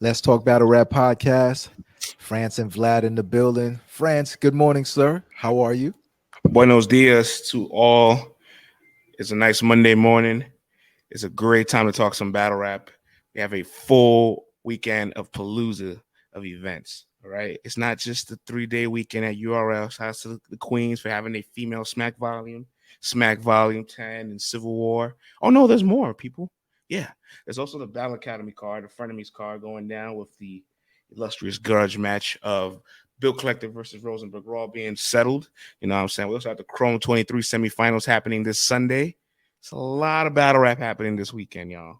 Let's Talk Battle Rap Podcast. France and Vlad in the building. France, good morning, sir. How are you? Buenos dias to all. It's a nice Monday morning. It's a great time to talk some battle rap. We have a full weekend of palooza of events. All right. It's not just the 3 day weekend at URL. Shouts to the Queens for having a female Smack Volume 10, and Civil War. Oh, no, there's more, people. Yeah. There's also the Battle Academy card, the Frenemies card going down with the illustrious grudge match of Bill Collector versus Rosenberg Raw being settled. You know what I'm saying? We also have the Chrome 23 semifinals happening this Sunday. It's a lot of battle rap happening this weekend, y'all.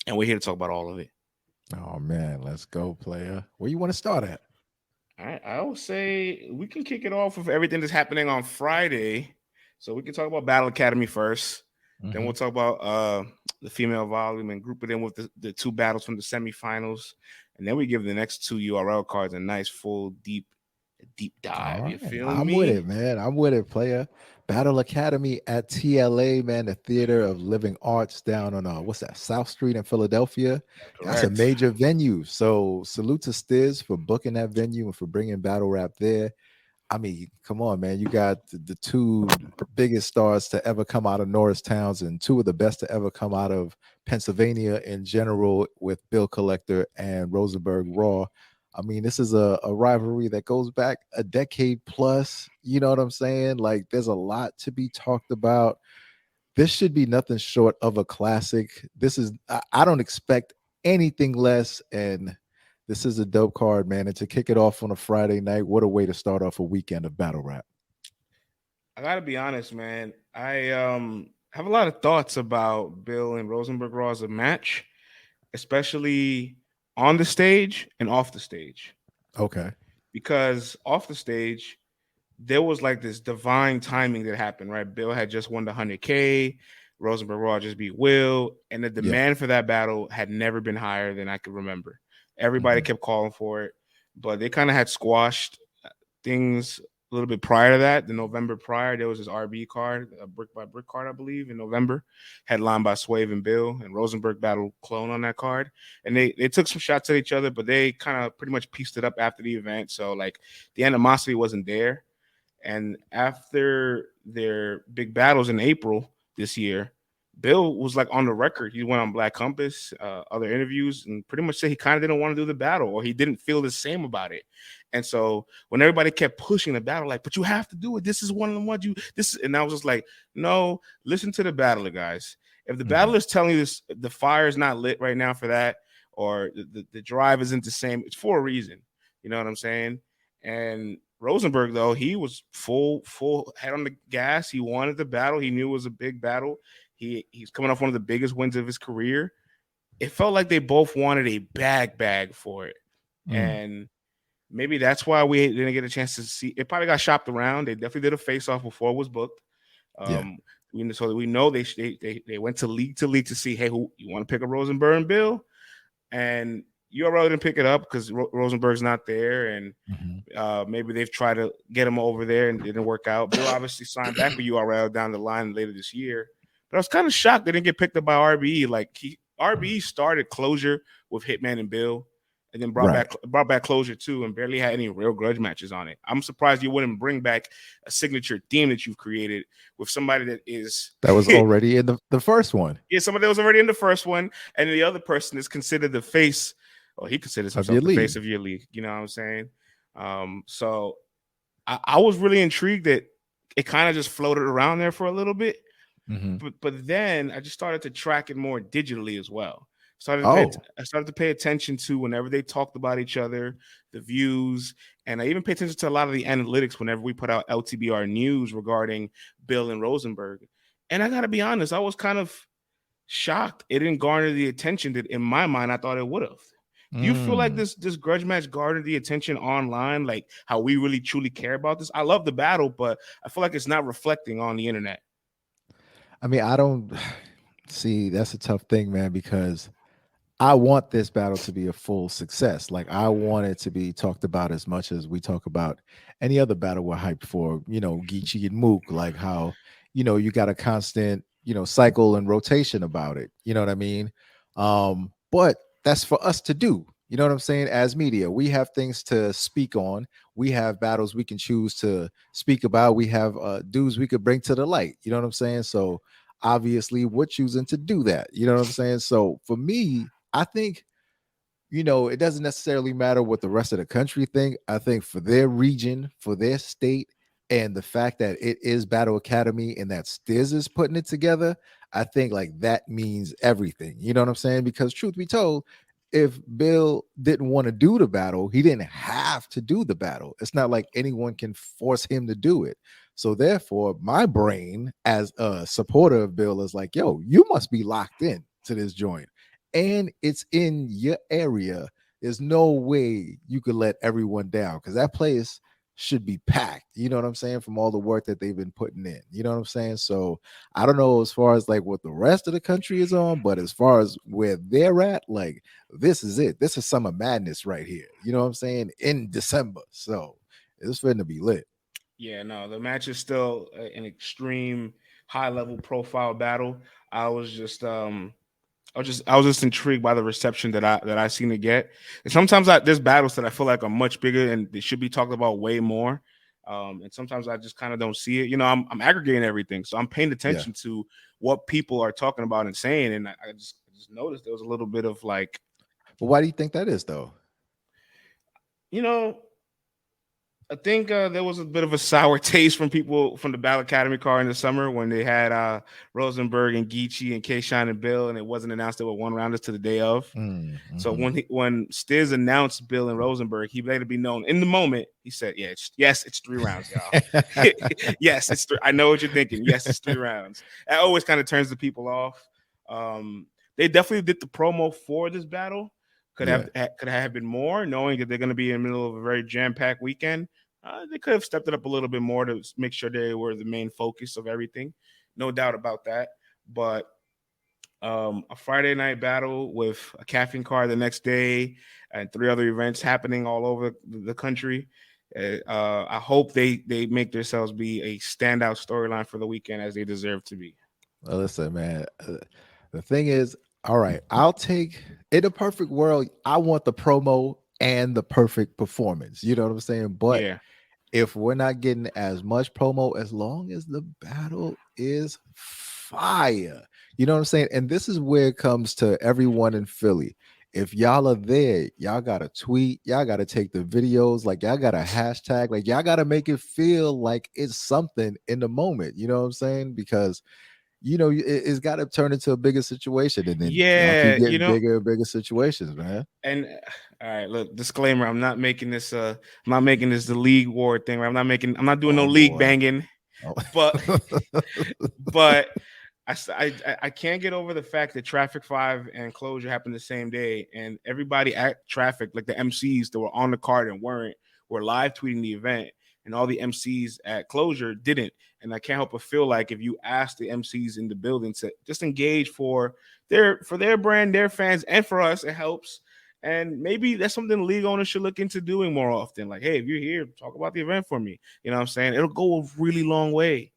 And we're here to talk about all of it. Oh man, let's go, player. Where you want to start at? All right. I would say we can kick it off with everything that's happening on Friday. So we can talk about Battle Academy first. Then we'll talk about the female volume and group it in with the two battles from the semifinals. And then we give the next two URL cards a nice full deep dive. All You right. feel I'm with me? it, man. I'm with it, player. Battle Academy at TLA, man, the Theater of Living Arts down on what's that, South Street in Philadelphia. That's a Correct. major venue. So salute to Stiz for booking that venue and for bringing battle rap there. I mean, come on, man. You got the two biggest stars to ever come out of Norristown and two of the best to ever come out of Pennsylvania in general with Bill Collector and Rosenberg Raw. I mean, this is a rivalry that goes back a decade plus. You know what I'm saying? Like, there's a lot to be talked about. This should be nothing short of a classic. I don't expect anything less. And this is a dope card, man. And to kick it off on a Friday night, what a way to start off a weekend of battle rap. I gotta be honest, man. I have a lot of thoughts about Bill and Rosenberg Raw as a match, especially on the stage and off the stage. Okay. Because off the stage, there was like this divine timing that happened, right? Bill had just won the 100K, Rosenberg Raw just beat Will, and the Yeah. demand for that battle had never been higher than I could remember. Everybody Mhm. kept calling for it, but they kind of had squashed things a little bit prior to that. The November prior, there was this RB card, a brick by brick card, I believe, in November, headlined by Swave and Bill, and Rosenberg battled Clone on that card. And they took some shots at each other, but they kind of pretty much pieced it up after the event. So like the animosity wasn't there. And after their big battles in April this year, Bill was like on the record. He went on Black Compass, other interviews, and pretty much said he kind of didn't want to do the battle or he didn't feel the same about it. And so when everybody kept pushing the battle, like, but you have to do it. This is one of the ones you this, and I was just like, no, listen to the battler, guys. If the Mhm. battler is telling you this, the fire is not lit right now for that, or the drive isn't the same, it's for a reason. You know what I'm saying? And Rosenberg, though, he was full head on the gas. He wanted the battle. He knew it was a big battle. He's coming off one of the biggest wins of his career. It felt like they both wanted a bag for it. Mm. And maybe that's why we didn't get a chance to see. It probably got shopped around. They definitely did a face off before it was booked. Yeah. So we know they went to league to see, hey, who you want to pick a Rosenberg and Bill? And URL didn't pick it up because Rosenberg's not there, and Mhm. maybe they've tried to get him over there and it didn't work out. Bill obviously signed back with URL down the line later this year, but I was kind of shocked they didn't get picked up by RBE. Like RBE started closure with Hitman and Bill, and then Right. brought back closure too, and barely had any real grudge matches on it. I'm surprised you wouldn't bring back a signature theme that you've created with somebody that is That was already in the first one yeah, somebody that was already in the first one, and the other person is considered the face, or he considers of your himself the face league. of your league. You know what I'm saying? So I was really intrigued that it kind of just floated around there for a little bit, Mhm. but then I just started to track it more digitally as well. Oh, I started to pay attention to whenever they talked about each other, the views, and I even pay attention to a lot of the analytics whenever we put out LTBR news regarding Bill and Rosenberg. And I got to be honest, I was kind of shocked it didn't garner the attention that in my mind I thought it would have. Do you feel like mm. this grudge match garnered the attention online, like how we really truly care about this? I love the battle, but I feel like it's not reflecting on the internet. I mean, I don't see that's a tough thing, man, because I want this battle to be a full success. Like I want it to be talked about as much as we talk about any other battle we're hyped for, Geechee and Mook, like how, you got a constant, cycle and rotation about it. You know what I mean? But that's for us to do. You know what I'm saying? As media, we have things to speak on. We have battles we can choose to speak about. We have dudes we could bring to the light. You know what I'm saying? So obviously, we're choosing to do that. You know what I'm saying? So for me, I think, it doesn't necessarily matter what the rest of the country think. I think for their region, for their state, and the fact that it is Battle Academy and that Stiz is putting it together, I think like that means everything. You know what I'm saying? Because truth be told, if Bill didn't want to do the battle, he didn't have to do the battle. It's not like anyone can force him to do it. So therefore, my brain as a supporter of Bill is like, yo, you must be locked in to this joint and it's in your area. There's no way you could let everyone down because that place should be packed. You know what I'm saying? From all the work that they've been putting in. You know what I'm saying? So I don't know as far as like what the rest of the country is on, but as far as where they're at, like this is it. This is summer madness right here. You know what I'm saying? In December. So it's finna be lit. Yeah, no, the match is still an extreme high level profile battle. I was just I was just intrigued by the reception that I seen it get. And sometimes there's battles that I feel like are much bigger and they should be talked about way more. And sometimes I just kind of don't see it. I'm aggregating everything, so I'm paying Yeah. attention to what people are talking about and saying, and I just noticed there was a little bit of like, But why do you think that is though? you know, I think there was a bit of a sour taste from people from the Battle Academy car in the summer when they had Rosenberg and Geechee and K-Shine and Bill, and it wasn't announced they were one rounders to the day of. So Mm-hmm. when Stiz announced Bill and Rosenberg, he let it be known in the moment. He said, "Yeah, yes, it's 3 rounds, y'all. Yes, it's three. I know what you're thinking. Yes, it's 3 rounds." That always kind of turns the people off. They definitely did the promo for this battle. Yeah. Could have been more, knowing that they're going to be in the middle of a very jam packed weekend. They could have stepped it up a little bit more to make sure they were the main focus of everything. No doubt about that. But a Friday night battle with a caffeine card the next day and 3 other events happening all over the country. I hope they make themselves be a standout storyline for the weekend as they deserve to be. Well, listen, man. The thing is, all right, I'll take in a perfect world, I want the promo and the perfect performance. You know what I'm saying? But Yeah. if we're not getting as much promo, as long as the battle is fire, you know what I'm saying? And this is where it comes to everyone in Philly. If y'all are there, y'all gotta tweet, y'all gotta take the videos, like y'all gotta hashtag, like y'all gotta make it feel like it's something in the moment. You know what I'm saying? Because it's got to turn into a bigger situation, and then y'all keep Yeah, getting bigger and bigger situations, man. and all right, look, disclaimer, I'm not making this the league war thing, right? I'm not doing no Oh league boy. banging, Oh. but but I can't get over the fact that Traffic 5 and Closure happened the same day, and everybody at Traffic, like the MCs that were on the card and weren't, were live tweeting the event, and all the MCs at Closure didn't. And I can't help but feel like if you ask the MCs in the building to just engage for their brand, their fans, and for us, it helps. And maybe that's something the league owners should look into doing more often. Like, hey, if you're here, talk about the event for me. You know what I'm saying? It'll go a really long way.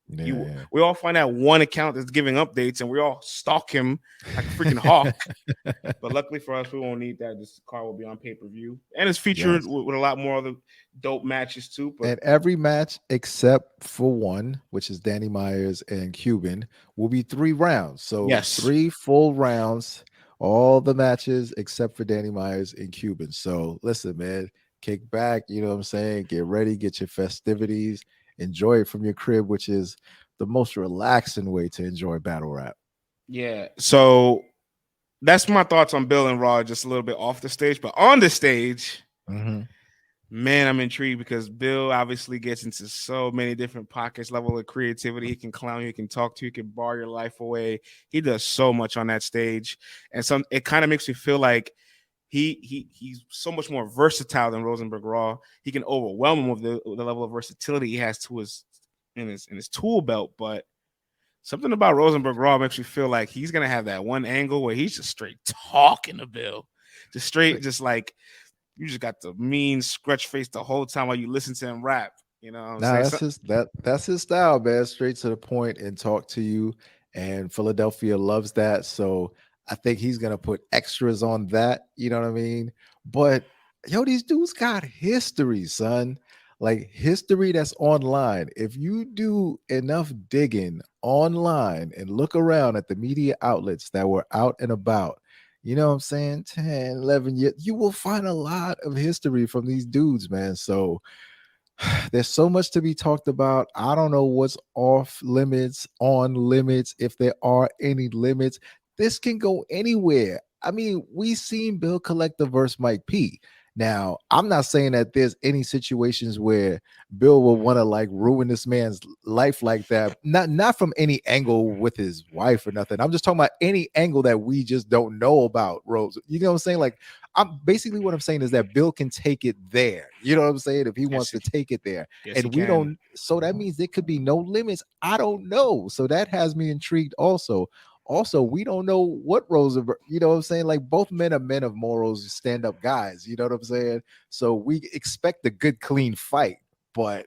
Yeah, You yeah. We all find that one account that's giving updates and we all stalk him like a freaking hawk. But luckily for us, we won't need that. This car will be on pay-per-view. And it's featured Yes. with a lot more other dope matches too. But And every match except for one, which is Danny Myers and Cuban, will be 3 rounds. So yes. 3 full rounds, all the matches except for Danny Myers and Cuban. So listen, man, kick back, you know what I'm saying? Get ready, get your festivities, enjoy it from your crib, which is the most relaxing way to enjoy battle rap. Yeah. So that's my thoughts on Bill and Raw, just a little bit off the stage. But on the stage, Mm-hmm. man, I'm intrigued because Bill obviously gets into so many different pockets, level of creativity. He can clown you, he can talk to you, he can bar your life away. He does so much on that stage. And it kind of makes me feel like he's so much more versatile than Rosenberg Raw. He can overwhelm him with the level of versatility he has to his tool belt. But something about Rosenberg Raw makes me feel like he's gonna have that one angle where he's just straight talking to Bill. Just straight, just like you just got the mean scratch face the whole time while you listen to him rap. You know what I'm Nah, saying? that's his style, man. Straight to the point and talk to you. And Philadelphia loves that. So I think he's gonna put extras on that. You know what I mean? But yo, these dudes got history, son. Like history that's online. If you do enough digging online and look around at the media outlets that were out and about, you know what I'm saying? 10, 11 years, you will find a lot of history from these dudes, man. So there's so much to be talked about. I don't know what's off limits, on limits, if there are any limits. This can go anywhere. I mean, we seen Bill Collector versus Mike P. Now, I'm not saying that there's any situations where Bill will want to like ruin this man's life like that. Not from any angle with his wife or nothing. I'm just talking about any angle that we just don't know about, Rose. You know what I'm saying? Like, I'm basically what I'm saying is that Bill can take it there. You know what I'm saying? If he wants to take it there. Yes, he And we can. don't, so that means there could be no limits. I don't know. So that has me intrigued also. Also, we don't know what Rosenberg, you know what I'm saying? Like both men are men of morals, stand-up guys, you know what I'm saying? So we expect a good, clean fight, but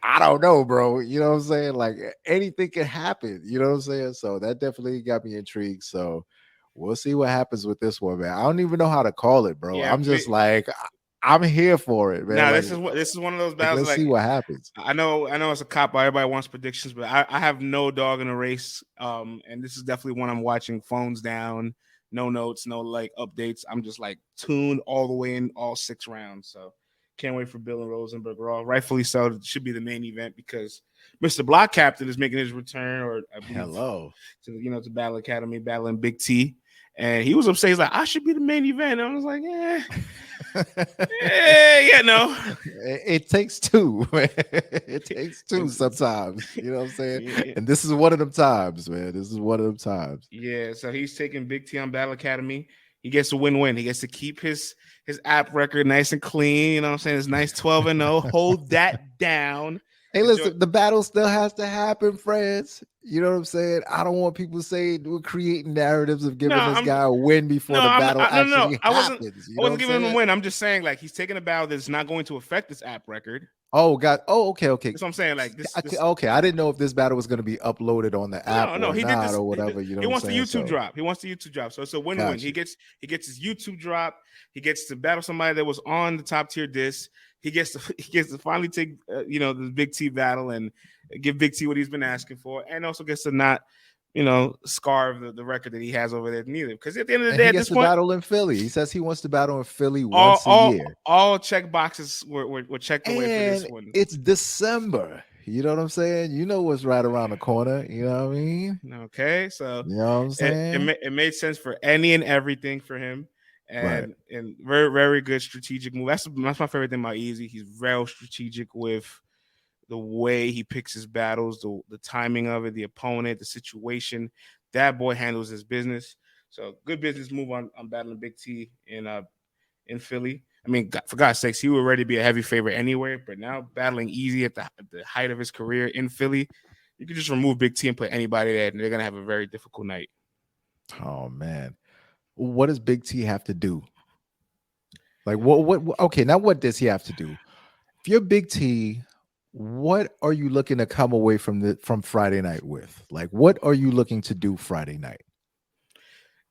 I don't know, bro. You know what I'm saying? Like anything can happen, you know what I'm saying? So that definitely got me intrigued. So we'll see what happens with this one, man. I don't even know how to call it, bro. Yeah, I'm just like, I'm here for it, man. now Like, this is one of those like battles. let's see Like what happens. I know it's a cop out. Everybody wants predictions, but I have no dog in the race. And this is definitely one I'm watching. Phones down, no notes, no like updates. I'm just like tuned all the way in all 6 rounds. So can't wait for Bill and Rosenberg Raw. Rightfully so. It should be the main event because Mr. Block Captain is making his return, or I believe Hello. to Battle Academy, battling Big T. And he was upset. He's like, I should be the main event. And I was like, yeah, no. It takes two, man. It takes two sometimes. You know what I'm saying? Yeah. And this is one of them times, man. This is one of them times. Yeah, so he's taking Big T on Battle Academy. He gets a win-win. He gets to keep his app record nice and clean. You know what I'm saying? It's nice 12-0. Hold that down. Hey, Enjoy. listen, the battle still has to happen, friends. You know what I'm saying? I don't want people saying we're creating narratives of No, giving this guy a win before the I'm battle not, no. actually happens. You I know what wasn't I'm giving him a saying? win. I'm just saying like he's taking a battle that's not going to affect this app record. Oh God. Oh, okay, okay. That's what I'm saying. Like this. Okay, I didn't know if this battle was going to be uploaded on the app No. or He did not this. or whatever. You know He what I'm wants the saying? YouTube So drop. He wants the YouTube drop. So it's a win-win. gotcha. He gets his YouTube drop. He gets to battle somebody that was on the top tier disc. He gets to finally take the Big T battle and give Big T what he's been asking for, and also gets to not scarve the record that he has over there neither. Because at the end of the And day, he at gets this to point, battle in Philly. He says he wants to battle in Philly once a year. all check boxes were checked away for this And one. it's December. You know what I'm saying? You know what's right around the corner. You know what I mean? Okay, so You know what I'm saying? it made sense for any and everything for him, Right. and very very good strategic move. That's my favorite thing about Eazy. He's very strategic with the way he picks his battles, the timing of it, the opponent, the situation. That boy handles his business. So good business move on battling Big T in Philly. I mean, for God's sakes, he would already be a heavy favorite anyway, but now battling Eazy at the height of his career in Philly, you could just remove Big T and put anybody there, and they're gonna have a very difficult night. Oh man. What does Big T have to do? Like what okay, now what does he have to do? If you're Big T, what are you looking to come away from Friday night with? Like what are you looking to do Friday night?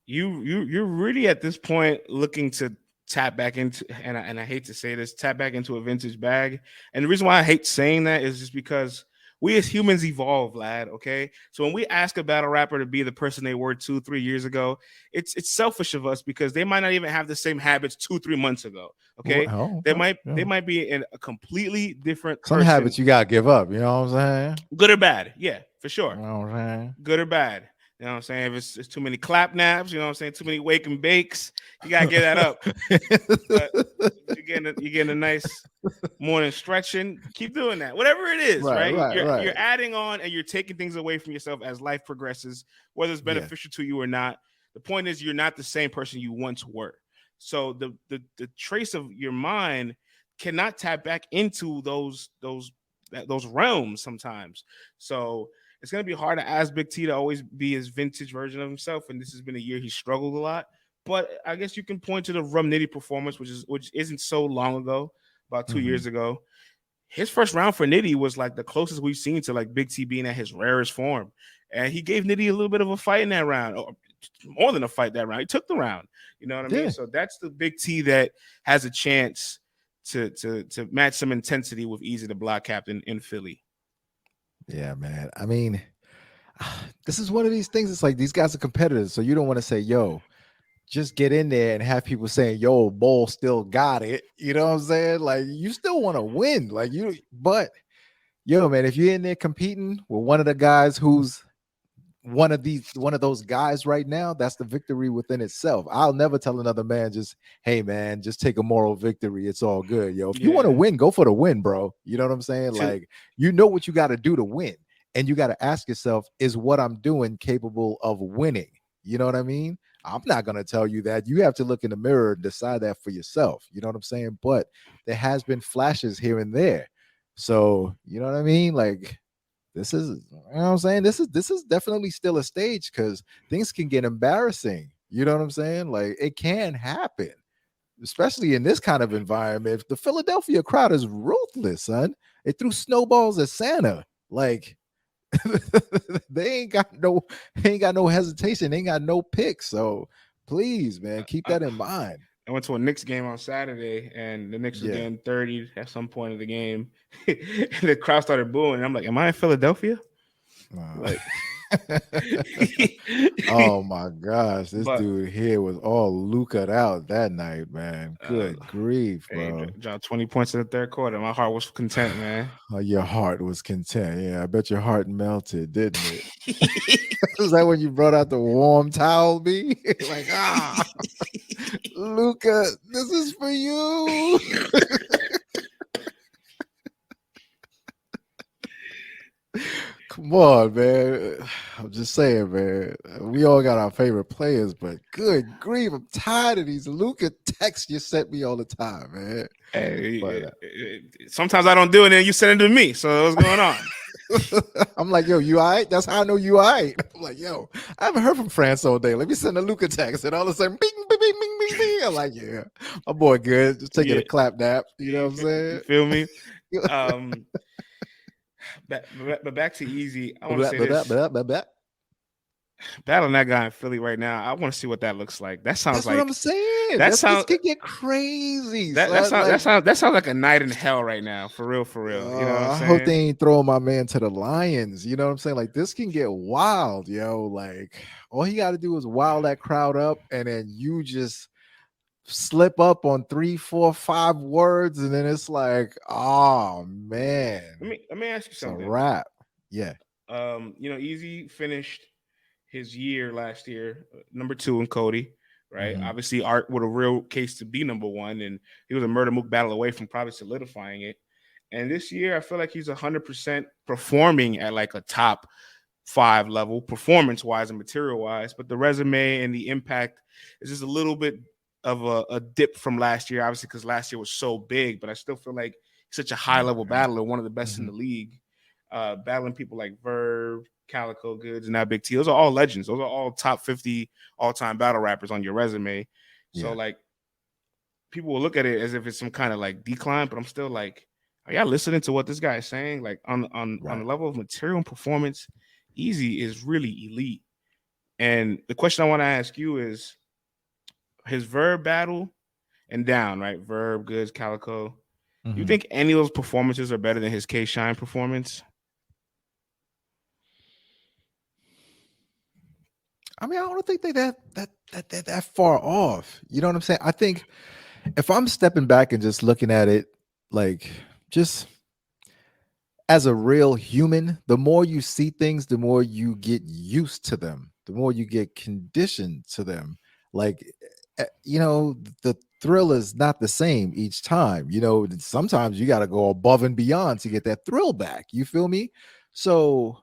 You're really at this point looking to tap back into, and I hate to say this, tap back into a vintage bag. And the reason why I hate saying that is just because we as humans evolve, lad. Okay, so when we ask a battle rapper to be the person they were 2-3 years ago, it's selfish of us because they might not even have the same habits 2-3 months ago. Okay, Oh, they okay. might Yeah. they might be in a completely different Some person, habits you gotta give up, you know what I'm saying? good or bad. Yeah, for sure. You know what I'm saying? Good or bad. You know what I'm saying? If it's too many clap naps, you know what I'm saying? Too many wake and bakes, you gotta get that up. But you're getting a nice morning stretching. Keep doing that. Whatever it is, Right, right? right, right. You're adding on and you're taking things away from yourself as life progresses, whether it's Yeah. beneficial to you or not. The point is you're not the same person you once were. So the trace of your mind cannot tap back into those realms sometimes. So it's gonna be hard to ask Big T to always be his vintage version of himself. And this has been a year he struggled a lot. But I guess you can point to the Rum Nitty performance, which isn't so long ago, about 2 years ago. His first round for Nitty was like the closest we've seen to like Big T being at his rarest form. And he gave Nitty a little bit of a fight in that round. more than a fight that round. He took the round. You know what I mean? Yeah. So that's the big T that has a chance to match some intensity with Eazy the block captain in Philly. Yeah, man. I mean, this is one of these things. It's like these guys are competitors, so you don't want to say, "Yo, just get in there," and have people saying, "Yo, Bull still got it." You know what I'm saying? Like you still want to win, like you. But yo, man, if you're in there competing with one of the guys who's one of those guys right now, that's the victory within itself. I'll never tell another man, just, hey man, just take a moral victory, it's all good. Yo, if you want to Yeah. win, go for the win, bro. You know what I'm saying? To, Like, you know what you got to do to win, and you got to ask yourself, is what I'm doing capable of winning? You know what I mean? I'm not going to tell you that. You have to look in the mirror and decide that for yourself. You know what I'm saying? But there has been flashes here and there. So, you know what I mean? Like, this is, you know what I'm saying? This is definitely still a stage, because things can get embarrassing. You know what I'm saying? Like, it can happen, especially in this kind of environment. If the Philadelphia crowd is ruthless, son. They threw snowballs at Santa. Like, they ain't got no hesitation. They ain't got no picks. So please, man, keep I, that in mind. I went to a Knicks game on Saturday, and the Knicks was Yeah. getting 30 at some point of the game. And the crowd started booing. I'm like, "Am I in Philadelphia?" Like, Oh my gosh, this but dude here was all Luca'd out that night, man. Good grief, hey, bro. dropped 20 points in the third quarter. My heart was content, man. Oh, your heart was content. Yeah, I bet your heart melted, didn't it? Was that when you brought out the warm towel, B? Like, Luca, this is for you. Come on, man. I'm just saying, man. We all got our favorite players, but good grief, I'm tired of these Luca texts you sent me all the time, man. Hey, But sometimes I don't do it, and you send it to me. So what's going on? I'm like, yo, you all right? That's how I know you all right. I'm like, yo, I haven't heard from France all day. Let me send a Luca text. And all of a sudden, bing, bing, bing, bing, bing, bing. I'm like, yeah, my boy good. Just taking a clap nap. You know what I'm You saying? feel me? But back to Eazy. I want to say this. Battling that guy in Philly right now. I want to see what that looks like. That sounds That's what like I'm saying. that This sounds could get crazy. that Son. sounds Like, that sounds like a night in hell right now. For real, for real. You know what I'm I hope they saying? ain't throwing my man to the Lions. You know what I'm saying? Like, this can get wild, yo. Like, all he got to do is wild that crowd up, and then you just slip up on 3, 4, 5 words, and then it's like, oh man, Let me ask you it's a something. wrap. Yeah. Eazy finished his year last year, number 2 in Cody, right? Mhm. Obviously, Art with a real case to be number 1, and he was a murder mook battle away from probably solidifying it. And this year, I feel like he's 100% performing at like a top 5 level, performance wise and material wise. But the resume and the impact is just a little bit of a dip from last year, obviously, because last year was so big. But I still feel like he's such a high level battler, one of the best in the league, battling people like Verb, Calico Goods, and that Big T. Those are all legends. Those are all top 50 all-time battle rappers on your resume. So like, people will look at it as if it's some kind of like decline, but I'm still like, are y'all listening to what this guy is saying? Like on the level of material and performance, Eazy is really elite. And the question I want to ask you is his Verb battle and down, right? Verb, Goods, Calico. Do you think any of those performances are better than his K Shine performance? I mean, I don't think they that far off. You know what I'm saying? I think if I'm stepping back and just looking at it, like, just as a real human, the more you see things, the more you get used to them, the more you get conditioned to them. Like, the thrill is not the same each time. Sometimes you got to go above and beyond to get that thrill back. You feel me? So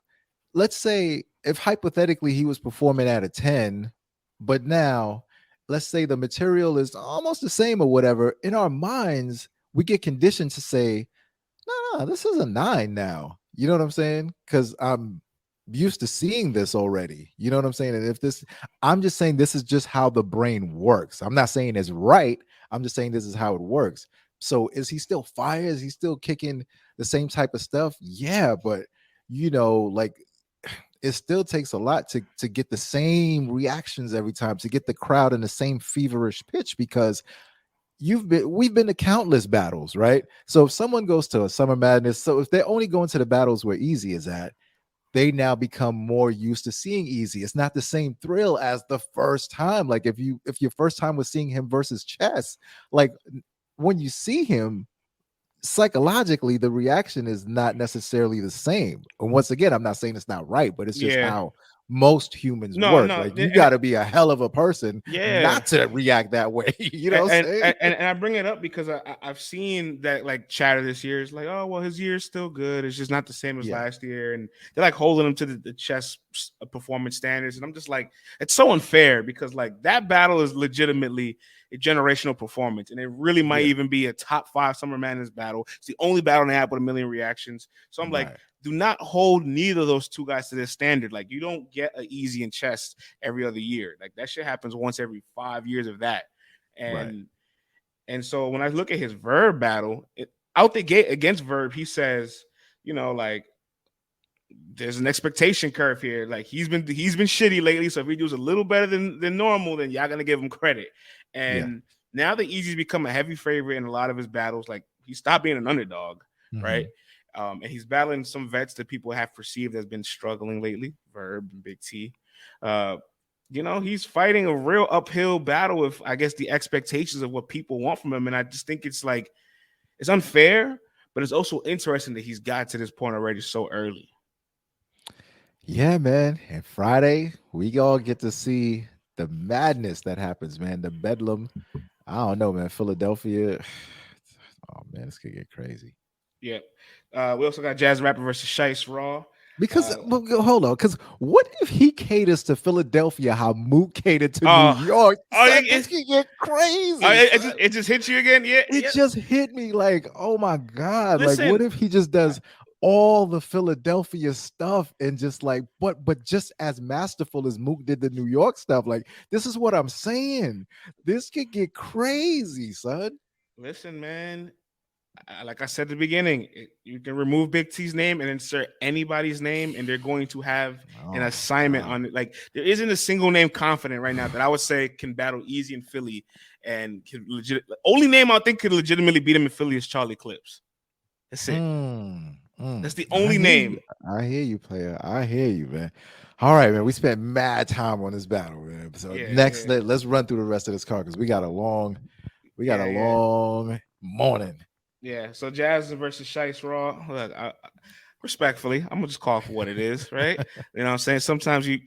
let's say if hypothetically he was performing at a 10, but now let's say the material is almost the same or whatever, in our minds, we get conditioned to say, no, this is a 9 now. You know what I'm saying? Because I'm used to seeing this already. You know what I'm saying? And I'm just saying this is just how the brain works. I'm not saying it's right. I'm just saying this is how it works. So is he still fire? Is he still kicking the same type of stuff? Yeah, but like, it still takes a lot to get the same reactions every time, to get the crowd in the same feverish pitch, because we've been to countless battles, right? So if someone goes to a Summer Madness, so if they're only going to the battles where Eazy is at, they now become more used to seeing Eazy. It's not the same thrill as the first time. Like if your first time was seeing him versus Chess, like when you see him, psychologically the reaction is not necessarily the same. And once again, I'm not saying it's not right, but it's just Yeah. how most humans No, work. no. Like you got to be a hell of a person Yeah. not to react that way. You know what I'm saying? And I bring it up because I've seen that like chatter this year is like, oh well, his year is still good. It's just not the same as Yeah, last year, and they're like holding him to the chess performance standards, and I'm just like, it's so unfair because like that battle is legitimately a generational performance, and it really might yeah, even be a top 5 Summer Madness battle. It's the only battle they have with a million reactions. So I'm like, right, do not hold neither of those two guys to their standard. Like you don't get an Eazy in chess every other year. Like that shit happens once every 5 years of that. right. And so when I look at his Verb battle, out the gate against Verb, he says, you know, like there's an expectation curve here. Like he's been shitty lately. So if he does a little better than normal, then y'all gonna give him credit. Yeah. And now that Eazy's become a heavy favorite in a lot of his battles, like he stopped being an underdog, right? Mhm. And he's battling some vets that people have perceived has been struggling lately, Verb and Big T. You know, he's fighting a real uphill battle with, I guess, the expectations of what people want from him. And I just think it's like, it's unfair, but it's also interesting that he's got to this point already so early. Yeah, man. And Friday, we all get to see the madness that happens, man. The bedlam. I don't know, man. Philadelphia. Oh man, this could get crazy. Yeah. We also got Jaz The Rapper versus Shiest Raw. Because Uh, hold on, because what if he caters to Philadelphia how Mook catered to New oh, York? oh, Son, this could get crazy, son. it just hit you again. Yeah, It yeah. just hit me like, oh my God. Like, what Listen, if he just does all the Philadelphia stuff and just like, but just as masterful as Mook did the New York stuff? Like, this is what I'm saying. This could get crazy, son. listen, man. Like I said at the beginning, you can remove Big T's name and insert anybody's name, and they're going to have an Oh my assignment God. on it. Like there isn't a single name confident right now that I would say can battle Eazy in Philly and can legit. Only name I think could legitimately beat him in Philly is Charlie Clips. That's it. That's the I only hear you. name. I hear you, player. I hear you, man. All right, man. We spent mad time on this battle, man. So Yeah, next, yeah, let's run through the rest of this card because we got a yeah. long morning. Yeah. So Jazz versus Shiest Raw. Look, respectfully, I'm gonna just call it for what it is, right? You know what I'm saying? Sometimes you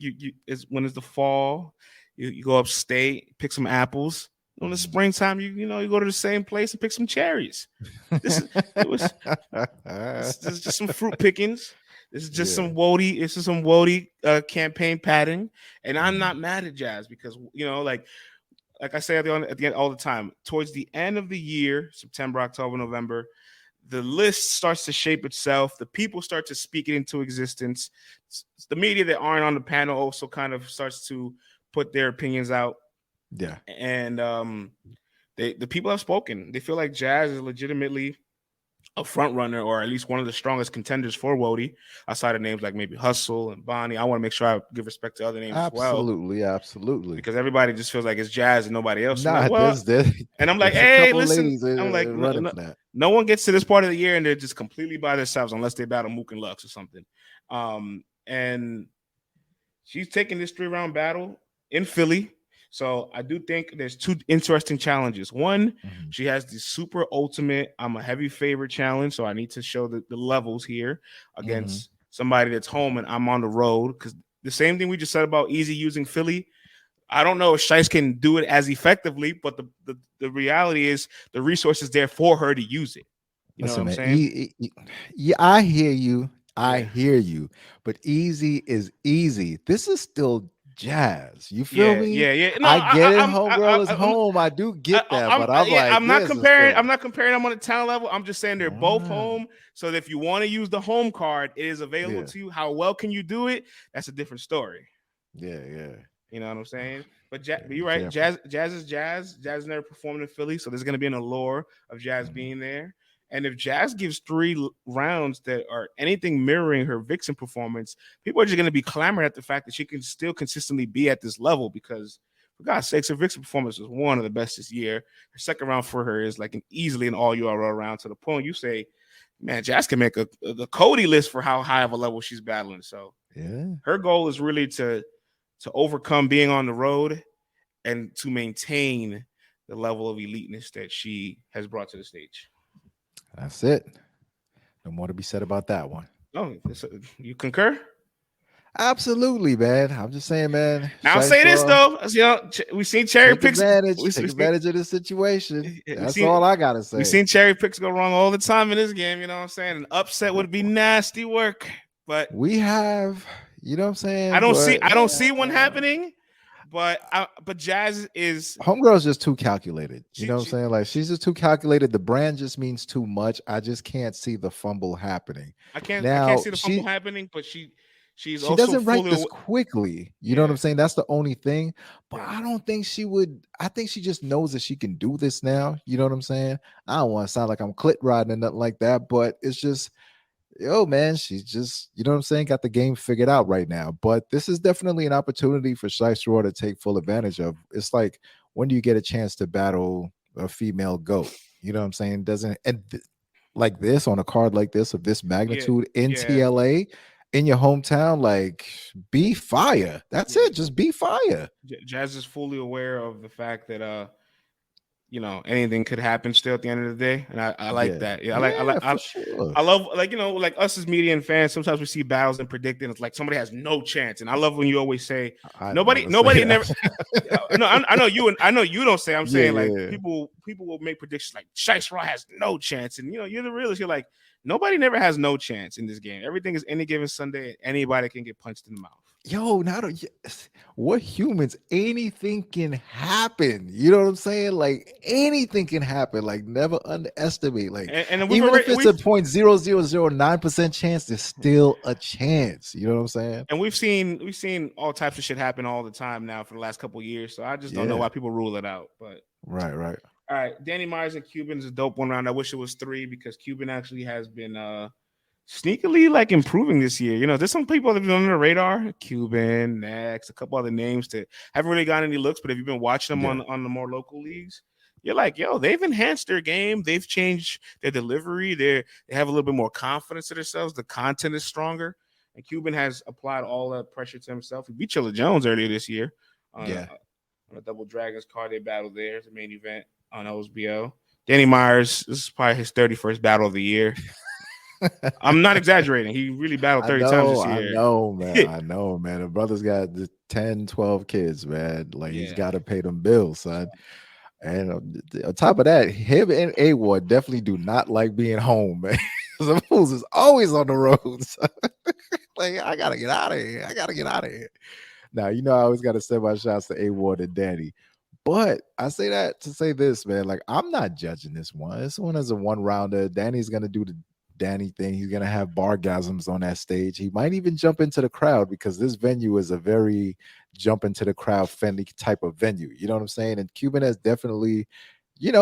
it's when it's the fall, you go upstate, pick some apples. In the springtime, you know, you go to the same place and pick some cherries. This is it was this is just some fruit pickings. This is just Yeah. some WOTY. This is some WOTY campaign padding, and I'm Mhm. not mad at Jazz because you know, like I say at the end all the time, towards the end of the year, September, October, November, the list starts to shape itself. The people start to speak it into existence. The media that aren't on the panel also kind of starts to put their opinions out, Yeah. and the people have spoken. They feel like Jazz is legitimately a front runner, or at least one of the strongest contenders for WOTY, outside of names like maybe Hustle and Bonnie. I want to make sure I give respect to other names as well, Absolutely. Absolutely. because everybody just feels like it's Jazz and nobody else. I'm like, Nah, well, there's and I'm like, there's a hey, couple of listen, ladies I'm like, running for that. no one gets to this part of the year and they're just completely by themselves unless they battle Mook and Lux or something. And she's taking this 3-round battle in Philly. So I do think there's two interesting challenges. One, Mhm. she has the super ultimate, I'm a heavy favorite challenge. So I need to show the levels here Mhm. against somebody that's home and I'm on the road. Because the same thing we just said about Eazy using Philly, I don't know if Shice can do it as effectively, but the reality is the resources there for her to use it. You know what Listen, I'm man. saying? Yeah, I hear you. I Yeah. hear you. But easy is easy. This is still Jazz. You feel Yeah, me? yeah, yeah. No, I get it. I, Homegirl is I'm, home. I do get that. I'm, But I'm yeah, like, this is I'm still. not comparing them on a talent level. I'm just saying they're both Ah, home. So that if you want to use the home card, it is available yeah. to you. How well can you do it? That's a different story. Yeah. Yeah. You know what I'm saying? Yeah. But Be you're right. careful. Jazz is Jazz. Jazz never performed in Philly, so there's gonna be an allure of Jazz Mhm. being there. And if Jazz gives 3 rounds that are anything mirroring her Vixen performance, people are just going to be clamoring at the fact that she can still consistently be at this level because, for God's sakes, her Vixen performance was one of the best this year. Her second round for her is like easily an all URL round to the point you say, man, Jazz can make the Cody list for how high of a level she's battling. So her goal is really to overcome being on the road and to maintain the level of eliteness that she has brought to the stage. That's it. No more to be said about that one. Oh, you concur? Absolutely, man. I'm just saying, man. Now I'll say this though, we've seen cherry picks. Take advantage of the situation. That's all I gotta say. We've seen cherry picks go wrong all the time in this game. You know what I'm saying? An upset would be nasty work, but we have. You know what I'm saying? I don't see one happening. But Jazz is homegirl's just too calculated. You know what I'm saying? Like she's just too calculated. The brand just means too much. I just can't see the fumble happening. I can't see the fumble happening, but she doesn't write this quickly. You know what I'm saying? That's the only thing. But I don't think she would. I think she just knows that she can do this now. You know what I'm saying? I don't want to sound like I'm clit riding or nothing like that, but it's just, yo, man, she's just, you know what I'm saying, got the game figured out right now. But this is definitely an opportunity for Shiest Raw to take full advantage of. It's like, when do you get a chance to battle a female GOAT? You know what I'm saying? Like this on a card like this of this magnitude in TLA in your hometown, like be fire. That's it. Just be fire. Jazz is fully aware of the fact that anything could happen still at the end of the day, and I like that. I love, like, like us as media and fans. Sometimes we see battles and predict, and it's like somebody has no chance. And I love when you always say nobody never. No, I know you, and I know you don't say. I'm saying like people will make predictions like Shiest Raw has no chance, and you're the realist. You're like, nobody never has no chance in this game. Everything is any given Sunday. Anybody can get punched in the mouth. Yo, we're humans. Anything can happen. You know what I'm saying? Like anything can happen. Like never underestimate. Like and even if it's a 0.0009% chance, there's still a chance. You know what I'm saying? And we've seen all types of shit happen all the time now for the last couple of years. So I just don't know why people rule it out. But right. All right, Danny Myers and Cuban is a dope one round. I wish it was 3 because Cuban actually has been sneakily like improving this year. There's some people that have been on the radar. Cuban, next, a couple other names that haven't really gotten any looks, but if you've been watching them on the more local leagues, you're like, yo, they've enhanced their game. They've changed their delivery. They have a little bit more confidence in themselves. The content is stronger. And Cuban has applied all that pressure to himself. He beat Chilla Jones earlier this year on a Double Dragons card. They battled there. It's a main event on OSBO. Danny Myers, this is probably his 31st battle of the year. I'm not exaggerating. He really battled 30 times this year. I know, man. The brother's got 10, 12 kids, man. Like he's got to pay them bills, son. And on top of that, him and A-Ward definitely do not like being home, man. The fools is always on the road. Like, I got to get out of here. Now, I always got to send my shots to A-Ward and Danny. But I say that to say this, man. Like, I'm not judging this one. This one is a one-rounder. Danny's going to do the Danny thing. He's going to have bargasms on that stage. He might even jump into the crowd because this venue is a very jump into the crowd friendly type of venue. You know what I'm saying? And Cuban has definitely,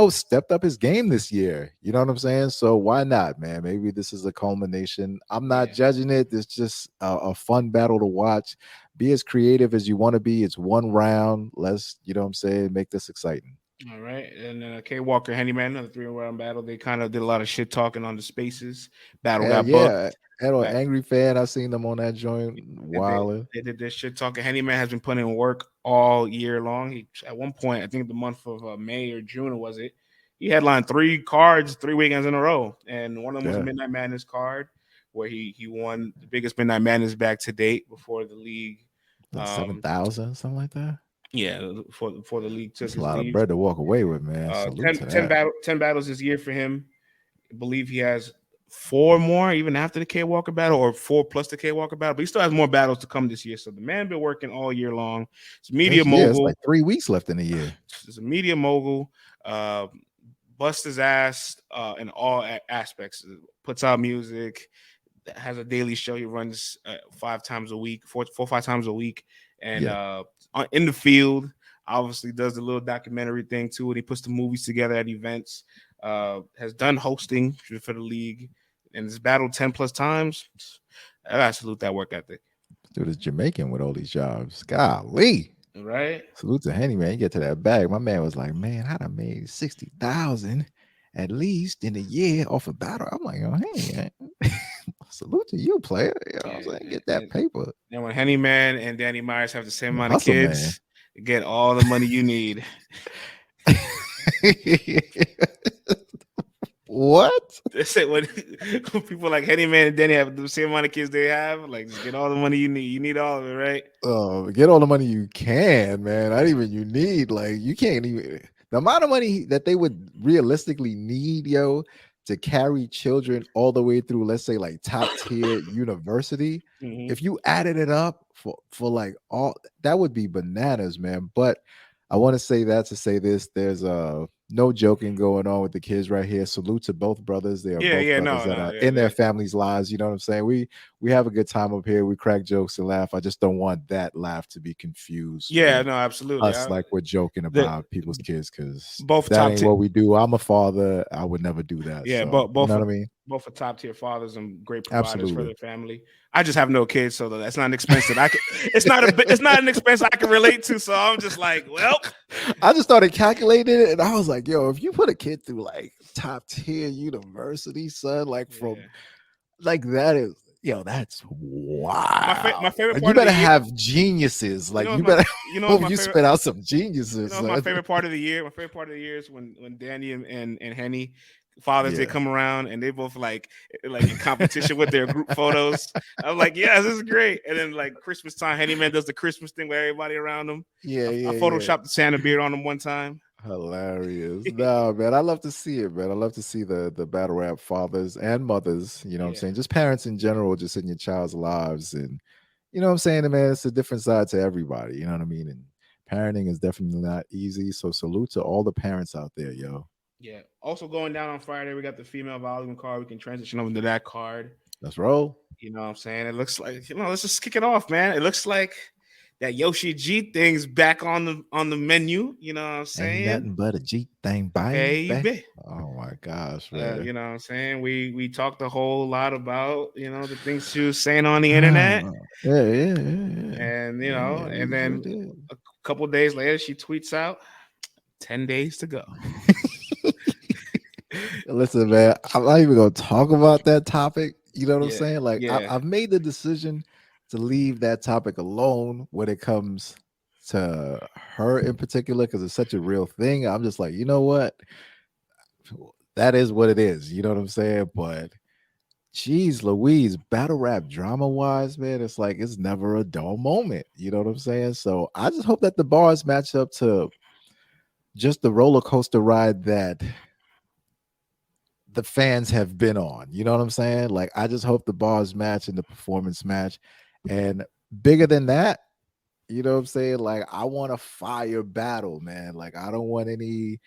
stepped up his game this year. You know what I'm saying? So why not, man? Maybe this is a culmination. I'm not judging it. It's just a fun battle to watch. Be as creative as you want to be. It's one round. Let's, make this exciting. All right, and K Walker, HennyMan, another 3-round battle. They kind of did a lot of shit talking on the spaces. Battle got booked. And an angry fan, I seen them on that joint. Wilding. They did this shit talking. HennyMan has been putting in work all year long. He, at one point, I think the month of May or June, was it? He headlined 3 cards, 3 weekends in a row, and one of them was a Midnight Madness card where he won the biggest Midnight Madness bag to date before the league. 7,000, something like that. Yeah, for the league took a lot of bread to walk away with, man. 10 battles this year for him. I believe he has 4 more even after the K Walker battle, or 4 plus the K Walker battle. But he still has more battles to come this year. So the man been working all year long. It's media mogul. It's like 3 weeks left in the year. It's a media mogul. Bust his ass in all aspects. Puts out music. Has a daily show. He runs 5 times a week, 4 or 5 times a week. And in the field, obviously does the little documentary thing too, and he puts the movies together at events. Has done hosting for the league, and has battled 10+ times. I gotta salute that work ethic. Dude is Jamaican with all these jobs. Golly. Right? Salute to Henny, man. You get to that bag. My man was like, man, I'd have made 60,000 at least in a year off a battle. I'm like, oh, hey, man. Salute to you, player. You know what I'm Yeah. saying? Get that paper. And when HennyMan and Danny Myers have the same The amount of hustle, man. kids, you get all the money you need. What? They say when people like HennyMan and Danny have the same amount of kids they have, like just get all the money you need. You need all of it, right? Oh, get all the money you can, man. Not even you need. Like, you can't even. The amount of money that they would realistically need, yo, to carry children all the way through, let's say, like top tier university. Mm-hmm. If you added it up for like all, that would be bananas, man. But I want to say that to say this: there's no joking going on with the kids right here. Salute to both brothers. They are both brothers that are in their families' lives. You know what I'm saying? We have a good time up here. We crack jokes and laugh. I just don't want that laugh to be confused. Yeah, with no, absolutely. us like we're joking about people's kids, because both that top ain't tier. what we do. I'm a father. I would never do that. Yeah, so, both you know what I mean? both are top tier fathers and great providers for Absolutely. their family. I just have no kids, so that's not an expense that I can. It's not an expense I can relate to. So I'm just like, well, I just started calculating it, and I was like, yo, if you put a kid through like top tier university, son, like from like that is. Yo, that's wow. My favorite You part better of the year, have geniuses. Like, you my, better you know, hope my you favorite, spit out some geniuses. you know, my favorite part of the year. My favorite part of the year is when Danny and Henny fathers they come around and they both like in competition with their group photos. I'm like, yes, this is great. And then like Christmas time, HennyMan does the Christmas thing with everybody around him. I photoshopped the Santa beard on him one time. Hilarious. No, man, I love to see it, man. I love to see the battle rap fathers and mothers, you know what I'm saying? Just parents in general, just in your child's lives. And you know what I'm saying, man? It's a different side to everybody, you know what I mean? And parenting is definitely not easy. So salute to all the parents out there, yo. Yeah. Also going down on Friday, we got the female volume card. We can transition over to that card. Let's roll. You know what I'm saying? It looks like, let's just kick it off, man. It looks like that Yoshi G thing's back on the menu. You know what I'm saying? Ain't nothing but a G thing, baby. Oh my gosh, man. You know what I'm saying? We talked a whole lot about the things she was saying on the internet. Yeah. And and then a couple days later, she tweets out 10 days to go. Listen, man, I'm not even gonna talk about that topic. You know what I'm saying? Like, I've made the decision to leave that topic alone when it comes to her in particular, because it's such a real thing. I'm just like, you know what? That is what it is. You know what I'm saying? But geez, Louise, battle rap drama wise, man, it's like it's never a dull moment. You know what I'm saying? So I just hope that the bars match up to just the roller coaster ride that the fans have been on. You know what I'm saying? Like, I just hope the bars match and the performance match. And bigger than that, you know what I'm saying? Like, I want a fire battle, man. Like, I don't want any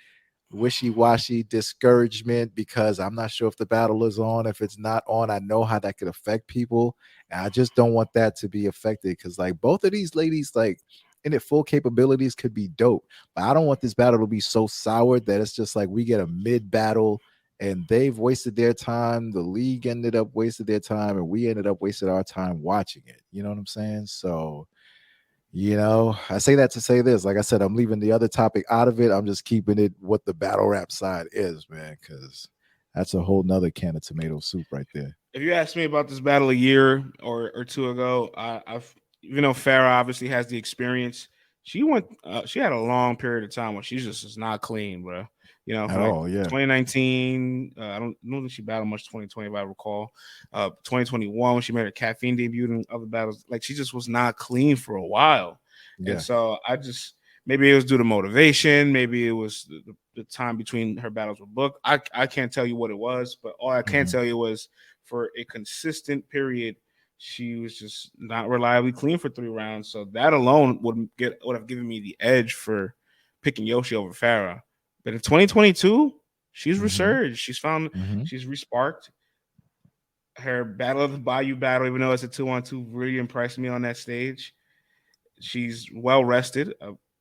wishy-washy discouragement because I'm not sure if the battle is on. If it's not on, I know how that could affect people. And I just don't want that to be affected, because like both of these ladies, like in their full capabilities, could be dope. But I don't want this battle to be so soured that it's just like we get a mid battle and they've wasted their time. The league ended up wasted their time, and we ended up wasting our time watching it. You know what I'm saying? So, I say that to say this. Like I said, I'm leaving the other topic out of it. I'm just keeping it what the battle rap side is, man, because that's a whole nother can of tomato soup right there. If you asked me about this battle a year or two ago, I've Phara obviously has the experience. She had a long period of time where she just is not clean, bro. At all, yeah. 2019, I don't think she battled much 2020, if I recall. 2021, when she made her caffeine debut and other battles, like she just was not clean for a while. Yeah. And so maybe it was due to motivation, maybe it was the time between her battles with Book. I can't tell you what it was, but all I can tell you was for a consistent period, she was just not reliably clean for 3 rounds. So that alone would have given me the edge for picking Yoshi over Phara. But in 2022, she's resurged. She's found, she's resparked. Her Battle of the Bayou battle, even though it's a 2-on-2, really impressed me on that stage. She's well rested.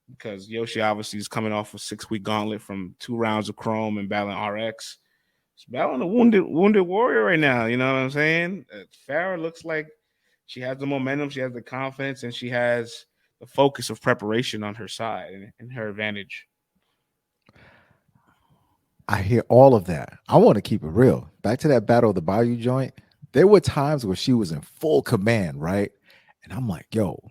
because Yoshi obviously is coming off a 6-week gauntlet from 2 rounds of Chrome and battling RX. She's battling a wounded warrior right now. You know what I'm saying? Phara looks like she has the momentum, she has the confidence, and she has the focus of preparation on her side and her advantage. I hear all of that. I want to keep it real. Back to that Battle of the Bayou joint. There were times where she was in full command, right? And I'm like, yo,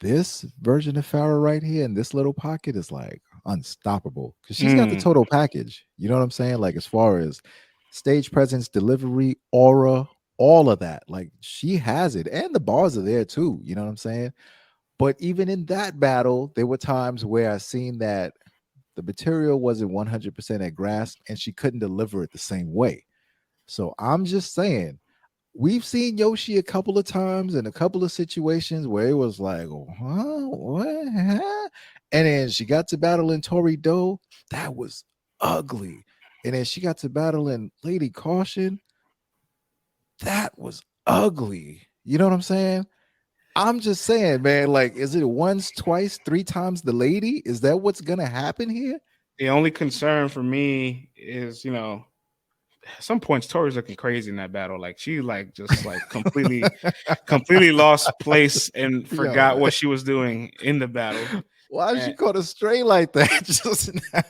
this version of Farrah right here in this little pocket is like unstoppable because she's got the Mm. total package. You know what I'm saying? Like, as far as stage presence, delivery, aura, all of that. Like, she has it. And the bars are there too. You know what I'm saying? But even in that battle, there were times where I seen that the material wasn't 100% at grasp and she couldn't deliver it the same way. So I'm just saying, we've seen Yoshi a couple of times in a couple of situations where it was like, oh, huh, what? Huh? And then she got to battle in Tori Doe. That was ugly. And then she got to battle in Lady Caution. That was ugly. You know what I'm saying? I'm just saying, man, like, is it once, twice, three times the lady? Is that what's gonna happen here? The only concern for me is, at some points Tori's looking crazy in that battle. Like she like just like completely lost place and Yo, forgot what she was doing in the battle. why she And caught a stray like that just now?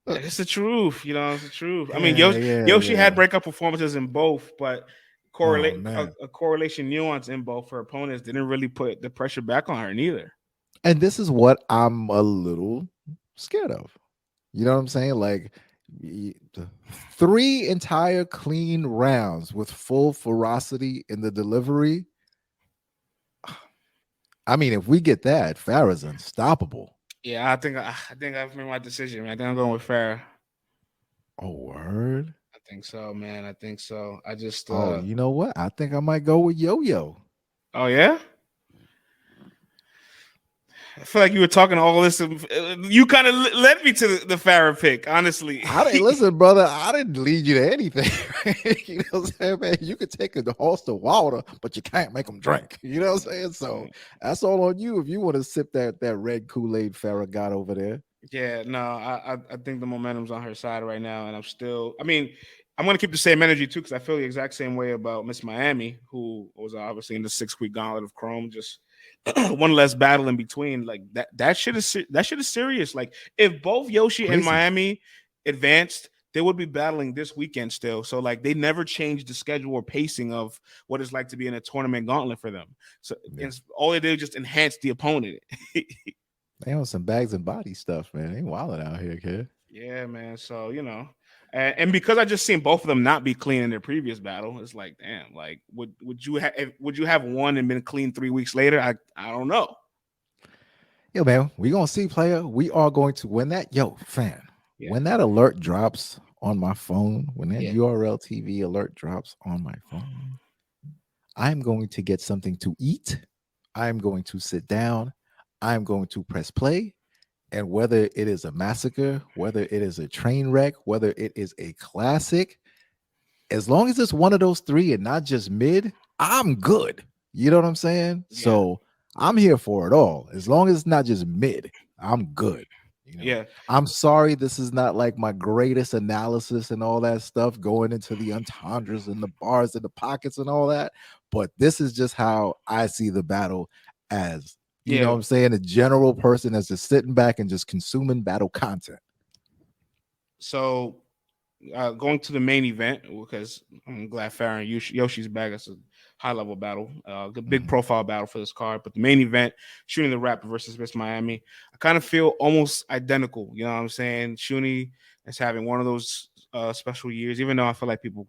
it's the truth, it's the truth. I mean, Yeah, yeah, Yoshi yeah. had breakup performances in both, but Oh correlate man. a correlation nuance in both. Her opponents didn't really put the pressure back on her neither. And this is what I'm a little scared of. You know what I'm saying? Like, three entire clean rounds with full ferocity in the delivery. I mean, if we get that, Farrah's unstoppable. Yeah, I think I've made my decision, man. I think I'm going with Farrah. Oh, word. I think so, man. I think so. I just Oh, you know what? I think I might go with Yo Yo. Oh yeah? I feel like you were talking all this. You kind of led me to the Farrah pick, honestly. I didn't listen, brother. I didn't lead you to anything. You know what I'm saying, man? You could take a horse to water, but you can't make them drink. You know what I'm saying? So that's all on you if you want to sip that red Kool-Aid Farrah got over there. Yeah, no, I think the momentum's on her side right now, and I mean, I'm gonna keep the same energy too because I feel the exact same way about Miss Miami, who was obviously in the 6-week gauntlet of Chrome, just one less battle in between. Like that shit is serious. Like if both Yoshi and Crazy. Miami advanced, they would be battling this weekend still. So like they never changed the schedule or pacing of what it's like to be in a tournament gauntlet for them. So all they did was just enhance the opponent. They on some bags and body stuff, man. They wilding out here, kid. Yeah, man. So and because I just seen both of them not be clean in their previous battle, it's like, damn. Like, would you have won and been clean 3 weeks later? I don't know. Yo, man, we gonna see, player. We are going to win that. Yo, fan, Yeah. when that alert drops on my phone, when that Yeah. URL TV alert drops on my phone, I'm going to get something to eat. I'm going to sit down. I'm going to press play. And whether it is a massacre, whether it is a train wreck, whether it is a classic, as long as it's one of those three and not just mid, I'm good. You know what I'm saying? Yeah. So I'm here for it all. As long as it's not just mid, I'm good. Yeah. I'm sorry this is not like my greatest analysis and all that stuff going into the entendres and the bars and the pockets and all that, but this is just how I see the battle as, you know what I'm saying, a general person that's just sitting back and just consuming battle content. So going to the main event, because I'm glad Pharaoh and Yoshi's back. That's a high level battle, a big profile battle for this card. But the main event, Shoony Da Rapper versus Miss Miami, I kind of feel almost identical. You know what I'm saying? Shoony is having one of those special years, even though I feel like people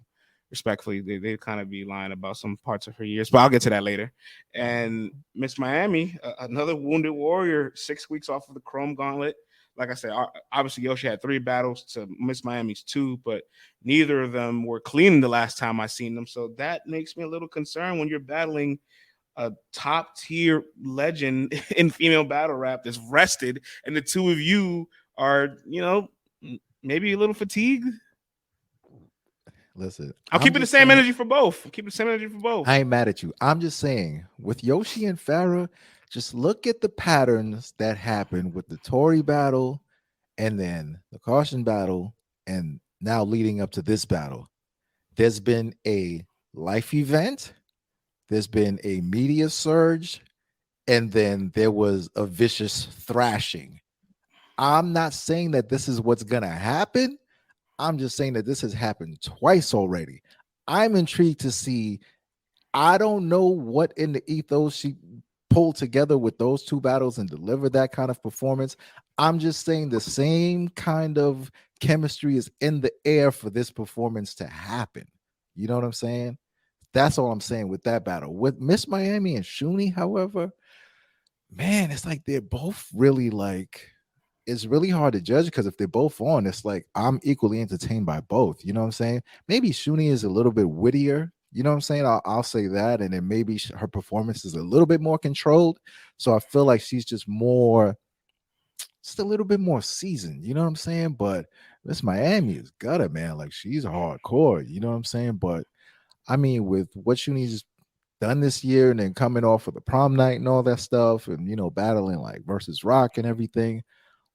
respectfully they kind of be lying about some parts of her years, but I'll get to that later. And Miss Miami, another wounded warrior, 6 weeks off of the Chrome Gauntlet. Like I said, obviously Yoshi had 3 battles to Miss Miami's 2, but neither of them were clean the last time I seen them. So that makes me a little concerned when you're battling a top tier legend in female battle rap that's rested, and the two of you are, maybe a little fatigued. Listen, I'm keeping the same energy for both. I'm keeping the same energy for both. I ain't mad at you. I'm just saying, with Yoshi and Pharaoh, Just look at the patterns that happened with the Tory battle and then the caution battle, and now leading up to this battle. There's been a life event, there's been a media surge, and then there was a vicious thrashing. I'm not saying that this is what's going to happen. I'm just saying that this has happened twice already. I'm intrigued to see. I don't know what in the ethos she pulled together with those two battles and delivered that kind of performance. I'm just saying the same kind of chemistry is in the air for this performance to happen. You know what I'm saying? That's all I'm saying with that battle. With Miss Miami and Shooney, however, man, it's like they're both really like it's really hard to judge because if they're both on, it's like I'm equally entertained by both. You know what I'm saying? Maybe Shuni is a little bit wittier. You know what I'm saying? I'll say that, and then maybe her performance is a little bit more controlled. So I feel like she's just a little bit more seasoned. You know what I'm saying? But Miss Miami is gutter, man. Like she's hardcore. You know what I'm saying? But I mean, with what Shuni's done this year, and then coming off of the prom night and all that stuff, and battling like versus Rock and everything,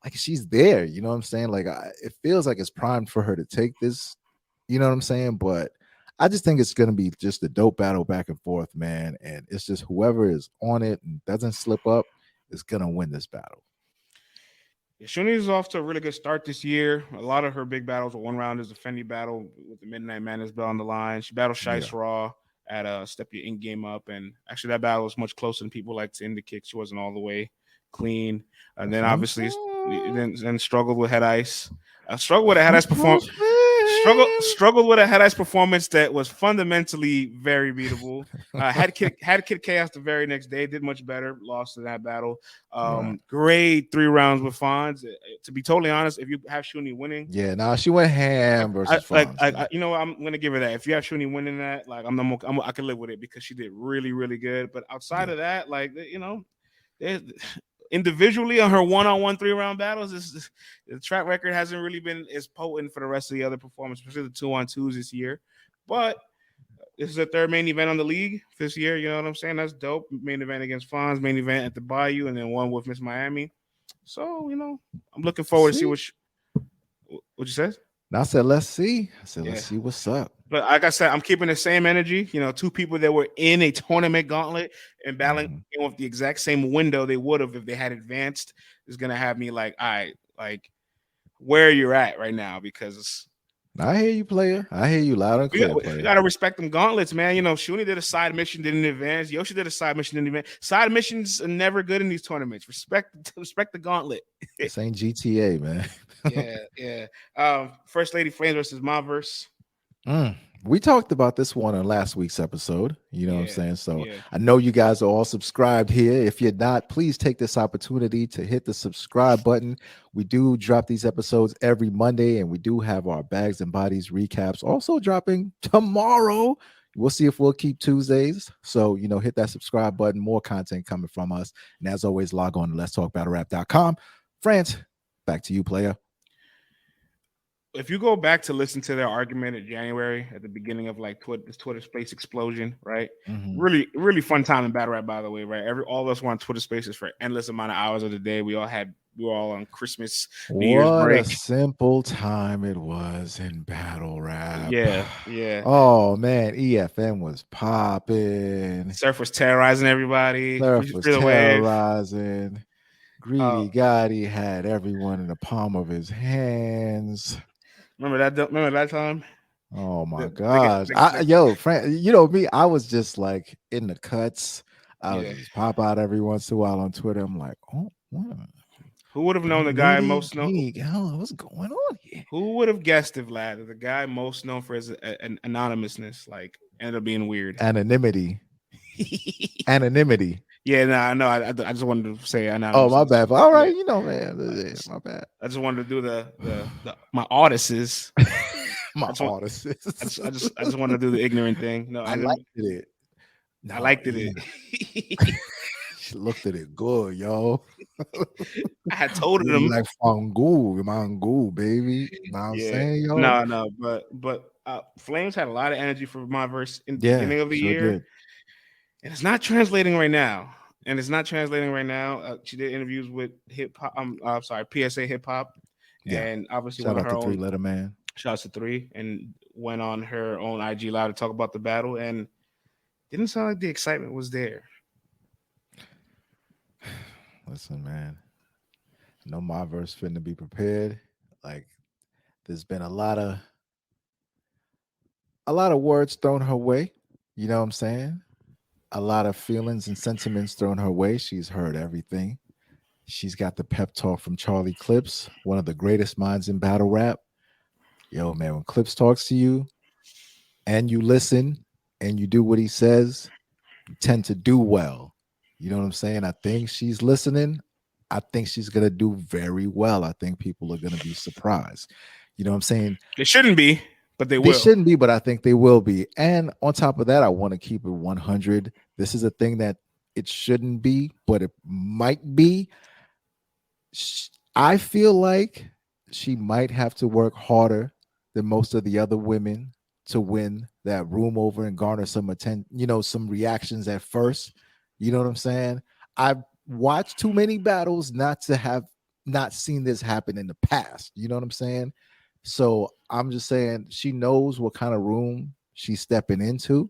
like she's there, you know what I'm saying? Like it feels like it's primed for her to take this, you know what I'm saying? But I just think it's gonna be just a dope battle back and forth, man. And it's just whoever is on it and doesn't slip up is gonna win this battle. Yeah, Shuni is off to a really good start this year. A lot of her big battles were one rounders. The Fendi battle with the Midnight Madness bell on the line. She battled Yeah. Shiest Raw at Step Your In Game Up. And actually, that battle was much closer than people like to indicate. She wasn't all the way clean. And That's then what I'm obviously, saying. then struggled with Head Ice. Struggled with a Head That's Ice what I'm performance. saying. Struggled with a Head Ice performance that was fundamentally very beatable. Had Kid Chaos the very next day, did much better, lost in that battle. Right. Great 3 rounds with Fonz. To be totally honest, if you have Shuni winning, Yeah, nah, she went ham versus Fonz. you know, I'm gonna give her that. If you have Shuni winning that, like I can live with it because she did really, really good. But outside Yeah. of that, like there's individually on her one-on-one 3 round battles, the track record hasn't really been as potent for the rest of the other performers, especially the 2-on-2s this year. But this is the third main event on the league this year. You know what I'm saying? That's dope. Main event against Fonz, main event at the Bayou, and then one with Miss Miami. So I'm looking forward to see See? what you said. Now I said, let's see. I said, let's Yeah. see what's up. But like I said, I'm keeping the same energy. Two people that were in a tournament gauntlet and battling Mhm. with the exact same window they would have if they had advanced is gonna have me like, all right, like where you're at right now because I hear you, player. I hear you loud and clear, we player. gotta respect them gauntlets, man. Shuni did a side mission, didn't advance. Yoshi did a side mission, didn't advance. Side missions are never good in these tournaments. Respect the gauntlet. This ain't GTA, man. Yeah. First Lady Flamez versus Myverse. Mm. We talked about this one on last week's episode. You know what I'm Yeah, saying? So yeah. I know you guys are all subscribed here. If you're not, please take this opportunity to hit the subscribe button. We do drop these episodes every Monday, and we do have our Bags and Bodies recaps also dropping tomorrow. We'll see if we'll keep Tuesdays. So, hit that subscribe button. More content coming from us. And as always, log on to letstalkbattlerap.com. France, back to you, player. If you go back to listen to their argument in January at the beginning of like this Twitter space explosion, right? Mhm. Really, really fun time in battle rap, by the way, right? All of us were on Twitter spaces for endless amount of hours of the day. We were all on Christmas, New Year's What a break. simple time it was in battle rap. Yeah. Oh man, EFN was popping. Surf was terrorizing everybody. Surf was Free the wave. terrorizing. Uh, Greedy Gotti had everyone in the palm of his hands. remember that time? Oh my The, gosh. the, Yo, Fran, you know me, I was just like in the cuts. I would yeah. just pop out every once in a while on Twitter. I'm like, oh, what? Who would have known the guy Lady, most known? Greedy, what's going on here? Who would have guessed if Vlad, the guy most known for his an anonymousness, like ended up being weird? Anonymity. Anonymity. Yeah, no, I just wanted to say Oh, my anonymousness. bad. All Yeah, right, man. My bad. I just wanted to do the my artists. My I just want, artist. I just wanted to do the ignorant thing. No, I liked it. I No, liked yeah. it. She looked at it good, yo. I had told Really him. like Mangu, baby. Know what I'm Yeah, saying, yo? no, but Flames had a lot of energy for my verse in the Yeah, beginning of the sure year, did. and it's not translating right now. and it's not translating right now. She did interviews with hip hop. Sorry, PSA Hip Hop, Yeah. and obviously Shout one of out her to Three own. Letter Man. Shouts to Three, and went on her own IG live to talk about the battle, and didn't sound like the excitement was there. Listen, man. No Myverse finna be prepared. Like there's been a lot of words thrown her way. You know what I'm saying? A lot of feelings and sentiments thrown her way. She's heard everything. She's got the pep talk from Charlie Clips, one of the greatest minds in battle rap. Yo, man, when Clips talks to you and you listen and you do what he says, you tend to do well. You know what I'm saying? I think she's listening. I think she's going to do very well. I think people are going to be surprised. You know what I'm saying? It shouldn't be, but they They will. shouldn't be, but I think they will be. And on top of that, I want to keep it 100. This is a thing that it shouldn't be, but it might be. I feel like she might have to work harder than most of the other women to win that room over and garner some attention, some reactions at first. You know what I'm saying? I've watched too many battles not to have not seen this happen in the past. You know what I'm saying? So I'm just saying she knows what kind of room she's stepping into.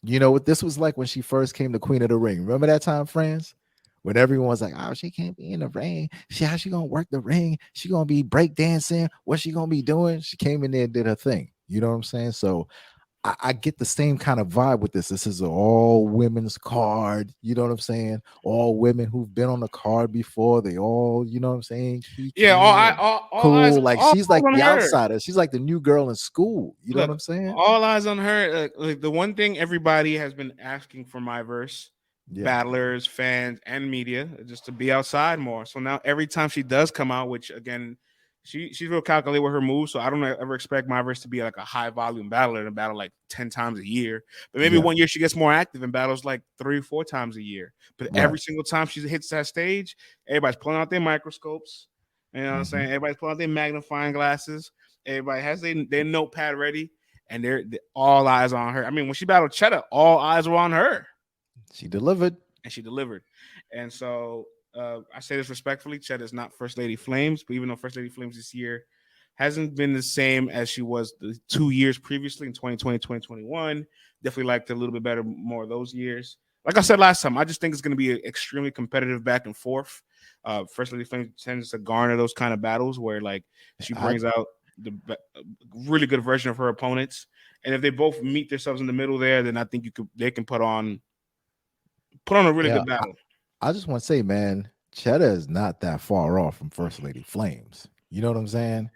You know what this was like when she first came to Queen of the Ring. Remember that time, friends? When everyone was like, "Oh, she can't be in the ring. How she gonna work the ring? She gonna be breakdancing? What's she gonna be doing?" She came in there and did her thing. You know what I'm saying? So I get the same kind of vibe with this. This is an all women's card. You know what I'm saying? All women who've been on the card before. They all, you know what I'm saying? Yeah, Kiki and all eyes, cool. Like all she's eyes like on the her. outsider. She's like the new girl in school. You know what Look, I'm saying? all eyes on her. Like the one thing everybody has been asking for Myverse, Yeah. battlers, fans, and media, just to be outside more. So now every time she does come out, which again, she's real calculated with her moves. So I don't ever expect Myverse to be like a high volume battler and battle like 10 times a year. But maybe Yeah. one year she gets more active and battles like 3 or 4 times a year. But Right. every single time she hits that stage, everybody's pulling out their microscopes. You know what I'm saying? Hmm. Everybody's pulling out their magnifying glasses. Everybody has their notepad ready, and they're all eyes on her. I mean, when she battled Cheddar, all eyes were on her, She delivered. and she delivered. And so I say this respectfully: Cheddar is not First Lady Flames, but even though First Lady Flames this year hasn't been the same as she was the 2 years previously in 2020, 2021, definitely liked it a little bit better more of those years. Like I said last time, I just think it's going to be an extremely competitive back and forth. First Lady Flames tends to garner those kind of battles where like she I brings out the really good version of her opponents, and if they both meet themselves in the middle there, then I think they can put on a really yeah, good battle. I just want to say, man, Cheddar is not that far off from First Lady Flames. You know what I'm saying?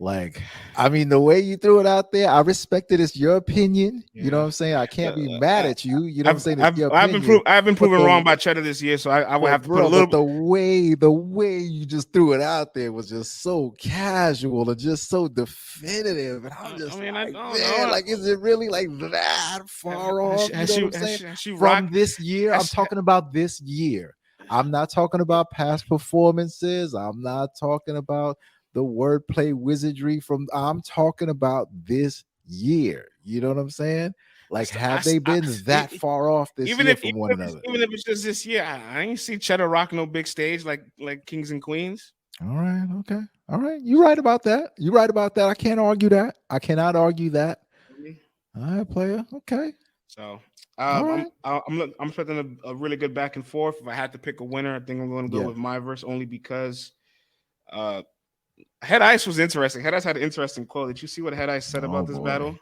Like, I mean, the way you threw it out there, I respect it. It's your opinion. You know what Yeah. I'm saying? I Uh, can't be mad I, at you. You know what I'm saying? It's your I've been but proven wrong the by Cheddar this year, so I would but have to put a bro, but little. the way you just threw it out there was just so casual and just so definitive. And I'm I just mean, I like, don't man, know. like, is it really like that far off? You know what I'm saying? Has she From rocked? this year, I'm Has, talking about this year. I'm not talking about past performances. I'm not talking about the wordplay wizardry from. I'm talking about this year. You know what I'm saying? I, Like, st- I, have they st- I, been that far off this even year if from one another? even if it's just this year, I ain't see Cheddar rock no big stage like Kings and Queens. All right. Okay. All right. You're right about that. You're right about that. I can't argue that. I cannot argue that. All right, player. Okay. So All right. I'm expecting a really good back and forth. If I had to pick a winner, I think I'm going to go Yeah. with Myverse only because uh, Head Ice was interesting. Head Ice had an interesting quote. Did you see what Head Ice said Oh about this boy. battle?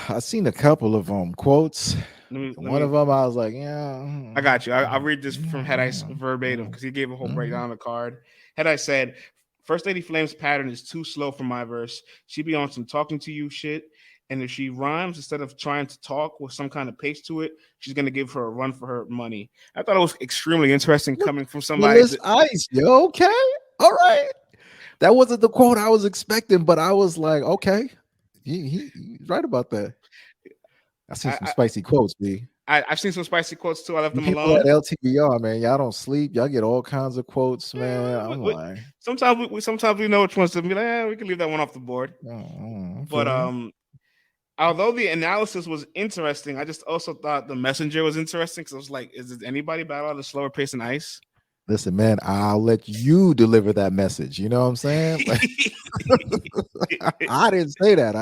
I seen a couple of quotes. Let One of me. them, I was like, yeah. I got you. I'll read this from Head Ice verbatim because he gave a whole Mhm. breakdown on the card. Head Ice said, First Lady Flame's pattern is too slow for my verse. She be on some talking to you shit. And if she rhymes instead of trying to talk with some kind of pace to it, she's gonna give her a run for her money. I thought it was extremely interesting Look, coming from well, somebody it's that ice. You okay? All right. That wasn't the quote I was expecting, but I was like, okay. He's right about that. I seen some I, spicy quotes, B. I've seen some spicy quotes too. I left You them people alone. at LTBR, man, y'all don't sleep. Y'all get all kinds of quotes, man. Yeah, I'm like, sometimes we know which ones to be like. We can leave that one off the board. oh, But okay. although the analysis was interesting, I just also thought the messenger was interesting because I was like, is it anybody battle at a slower pace than Ice? Listen, man, I'll let you deliver that message. You know what I'm saying? Like, I didn't say that.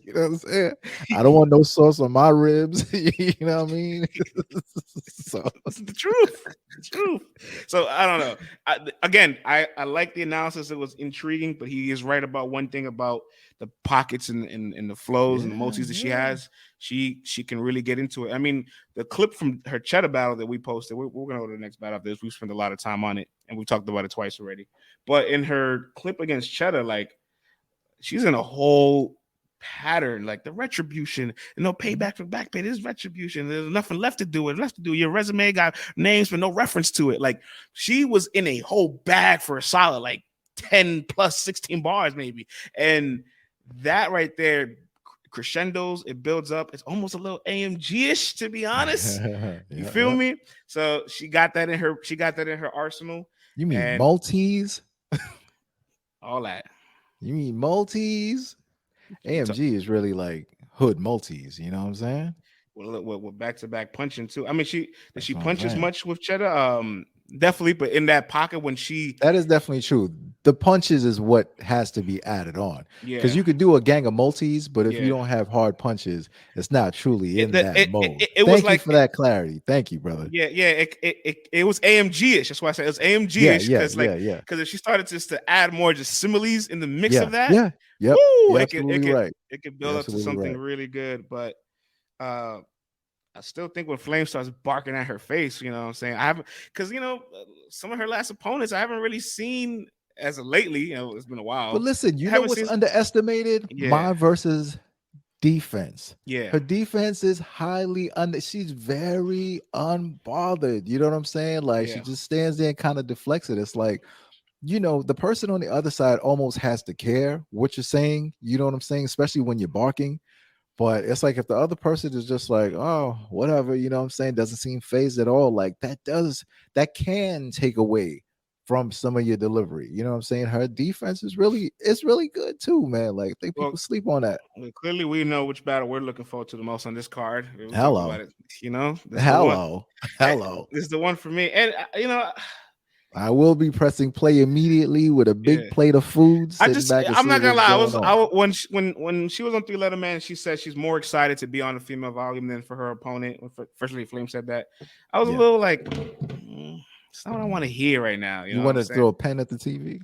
You know what I'm saying? I don't want no sauce on my ribs. You know what I mean? So It's the truth. The truth. So I don't know. I like the analysis. It was intriguing, but he is right about one thing about the pockets and the flows and the yeah, motifs that she yeah. has. She can really get into it. I mean, the clip from her cheddar battle that we posted, we're gonna go to the next battle after this. We spent a lot of time on it and we talked about it twice already. But in her clip against Cheddar, like she's in a whole pattern, like the retribution and no payback for back pay. This retribution. There's nothing left to do. It left to do. Your resume got names but no reference to it. Like she was in a whole bag for a solid like 10 plus 16 bars, maybe. And that right there crescendos, it builds up. It's almost a little AMG-ish, to be honest. Yeah, You feel me? So she got that in her arsenal. You mean And Maltese? all that. You mean Maltese? AMG is really like hood Maltese. You know what I'm saying? With back-to-back punching too. I mean, she That's what I'm punches saying. much with Cheddar? Definitely, but in that pocket when she That is definitely true. The punches is what has to be added on because yeah you could do a gang of multis, but if you yeah don't have hard punches, it's not truly in that mode. it was Thank you like for that clarity. Thank you, brother. it was AMG-ish. That's why I said it was Yeah, AMG-ish yeah, because yeah, yeah, if she started just to add more just similes in the mix yeah, of that, yeah. Yep, woo, you're absolutely right. it could You're build up to absolutely something right. really good. But uh I still think when Flame starts barking at her face, you know what I'm saying? I haven't, because, some of her last opponents I haven't really seen as of lately. It's been a But while. listen, you I know haven't what's seen, underestimated? yeah, My versus defense. yeah, Her defense is highly under. She's very unbothered. You know what I'm saying? Like she yeah. just stands there and kind of deflects it. It's like, the person on the other side almost has to care what you're saying. You know what I'm saying? Especially when you're barking. But it's like if the other person is just like, oh, whatever, you know what I'm saying, doesn't seem phased at all. Like that can take away from some of your delivery. You know what I'm saying? Her defense is really good too, man. Like I think Well, people sleep on that. clearly we know which battle we're looking forward to the most on this card. We talked about Hello. it. This is the one. Hello. Hello. This is the one for me. And I will be pressing play immediately with a big yeah. plate of food, sitting back and I'm not seeing gonna what's lie. going on. When she was on Three Letter Man, she said she's more excited to be on the female volume than for her opponent. Firstly, Flame said that. I was a Yeah. little like, it's not what I want to hear right now. You You know what want I'm to saying? throw a pen at the TV?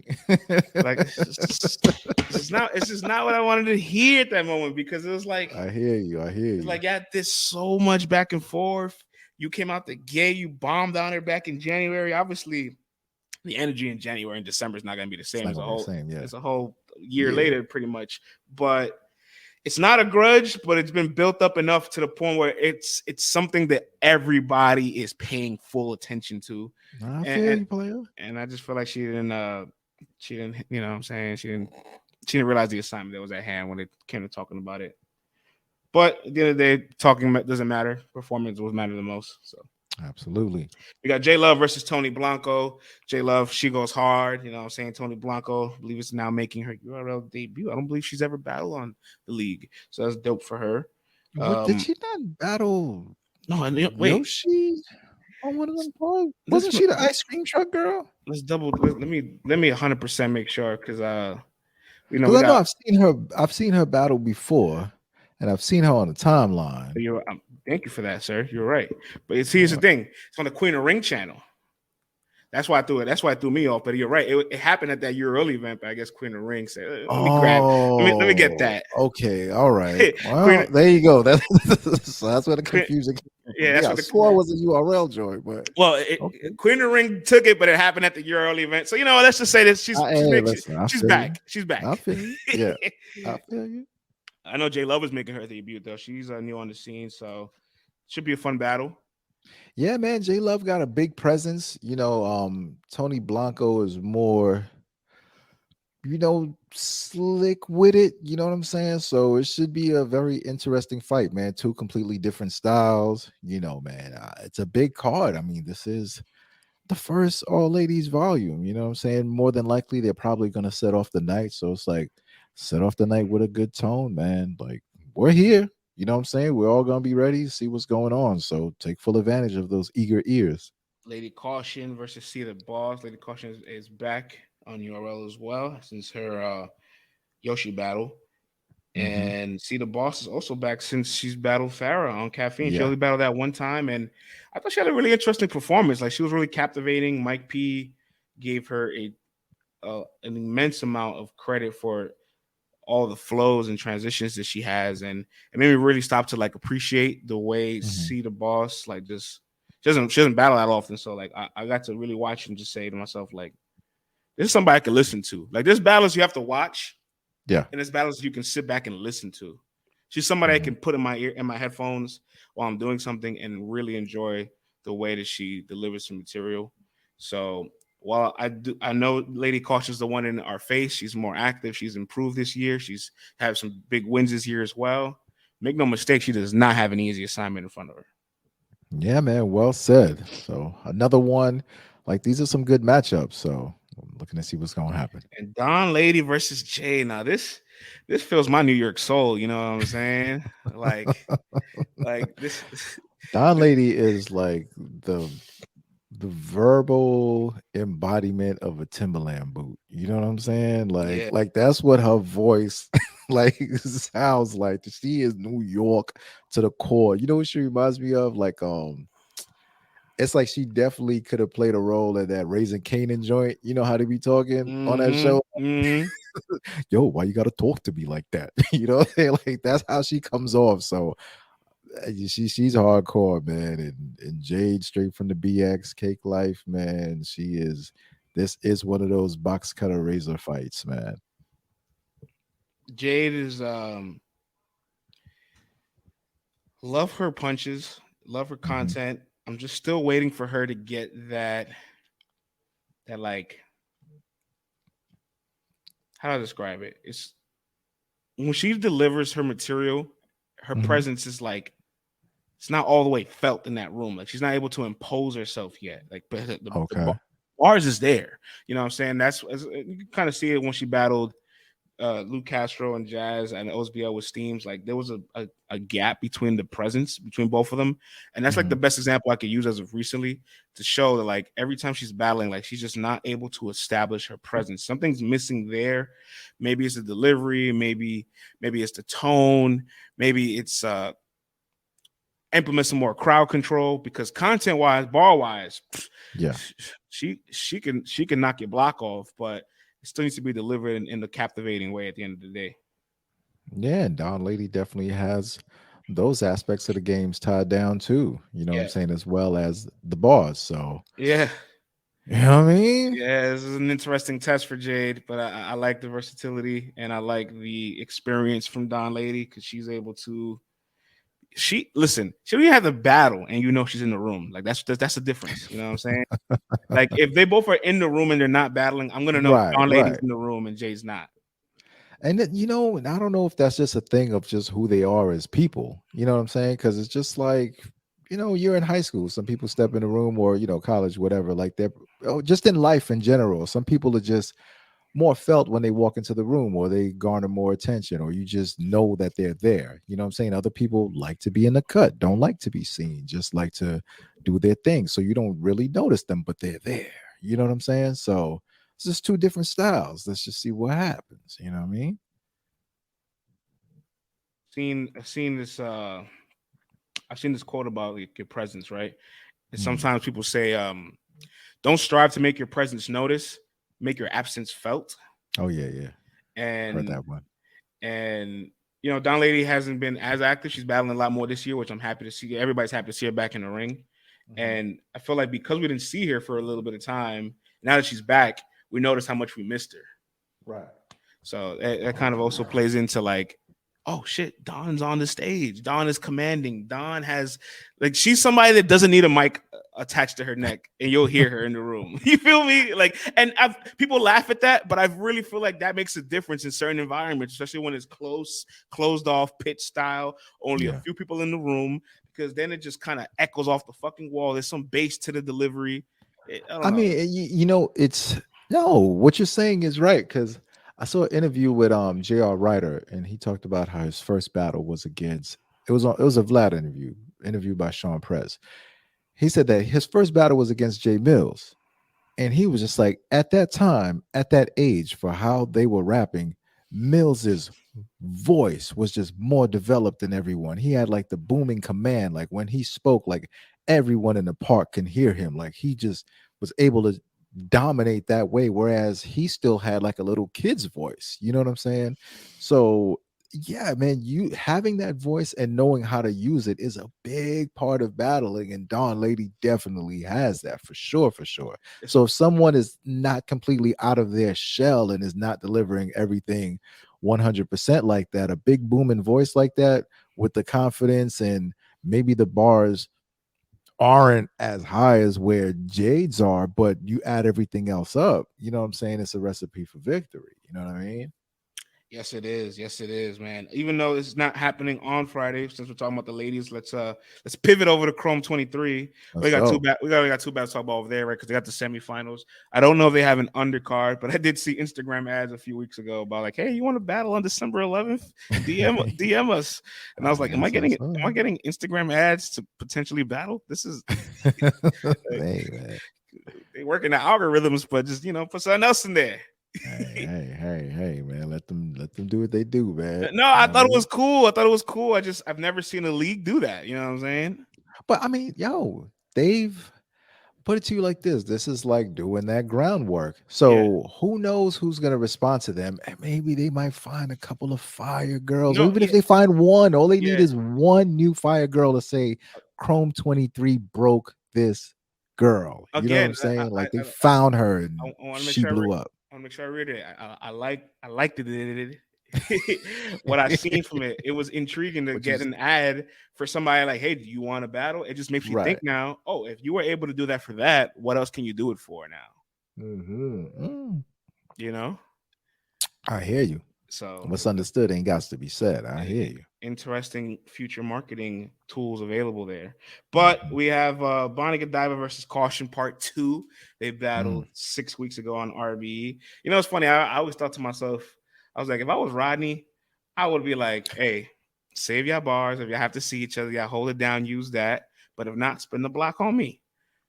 Like it's just not what I wanted to hear at that moment because it was like I hear you. I hear it's you. like there's so much back and forth. You came out the gate, you bombed down there back in January. Obviously, the energy in January and December is not going to be the It's same not gonna be the same. Yeah. it's a whole year Yeah. later, pretty much. But it's not a grudge, but it's been built up enough to the point where it's something that everybody is paying full attention to. I And feel and, you, player. and I just feel like she didn't, you know what I'm saying? She didn't realize the assignment that was at hand when it came to talking about it. But at the end of the day, talking doesn't matter. Performance will matter the most. So Absolutely. we got J Love versus Tony Blanco. J Love, she goes hard. You know what I'm saying? Tony Blanco, I believe it's now making her URL debut. I don't believe she's ever battled on the league. So that's dope for her. What did she not battle No, wait. Yoshi on one of them cards? Let's Wasn't she the ice cream truck girl? let me 100% make sure because we Because I know got I've seen her battle before, and I've seen her on the timeline. you. Thank you for that, sir. You're right. But here's the thing: it's on the Queen of Ring channel. That's why I threw it. That's why it threw me off. But you're right. It happened at that Euro event. But I guess Queen of Ring said, "Let me grab. Let me get that." Okay, all right. Queen, Well, there you go. So that's where the Queen, confusion came yeah, from. that's Yeah, I what the swore it was a URL joint, but well, okay. Queen of Ring took it, but it happened at the Euro event. So let's just say this: Hey, listen, I she's feel you. back. She's back. I feel you. Yeah, I feel you. I know J Love is making her debut though. She's new on the scene, so should be a fun battle. Yeah, man. J Love got a big presence. Tony Blanco is more, slick with it. You know what I'm saying? So it should be a very interesting fight, man. Two completely different styles. Man, it's a big card. I mean, this is the first All Ladies volume. You know what I'm saying? More than likely, they're probably going to set off the night. So it's like, set off the night with a good tone, man. Like, we're here. you know what I'm saying? We're all gonna be ready to see what's going on. So take full advantage of those eager ears. Lady Caution versus See the Boss. Lady Caution is back on URL as well since her Yoshi battle. Mm-hmm. And See the Boss is also back since she's battled Phara on Caffeine. She Yeah. only battled that one time, and I thought she had a really interesting performance. Like she was really captivating. Mike P gave her an immense amount of credit for all the flows and transitions that she has, and it made me really stop to like appreciate the way Mm-hmm. See the Boss like just she doesn't battle that often. So like I got to really watch and just say to myself like this is somebody I can listen to. Like there's battles you have to watch, Yeah. and there's battles you can sit back and listen to. She's somebody I Mm-hmm. can put in my headphones while I'm doing something and really enjoy the way that she delivers some material. So while I know Lady Caution's the one in our face. She's more active. She's improved this year. She's had some big wins this year as well. Make no mistake, she does not have an easy assignment in front of her. Yeah, man. Well said. So another one. Like these are some good matchups. So I'm looking to see what's gonna happen. And Don Lady versus Jade. Now this fills my New York soul. You know what I'm saying? Like this. Don Lady is like the verbal embodiment of a Timberland boot. You know what I'm saying? Yeah. Like that's what her voice like sounds like. She is New York to the core. You know what she reminds me of? Like it's like she definitely could have played a role in that Raising Canaan joint. You know how they be talking on that Mm-hmm. show? Mm-hmm. Yo, why you gotta talk to me like that? You know what I'm saying? Like that's how she comes off. So she's hardcore, man. And Jade straight from the BX Cake Life, man. She is this is one of those box cutter razor fights, man. Jade is love her punches, love her Hmm. content. I'm just still waiting for her to get that like how do I describe it? It's when she delivers her material, her Hmm. presence is like it's not all the way felt in that room. Like she's not able to impose herself yet. Like but the Okay. bars is there. You know what I'm saying? You can kind of see it when she battled Luke Castro and Jazz and OSBL with Steams, like there was a gap between the presence between both of them. And that's like Hmm. the best example I could use as of recently to show that like every time she's battling, like she's just not able to establish her presence. Something's missing there. Maybe it's the delivery, maybe it's the tone, maybe it's implement some more crowd control because content wise, bar wise, Yeah. she can knock your block off, but it still needs to be delivered in a captivating way at the end of the day. Yeah, and Don Lady definitely has those aspects of the games tied down too. You know what I'm Yeah, saying, as well as the bars. So yeah, you know what I mean? yeah. This is an interesting test for Jade, but I like the versatility and I like the experience from Don Lady because she's able to. She listen. She don't even have to battle, and you know she's in the room. Like that's the difference. You know what I'm saying? Like if they both are in the room and they're not battling, I'm gonna know Right, Don Lady's right. in the room and Jade's not. And you know, and I don't know if that's just a thing of just who they are as people. You know what I'm saying? Because it's just like, you know, you're in high school. Some people step in the room, or college, whatever. Like they're just in life in general. Some people are just more felt when they walk into the room, or they garner more attention, or you just know that they're there. You know what I'm saying? Other people like to be in the cut, don't like to be seen, just like to do their thing. So you don't really notice them, but they're there. You know what I'm saying? So it's just two different styles. Let's just see what happens. You know what I mean? I've seen this I've seen this quote about like, your presence, right? And Mm. sometimes people say, don't strive to make your presence notice, make your absence felt. Oh yeah, yeah. Heard And that one. and Don Lady hasn't been as active. She's battling a lot more this year, which I'm happy to see. Everybody's happy to see her back in the ring. Mhm. And I feel like because we didn't see her for a little bit of time, now that she's back, we notice how much we missed her. Right. So that kind of also plays into like, oh shit, Don's on the stage. Don is commanding. Don has like she's somebody that doesn't need a mic attached to her neck, and you'll hear her in the room. You feel me? Like, and people laugh at that, but I really feel like that makes a difference in certain environments, especially when it's closed off, pitch style, only a Yeah. few people in the room, because then it just kind of echoes off the fucking wall. There's some bass to the delivery. I don't I know. mean, it's no, what you're saying is right because I saw an interview with J.R. Ryder, and he talked about how his first battle was against it was a Vlad interview by Sean Press. He said that his first battle was against Jay Mills. And he was just like, at that time, at that age, for how they were rapping, Mills's voice was just more developed than everyone. He had like the booming command. Like when he spoke, like everyone in the park can hear him. Like he just was able to dominate that way. Whereas he still had like a little kid's voice. You know what I'm saying? So yeah, man, you having that voice and knowing how to use it is a big part of battling. And Dawn Lady definitely has that for sure, for sure. It's So if someone is not completely out of their shell and is not delivering everything 100% like that, a big booming voice like that with the confidence and maybe the bars aren't as high as where Jade's are, but you add everything else up, you know what I'm saying? It's a recipe for victory. You know what I mean? Yes, it is. Yes, it is, man. Even though it's not happening on Friday, since we're talking about the ladies, let's pivot over to Chrome 23. We Let's got two go. bad we got two battles to talk about over there, right? Because they got the semifinals. I don't know if they have an undercard, but I did see Instagram ads a few weeks ago about like, hey, you want to battle on December 11th? DM us. And I was I like, am I guess getting so. am I getting Instagram ads to potentially battle? This is like, Hey man. they working the algorithms, but just put something else in there. Hey, man. Let them do what they do, man. No, You I know what I thought it was mean? cool. I thought it was cool. I've never seen a league do that. You know what I'm saying? But I mean, yo, they've put it to you like this. This is like doing that groundwork. Yeah. So who knows who's gonna respond to them? And maybe they might find a couple of fire girls, or No, even if yeah, they find one, all they need yeah. is one new fire girl to say Chrome 23 broke this girl. You know what I'm Again, saying? Like they found her and I want to make she sure blew up. I want to make sure I read it. I liked it. What I seen from it, it was intriguing to What you get an ad for somebody like, hey, do you want to battle? It just makes you think right. now. Oh, if you were able to do that for that, what else can you do it for now? Mm. You know. I hear you. So What's understood ain't got to be said. I hear you. interesting future marketing tools available there. But Mhm. we have Bonnie Godiva versus Caution Part 2. They Mm. battled 6 weeks ago on RBE. You know, it's funny. I always thought to myself, I was like, if I was Rodney, I would be like, hey, save your bars. If you have to see each other, y'all hold it down, use that. But if not, spin the block on me.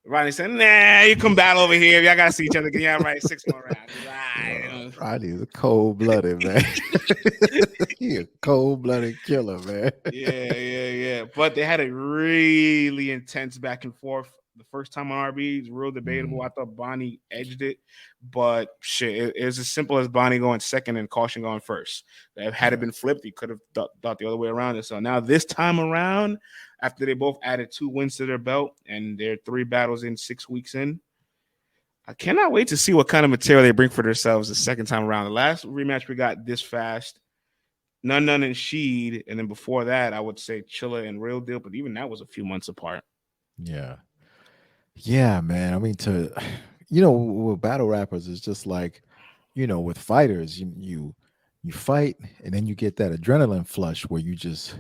Rodney said, nah, you come battle over here. Y'all got to see each other. Yeah, right. 6 more rounds. He's like, all right. Rodney is a cold blooded man. He a cold blooded killer, man. Yeah. But they had a really intense back and forth. The first time on RB is real debatable. Mm, I thought Bonnie edged it, but shit, it was as simple as Bonnie going second and Caution going first. Had it yeah, been flipped, you could have thought the other way around. And so now this time around, after they both added 2 wins to their belt and they're 3 battles in 6 weeks in, I cannot wait to see what kind of material they bring for themselves the second time around. The last rematch we got this fast, None and Sheed, and then before that, I would say Chilla and Real Deal, but even that was a few months apart. yeah, yeah, man. I mean, with battle rappers, it's just like, with fighters, you fight, and then you get that adrenaline flush where you just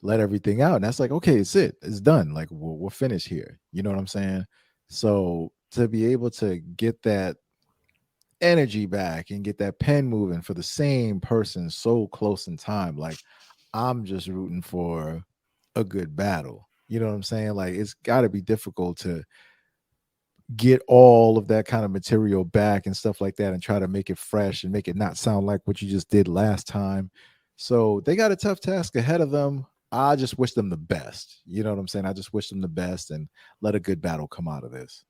let everything out, and that's like, okay, it's done. Like we're finished here. You know what I'm saying? So to be able to get that energy back and get that pen moving for the same person so close in time. Like I'm just rooting for a good battle. You know what I'm saying? Like it's got to be difficult to get all of that kind of material back and stuff like that and try to make it fresh and make it not sound like what you just did last time. So they got a tough task ahead of them. I just wish them the best. You know what I'm saying? I just wish them the best and let a good battle come out of this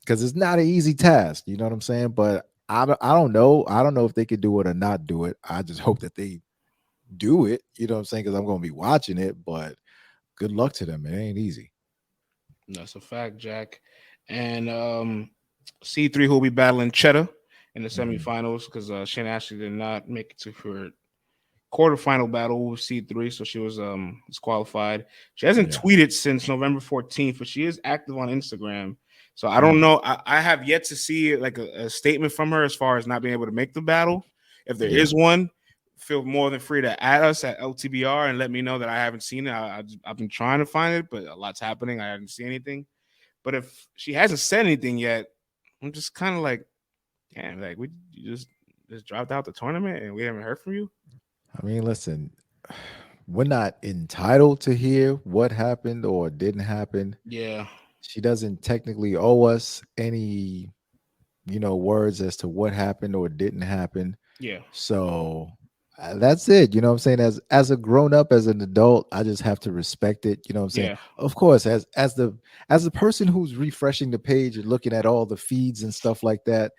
because it's not an easy task. You know what I'm saying? But I don't know. I don't know if they could do it or not do it. I just hope that they do it. You know what I'm saying? Because I'm going to be watching it. But good luck to them. It ain't easy. That's a fact, Jack. And C3 who will be battling Cheddar in the Mhm. semifinals because Shane Ashley did not make it to her quarterfinal battle with C3, so she was disqualified. She hasn't Yeah. tweeted since November 14th, but she is active on Instagram. So I don't Mm. know. I have yet to see like a statement from her as far as not being able to make the battle. If there Yeah. is one, feel more than free to add us at LTBR and let me know that I haven't seen it. I've been trying to find it, but a lot's happening. I haven't seen anything. But if she hasn't said anything yet, I'm just kind of like, damn, like you just dropped out the tournament and we haven't heard from you. I mean, listen. we're not entitled to hear what happened or didn't happen. Yeah, She doesn't technically owe us any, words as to what happened or didn't happen. yeah, So that's it. You know what I'm saying? As a grown up, as an adult, I just have to respect it. You know what I'm saying? yeah, Of course, as the person who's refreshing the page and looking at all the feeds and stuff like that,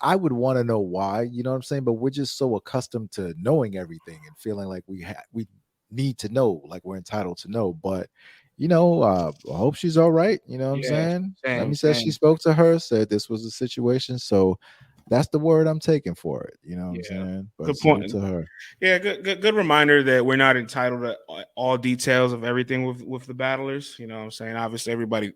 I would want to know why. You know what I'm saying? But we're just so accustomed to knowing everything and feeling like we need to know, like we're entitled to know. But I hope she's all right. You know what I'm yeah. saying? Same, Remy said she same. spoke to her, said this was the situation. So that's the word I'm taking for it. You know what I'm Yeah, saying? But good salute point. to her. Yeah, good reminder that we're not entitled to all details of everything with the battlers. You know what I'm saying? Obviously, everybody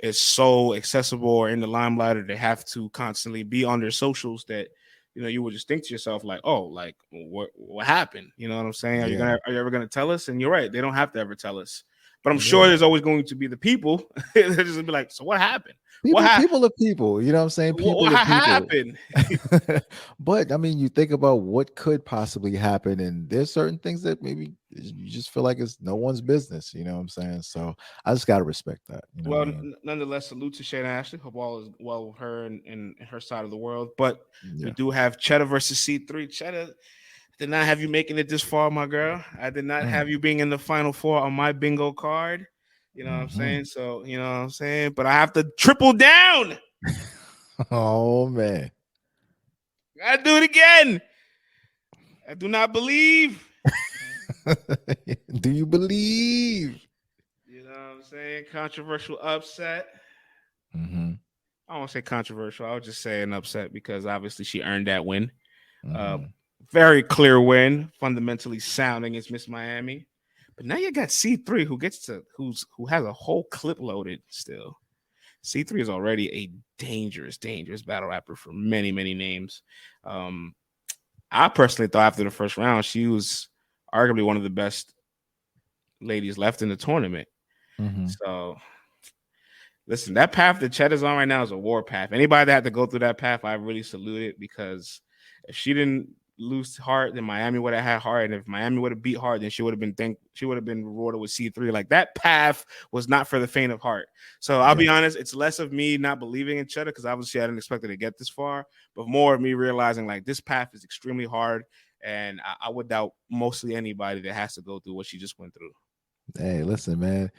is so accessible or in the limelight, or they have to constantly be on their socials that you would just think to yourself like, oh, like what happened? You know what I'm saying? Yeah. Are you ever gonna tell us? And you're right, they don't have to ever tell us. But I'm sure Yeah. there's always going to be the people that just be like, so what happened? What People, ha- people are people. You know what I'm saying? People are people. happened? But I mean, you think about what could possibly happen, and there's certain things that maybe you just feel like it's no one's business. You know what I'm saying? So I just gotta respect that. You know what Well, I mean? nonetheless, salute to Shane Ashley. Hope all is well with her and her side of the world. But we Yeah. do have Cheddar versus C3. Cheddar, did not have you making it this far, my girl. I did not Mm. have you being in the final four on my bingo card. You know what I'm Hmm. saying? So, you know what I'm saying? But I have to triple down. Oh man. I do it again. I do not believe. Do you believe? You know what I'm saying? Controversial upset. Hmm. I won't say controversial. I would just say an upset because obviously she earned that win. Uh, Hmm. very clear win, fundamentally sound against Miss Miami. But now you got C3 who has a whole clip loaded still. C3 is already a dangerous battle rapper for many names. Um, I personally thought after the first round she was arguably one of the best ladies left in the tournament. Hmm. So listen, that path that Chet is on right now is a war path. Anybody that had to go through that path, I really salute it because if she didn't lose Hart, then Miami would have had Hart, and if Miami would have beat Hart, then she would have been rewarded with C3. Like that path was not for the faint of heart. So I'll be Yeah. honest, it's less of me not believing in Cheddar because obviously I didn't expect her to get this far, but more of me realizing like this path is extremely hard, and I would doubt mostly anybody that has to go through what she just went through. Hey, listen, man.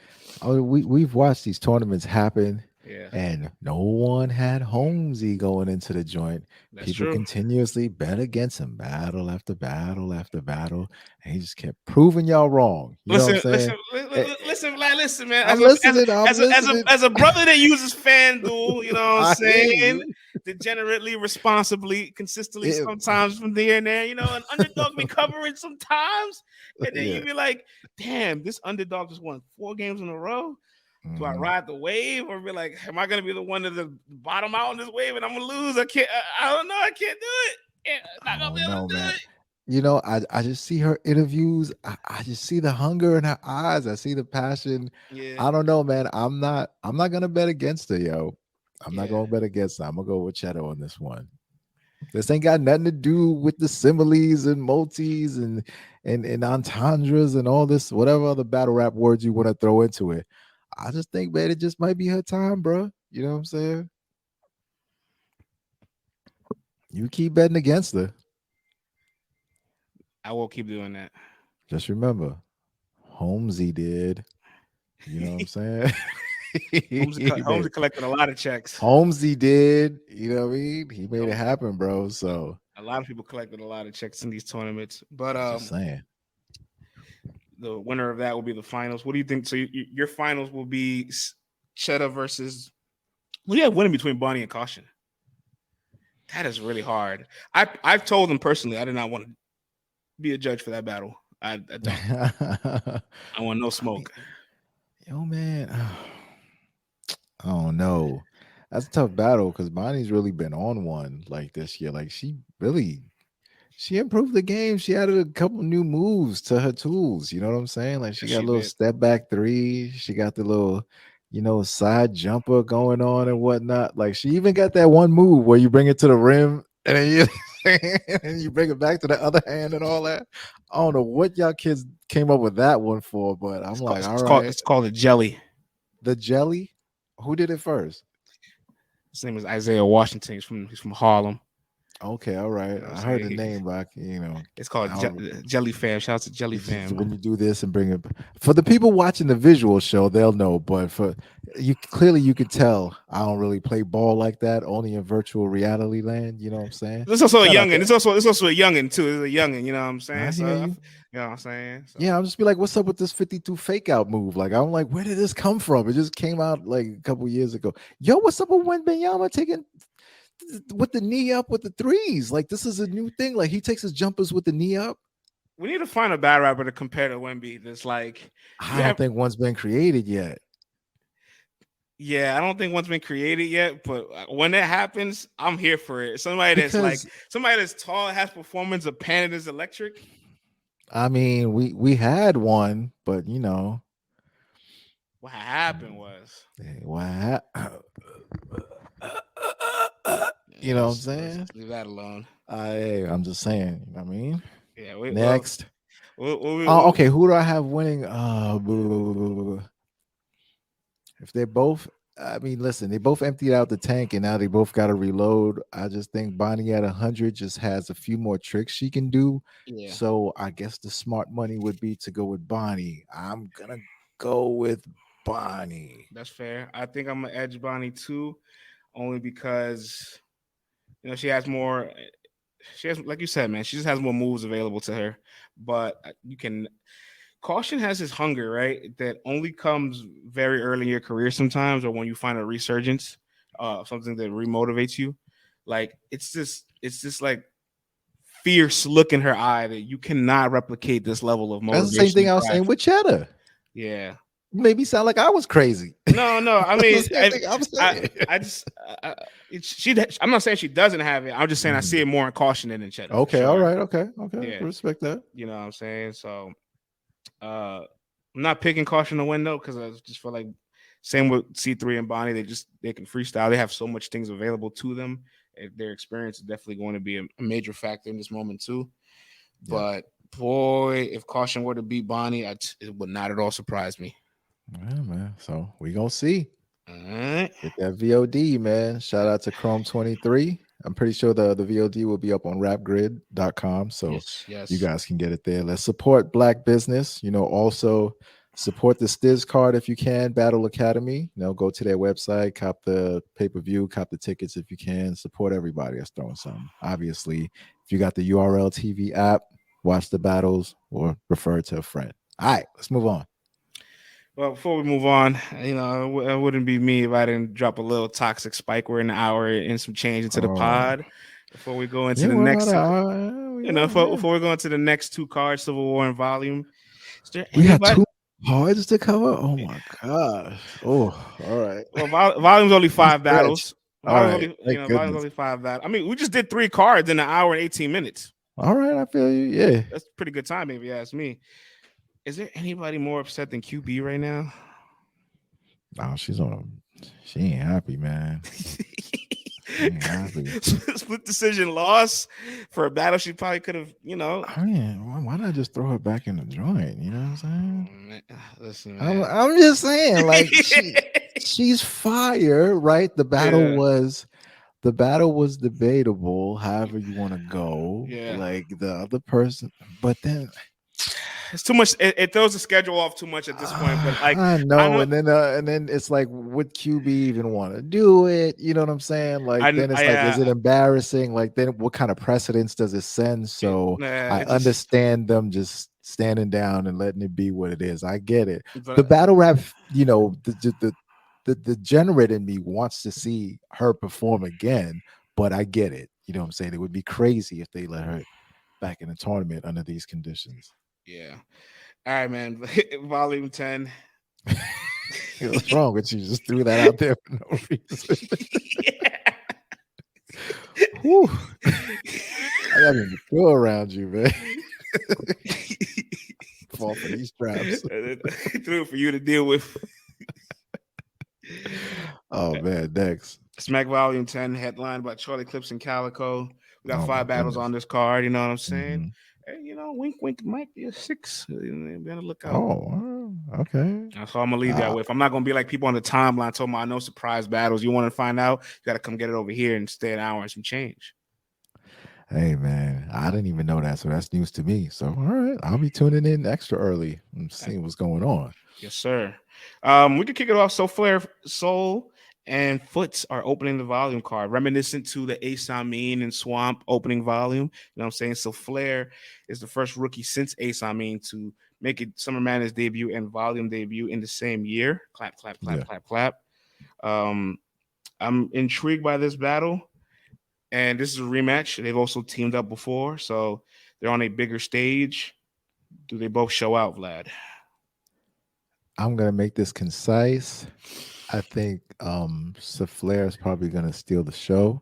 We've watched these tournaments happen, Yeah, and no one had Holmesy going into the joint. that's People true. continuously bet against him, battle after battle after battle, and he just kept proving y'all wrong. You know what I'm Listen, saying? listen, Eh, listen, like, listen, man. I'm listening. I'm As a as a listening. as a brother that uses FanDuel, you know what I'm I hear saying? you. Degenerately, responsibly, consistently, Yeah. sometimes from there and there. An underdog be covering sometimes, and then you Yeah. be like, "Damn, this underdog just won 4 games in a row." Do I Mhm. ride the wave or be like, "Am I gonna be the one to the bottom out on this wave and I'm gonna lose?" I can't. I don't know. I can't do it. Not I gonna be don't able know, to do man. it. I just see her interviews. I just see the hunger in her eyes. I see the passion. Yeah, I don't know, man. I'm not gonna bet against her, yo. I'm not yeah. gonna bet against her. I'm gonna go with Cheddar on this one. This ain't got nothing to do with the similes and multis and entendres and all this, whatever other battle rap words you want to throw into it. I just think, man, it just might be her time, bro. You know what I'm saying? You keep betting against her. I will keep doing that. Just remember, Holmesy did. You know what I'm saying? Holmes Man, collected a lot of checks. Holmesy did. You know what I mean? He made it Holmes, happen, bro. So a lot of people collected a lot of checks in these tournaments. But just saying. the winner of that will be the finals. What do you think? So your finals will be Cheddar versus. What do you have winning between Bonnie and Caution? That is really hard. I've told them personally I did not want to be a judge for that battle. I don't. I I want no mean, smoke. yo, man. I don't know. That's a tough battle because Bonnie's really been on one like this year. Like she improved the game. She added a couple new moves to her tools. You know what I'm saying? Like she Yes, got a she little did. step back three. She got the little, side jumper going on and whatnot. Like she even got that one move where you bring it to the rim and then you saying? And you bring it back to the other hand and all that. I don't know what y'all kids came up with that one for, but I'm like, all right. It's called a jelly. The jelly? Who did it first? His name is Isaiah Washington. He's from Harlem. Okay, all right. You know what I I'm heard the saying? name, but It's called I don't, Jelly Fam. Shout out to Jelly it's just Fam. when you do this and bring it for the people watching the visual show, they'll know. But for you, clearly you can tell I don't really play ball like that. Only in virtual reality land. You know what I'm saying? It's also a Shout out youngin. to- It's also a youngin too. It's a youngin. You know what I'm saying? I So hear you. you know what I'm saying? So. Yeah, I'll just be like, what's up with this 52 fake out move? Like, I'm like, where did this come from? It just came out like a couple years ago. Yo, what's up with Wembanyama taking with the knee up with the threes? Like, this is a new thing. Like, he takes his jumpers with the knee up. We need to find a bad rapper to compare to Wemby. That's like I don't think one's been created yet. Yeah, I don't think one's been created yet, but when that happens, I'm here for it. Somebody that's tall, has performance, a pan is electric. I mean, we had one, but What happened was, what you know what I'm saying? Let's leave that alone. I'm just saying. You know what I mean? Yeah. Next. Okay. Who do I have winning? If they're both, I mean, listen, they both emptied out the tank and now they both got to reload. I just think Bonnie at 100 just has a few more tricks she can do. Yeah. So I guess the smart money would be to go with Bonnie. I'm gonna go with Bonnie. That's fair. I think I'm gonna edge Bonnie too, only because she has more. She has, like you said, man, she just has more moves available to her. But Caution has this hunger, right? That only comes very early in your career sometimes, or when you find a resurgence, something that remotivates you. Like it's just like fierce look in her eye that you cannot replicate this level of motivation. That's the same thing I was saying with Cheddar. Yeah. Made me sound like I was crazy. No. I mean, I'm not saying she doesn't have it. I'm just saying I see it more in Caution than in Cheddar. Okay, sure. all right, okay. Yeah. Respect that. You know what I'm saying? So, I'm not picking Caution to win though, because I just feel like same with C3 and Bonnie. They can freestyle. They have so much things available to them. Their experience is definitely going to be a major factor in this moment too. Yeah. But boy, if Caution were to beat Bonnie, it would not at all surprise me. Yeah, man. So we gonna see. All right. Get that VOD, man. Shout out to Chrome 23. I'm pretty sure the VOD will be up on rapgrid.com. So yes. You guys can get it there. Let's support Black business. Also support the Stiz card if you can, Battle Academy. Go to their website, cop the pay-per-view, cop the tickets if you can. Support everybody that's throwing something. Obviously, if you got the URL TV app, watch the battles or refer to a friend. All right, let's move on. Well, before we move on, it wouldn't be me if I didn't drop a little toxic spike. We're an hour and some change into the pod. Before we go into the next, before we go into the next two cards, Civil War and Volume. We got two cards to cover. Oh my gosh! Oh, all right. Well, Volume's only 5 battles. Volume's only 5 battles. I mean, we just did 3 cards in an hour and 18 minutes. All right, I feel you. Yeah, that's pretty good timing if you ask me. Is there anybody more upset than QB right now? No, she ain't happy, man. She ain't happy. Split decision loss for a battle she probably could have, I mean, why not just throw her back in the joint? You know what I'm saying? Listen, man. I'm just saying, like, she's fire, right? The battle was debatable, however you want to go. Yeah. Like the other person, but then it's too much. It throws the schedule off too much at this point. But like, I know. And then it's like, would QB even want to do it? You know what I'm saying? Like, then it's is it embarrassing? Like, then what kind of precedence does it send? So I understand them just standing down and letting it be what it is. I get it. But the battle rap, the degenerate in me wants to see her perform again, but I get it. You know what I'm saying? It would be crazy if they let her back in the tournament under these conditions. Yeah. All right, man. Volume 10. What's wrong with you? Just threw that out there for no reason. Whew. I gotta even throw around you, man. Fall for these traps. Threw it for you to deal with. Oh man, next. Smack Volume 10, headlined by Charlie Clips and Calico. We got Oh my 5 battles on goodness. this card. You know what I'm saying? Hmm. And wink, wink, might be a 6. Be on the lookout. Oh, okay. So I'm gonna leave that Uh, with. I'm not gonna be like people on the timeline talking about I know surprise battles. You want to find out? You gotta come get it over here and stay an hour and some change. hey man, I didn't even know that, so that's news to me. So all right, I'll be tuning in extra early and seeing what's going on. Yes, sir. We could kick it off. So Flair, Soul, and Foots are opening the volume card, reminiscent to the Ace Amin and Swamp opening volume. You know what I'm saying? So Flair is the first rookie since Ace Amin to make it Summer Madness debut and volume debut in the same year. Clap, clap, clap, Yeah, clap, clap. Um, I'm intrigued by this battle, and this is a rematch. They've also teamed up before, so they're on a bigger stage. Do they both show out, Vlad? I'm gonna make this concise. I think Souffleur is probably gonna steal the show.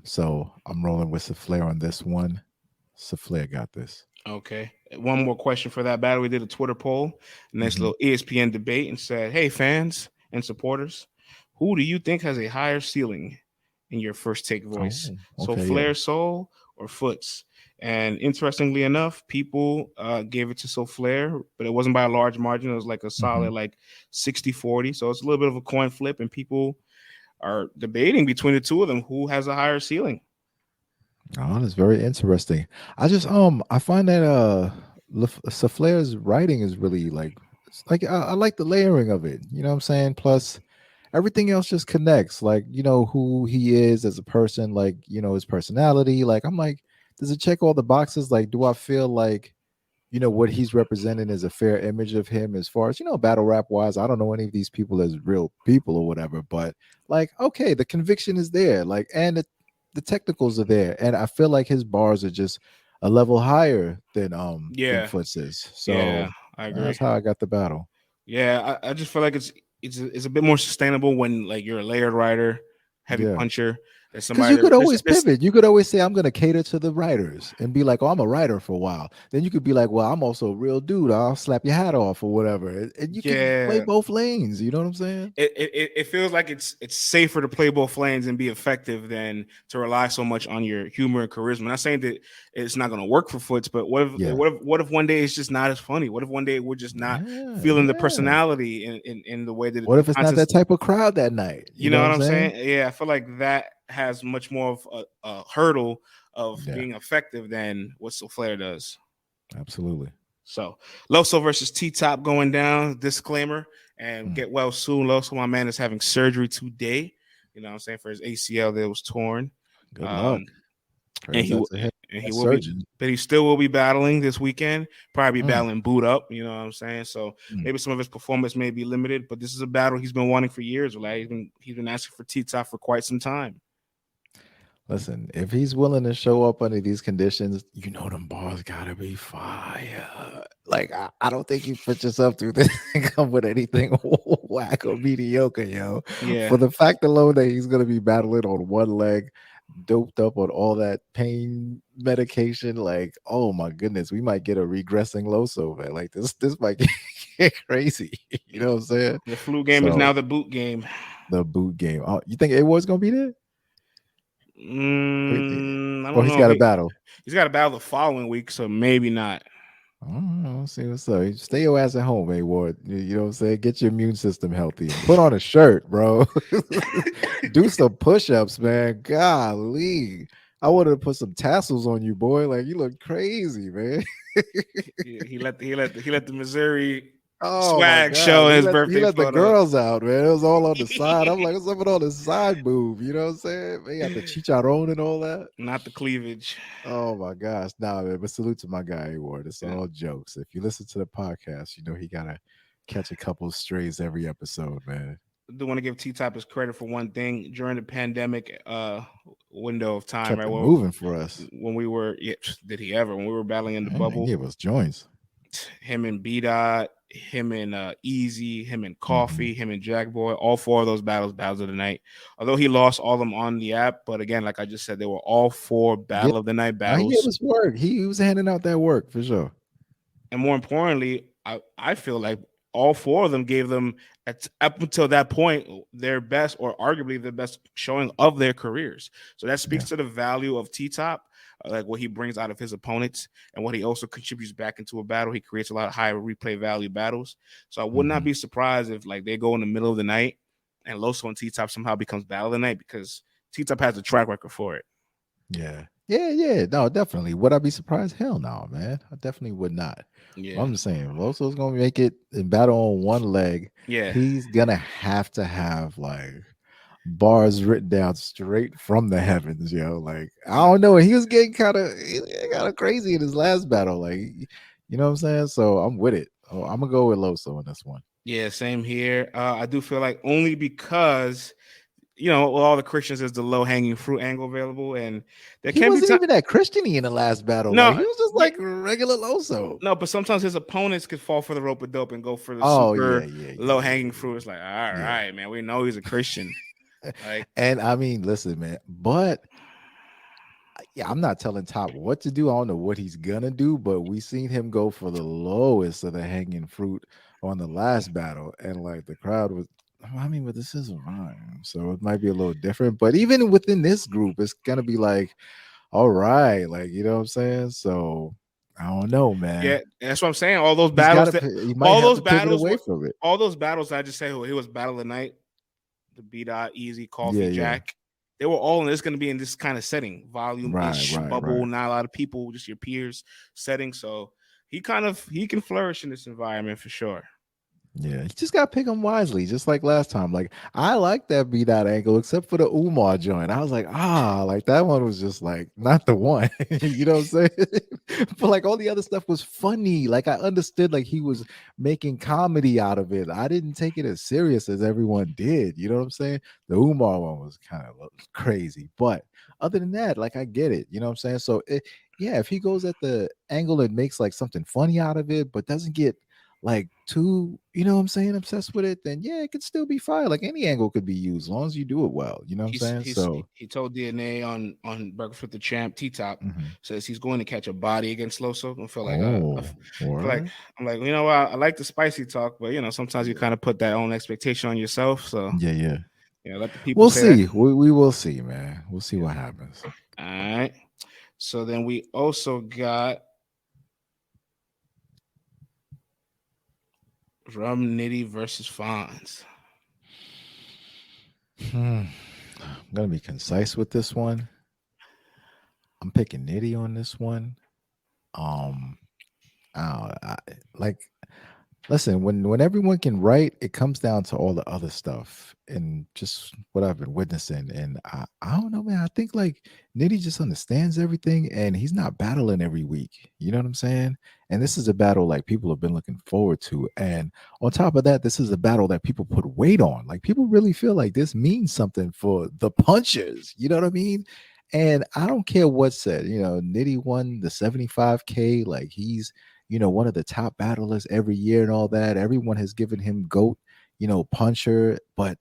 So I'm rolling with Souffleur on this one. Souffleur got this. Okay. One more question for that battle. We did a Twitter poll, nice Hmm. little ESPN debate, and said, "Hey, fans and supporters, who do you think has a higher ceiling in your first take voice? Oh, So okay, yeah. Flair Soul or Foots?" And interestingly enough, people gave it to So Flair, but it wasn't by a large margin. It was like a Hmm. solid like 60-40. So it's a little bit of a coin flip, and people are debating between the two of them who has a higher ceiling. Oh, that's very interesting. I find that Souffleur's writing is really like it's like I like the layering of it. You know what I'm saying? Plus everything else just connects. Like, who he is as a person, like, his personality. Like, I'm like, does it check all the boxes? Like, do I feel like, what he's representing is a fair image of him as far as, battle rap wise? I don't know any of these people as real people or whatever, but like, okay, the conviction is there. Like, and the technicals are there. And I feel like his bars are just a level higher than Yeah, Foots's. yeah, So I agree. that's how I got the battle. Yeah, I just feel like it's a bit more sustainable when like you're a layered rider, heavy Yeah. puncher. There's Because somebody you that could there's always this pivot. You could always say, I'm going to cater to the writers and be like, oh, I'm a writer for a while. Then you could be like, well, I'm also a real dude. I'll slap your hat off or whatever. And you can play yeah. both lanes. You know what I'm saying? It feels like it's safer to play both lanes and be effective than to rely so much on your humor and charisma. I'm not saying that it's not going to work for Foots, but Yeah. what if one day it's just not as funny? What if one day we're just not Yeah. feeling the Yeah. personality in the way that What the if it's not content. that type of crowd that night? You You know know what what I'm I'm saying? saying? Yeah, I feel like that has much more of a hurdle of Yeah, being effective than what Flair does. absolutely. So Loso versus T Top going down. Disclaimer and Mm. get well soon. Loso, my man, is having surgery today. You know what I'm saying, for his ACL that was torn. Good luck. Um, and Prayers he out to him. and he That will be, surgeon. but he still will be battling this weekend. Probably be Mm. battling boot up. You know what I'm saying? So Mm. maybe some of his performance may be limited, but this is a battle he's been wanting for years. Like he's been asking for T Top for quite some time. Listen, if he's willing to show up under these conditions, them bars gotta be fire. Like I don't think you put yourself through this and come with anything whack or mediocre, yo. Yeah. For the fact alone that he's gonna be battling on one leg, doped up on all that pain medication, like, oh my goodness, we might get a regressing Loso, man. Like this might get crazy. You know what I'm saying? The flu game is So now the boot game. the boot game. Oh, you think A Ward's gonna be there? What do you think? I Or don't he's know. got a battle. He's got a battle the following week, so maybe not. I don't know. See what's up. Stay your ass at home, A Ward. You know what I'm saying? Get your immune system healthy and put on a shirt, bro. Do some push-ups, man. Golly. I wanted to put some tassels on you, boy. Like you look crazy, man. He let the Missouri Oh my swag God. show in He his let he birthday let the photo. girls out, man. It was all on the side. I'm like, what's up with all the side move? You know what I'm saying? They got the chicharron and all that. Not the cleavage. Oh my gosh. Nah, man. But salute to my guy, Ward. It's Yeah. all jokes. If you listen to the podcast, he gotta catch a couple strays every episode, man. I do want to give T Top his credit for one thing during the pandemic window of time, Kept right? it Well, moving for us. when we were, yeah, did he ever? When we were battling in the Man, he bubble, gave us joints. him and B Dot, him and Eazy, him and Hmm. Coffee, him and Jack Boy, all four of those battles of the night. Although he lost all of them on the app, but again, like I just said, they were all four Yeah. battle of the night He gave battles. us work. He was handing out that work for sure. And more importantly, I feel like all four of them gave them up until that point their best or arguably the best showing of their careers. So that speaks to the value of T-Top, like what he brings out of his opponents and what he also contributes back into a battle. He creates a lot of high replay value battles. So I would not be surprised if like they go in the middle of the night and Loso and T-Top somehow becomes battle of the night, because T-Top has a track record for it. Yeah. Yeah. No, definitely. Would I be surprised? Hell no, man. I definitely would not. Yeah. But I'm just saying, Loso's gonna make it in battle on one leg. Yeah. He's gonna have to have like bars written down straight from the heavens, yo. Like, I don't know. He was getting kind of crazy in his last battle. Like, you know what I'm saying? So I'm with it. Oh, I'm gonna go with Loso in this one. Yeah, same here. I do feel like only because all the Christians is the low hanging fruit angle available, and there He can be wasn't time. even that Christian-y in the last battle. No, Like, he was just like regular Loso. no, but sometimes his opponents could fall for the rope of dope and go for the Oh super yeah. low hanging fruit. It's like, all Yeah. right, man, we know he's a Christian. Like, and I mean, listen, man, but yeah, I'm not telling Top what to do. I don't know what he's gonna do, but we seen him go for the lowest of the hanging fruit on the last battle, and like the crowd was. I mean, but this is a rhyme, so it might be a little different. But even within this group, it's gonna be like, all right, like you know what I'm saying. So I don't know, man. yeah, that's what I'm saying. All those He's battles, he might have to pivot away from it. all those battles. I just say he was battle of the night, the B-Dot, Eazy, Coffee, Yeah. Jack. They were all in this going to be in this kind of setting, volume-ish, bubble, not a lot of people, just your peers setting. So he can flourish in this environment for sure. Yeah, you just gotta pick them wisely, just like last time. Like I like that B-Dot angle, except for the Umar joint. I was like, like that one was just like not the one. You know what I'm saying? But like all the other stuff was funny. Like I understood, like he was making comedy out of it. I didn't take it as serious as everyone did. You know what I'm saying? The Umar one was kind of crazy, but other than that, like I get it. You know what I'm saying? So yeah, if he goes at the angle and makes like something funny out of it, but doesn't get like too, you know what I'm saying, obsessed with it, then yeah, it could still be fine. Like any angle could be used as long as you do it well. You know what I'm saying? So he told DNA on Breakfast with the Champ, T-Top says he's going to catch a body against Loso. I feel like I'm like, you know what? I like the spicy talk, but sometimes you kind of put that own expectation on yourself. So yeah. Let the people We'll say see. that. We will see, man. We'll see what happens. All right. So then we also got Rum Nitty versus Fonz. I'm gonna be concise with this one. I'm picking Nitty on this one. Like listen, when everyone can write, it comes down to all the other stuff and just what I've been witnessing. And I don't know, man. I think like Nitty just understands everything and he's not battling every week. You know what I'm saying? And this is a battle like people have been looking forward to. And on top of that, this is a battle that people put weight on. Like people really feel like this means something for the punchers. You know what I mean? And I don't care what said, Nitty won the 75K. Like he's one of the top battlers every year and all that. Everyone has given him GOAT, puncher, but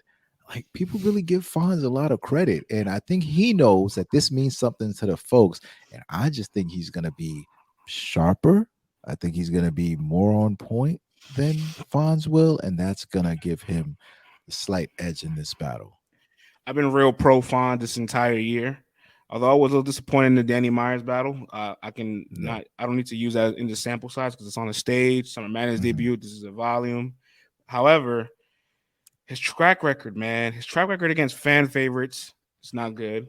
like people really give Fonz a lot of credit. And I think he knows that this means something to the folks. And I just think he's going to be sharper. I think he's going to be more on point than Fonz will. And that's going to give him a slight edge in this battle. I've been real pro Fonz this entire year. Although I was a little disappointed in the Danny Myers battle, I don't need to use that in the sample size because it's on the stage. Summer Madness debut. This is a volume. However, his track record against fan favorites is not good.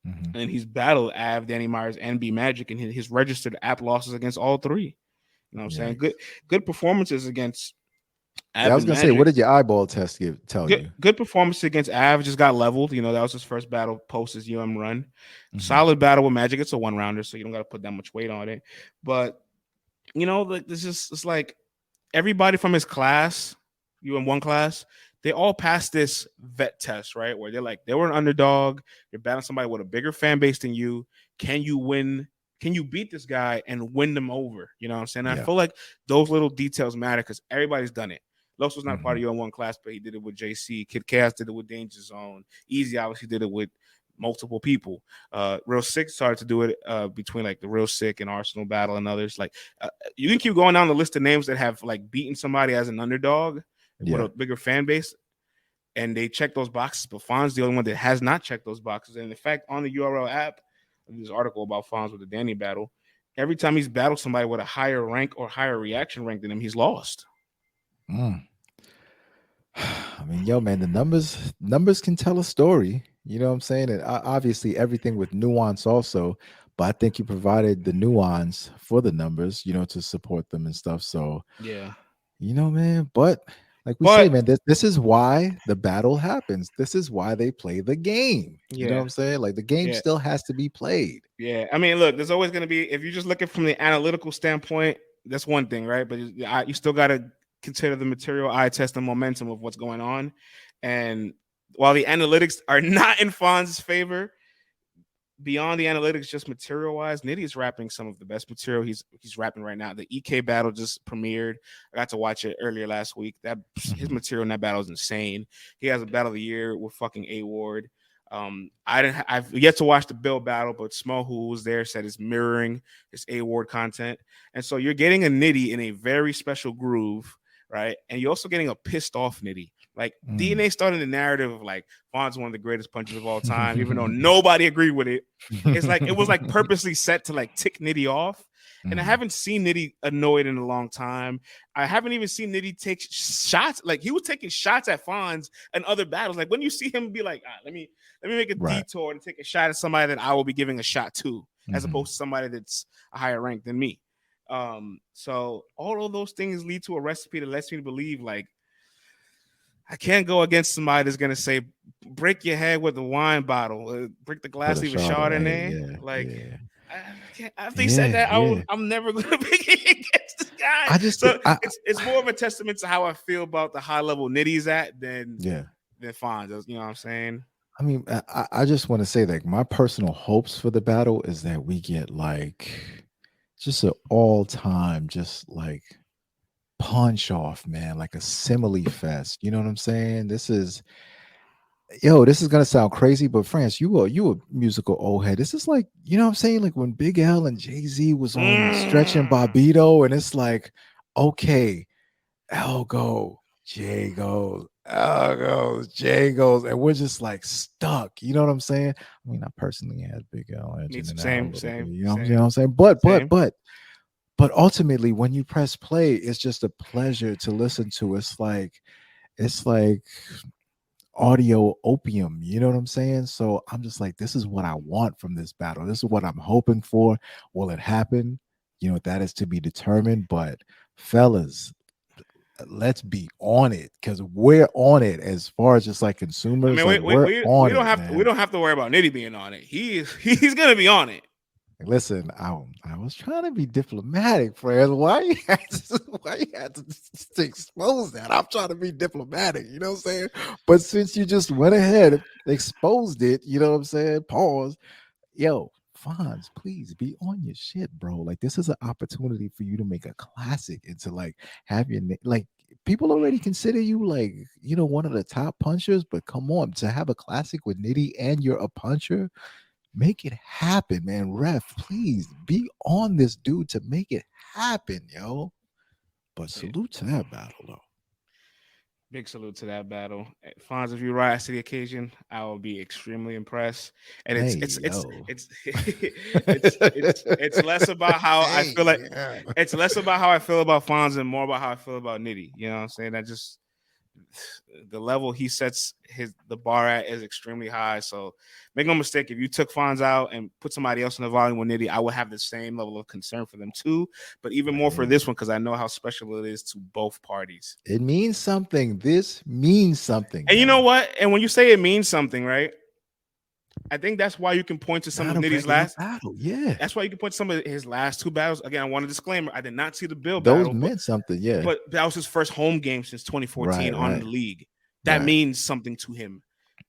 And he's battled Av, Danny Myers, and B Magic, and his registered app losses against all three. You know what I'm saying? Good performances against I was gonna say, what did your eyeball test tell you? Good performance against Av, just got leveled. That was his first battle post his run. Solid battle with Magic. It's a 1-rounder, so you don't got to put that much weight on it. But it's like everybody from his class, UM1 class, they all passed this vet test, right? Where they were an underdog. You're battling somebody with a bigger fan base than you. Can you win? Can you beat this guy and win them over? You know what I'm saying? I feel like those little details matter because everybody's done it. Los was not part of your one class, but he did it with JC. Kid Chaos did it with Danger Zone. Eazy obviously did it with multiple people. Real Sick started to do it between like the Real Sick and Arsenal Battle and others. Like you can keep going down the list of names that have like beaten somebody as an underdog with a bigger fan base, and they check those boxes. But Fonz the only one that has not checked those boxes. And in fact, on the URL app, this article about Fonz with the Danny battle, every time he's battled somebody with a higher rank or higher reaction rank than him, he's lost. I mean, yo, man, the numbers can tell a story. You know what I'm saying? And obviously everything with nuance also, but I think you provided the nuance for the numbers, you know, to support them and stuff. So yeah, you know, man, but like we say, man, this is why the battle happens. This is why they play the game. You know what I'm saying? Like the game still has to be played. Yeah. I mean, look, there's always going to be, if you're just looking from the analytical standpoint, that's one thing, right? But you still got to consider the material, eye test, the momentum of what's going on. And while the analytics are not in Fonz's favor, beyond the analytics, just material wise, Nitty is rapping some of the best material he's rapping right now. The EK battle just premiered. I got to watch it earlier last week. That his material in that battle is insane. He has a battle of the year with fucking A Ward. I've yet to watch the Bill battle, but Smo, who was there, said it's mirroring his A Ward content. And so you're getting a Nitty in a very special groove, right? And you're also getting a pissed off Nitty. Like DNA started the narrative of like Fonz one of the greatest punchers of all time, even though nobody agreed with it. It's like it was like purposely set to like tick Nitty off. And I haven't seen Nitty annoyed in a long time. I haven't even seen Nitty take shots. Like he was taking shots at Fonz and other battles. Like when you see him be like, let me make a detour and take a shot at somebody that I will be giving a shot to, as opposed to somebody that's a higher rank than me. So all of those things lead to a recipe that lets me believe like I can't go against somebody that's gonna say break your head with a wine bottle, break the glass, leave a Chardonnay. Yeah, like I can't. After he said that, I'm never gonna be against this guy. It's more of a testament to how I feel about the high level Nitty's at than Fonz. You know what I'm saying? I mean, I just want to say that my personal hopes for the battle is that we get like just an all-time just like punch off, man, like a simile fest. You know what I'm saying? This is gonna sound crazy, but France, you a musical old head. This is like, you know what I'm saying? Like when Big L and Jay-Z was on Stretch and Bobbito, and it's like, okay, L go, J goes, L goes, J goes, and we're just like stuck. You know what I'm saying? I mean, I personally had Big L engine in same, you know what I'm saying? But ultimately, when you press play, it's just a pleasure to listen to. It's like audio opium. You know what I'm saying? So I'm just like, this is what I want from this battle. This is what I'm hoping for. Will it happen? You know, that is to be determined. But fellas, let's be on it, because we're on it as far as just like consumers. I mean, we don't have to worry about Nitty being on it. He's gonna be on it. Listen, I was trying to be diplomatic, Fred. Why you had to expose that? I'm trying to be diplomatic, you know what I'm saying? But since you just went ahead, exposed it, you know what I'm saying? Pause. Yo, Fonz, please be on your shit, bro. Like this is an opportunity for you to make a classic and to like have your like people already consider you like, you know, one of the top punchers, but come on, to have a classic with Nitty and you're a puncher. Make it happen, man. Ref, please be on this dude to make it happen, yo. But salute to that battle, though. Big salute to that battle. Fonz, if you rise to the occasion, I will be extremely impressed. And it's less about how I feel like it's less about how I feel about Fonz and more about how I feel about Nitty. You know what I'm saying? I just the level he sets the bar at is extremely high. So make no mistake, if you took Fonz out and put somebody else in the volume with Nitty, I would have the same level of concern for them too. But even more for this one, because I know how special it is to both parties. It means something. This means something. And man, you know what? And when you say it means something, right? I think that's why you can point to some of Nitty's last battle. Yeah, that's why you can point to some of his last two battles. Again, I want a disclaimer: I did not see the Bill Those battle. Meant something. Yeah, but that was his first home game since 2014 on the league. That means something to him.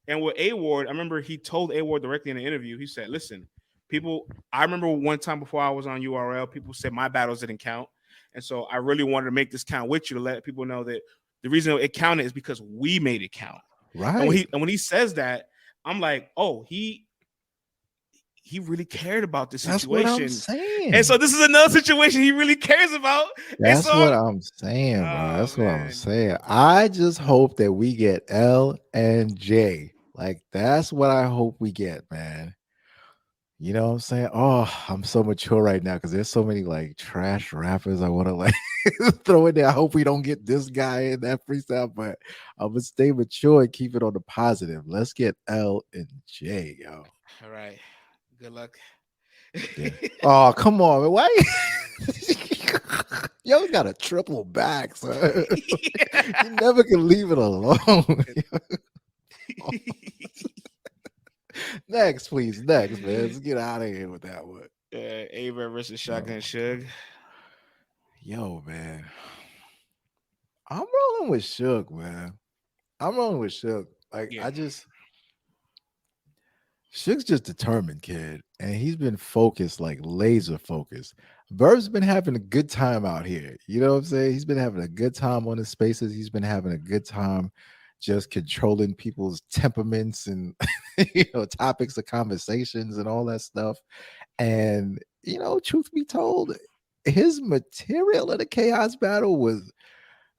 And with A Ward, I remember he told A Ward directly in the interview. He said, "Listen, people. I remember one time before I was on URL, people said my battles didn't count, and so I really wanted to make this count with you to let people know that the reason it counted is because we made it count." Right. And when he says that, I'm like, oh, he he really cared about this That's what I'm situation. And saying. so this is another situation he really cares about. And That's so, what I'm saying, bro. oh That's what I'm man, saying. I just hope that we get L and J. Like that's what I hope we get, man. You know what I'm saying? Oh, I'm so mature right now because there's so many like trash rappers I want to like throw in there. I hope we don't get this guy in that freestyle, but I'm gonna stay mature and keep it on the positive. Let's get L and J, yo. all right, good luck. Yeah. Oh, come on, man. Why? Yo got a triple back, so you never can leave it alone. Next, please. Next, man. Let's get out of here with that one. Aver versus Yo, Shotgun Suge. yo, man. I'm rolling with Shook, man. I'm rolling with Shook. Like, Yeah, I just Shook's just determined, kid. And he's been focused, like laser focused. Verb's been having a good time out here. You know what I'm saying? He's been having a good time on his spaces. He's been having a good time just controlling people's temperaments and topics of conversations and all that stuff. And truth be told, his material in the chaos battle was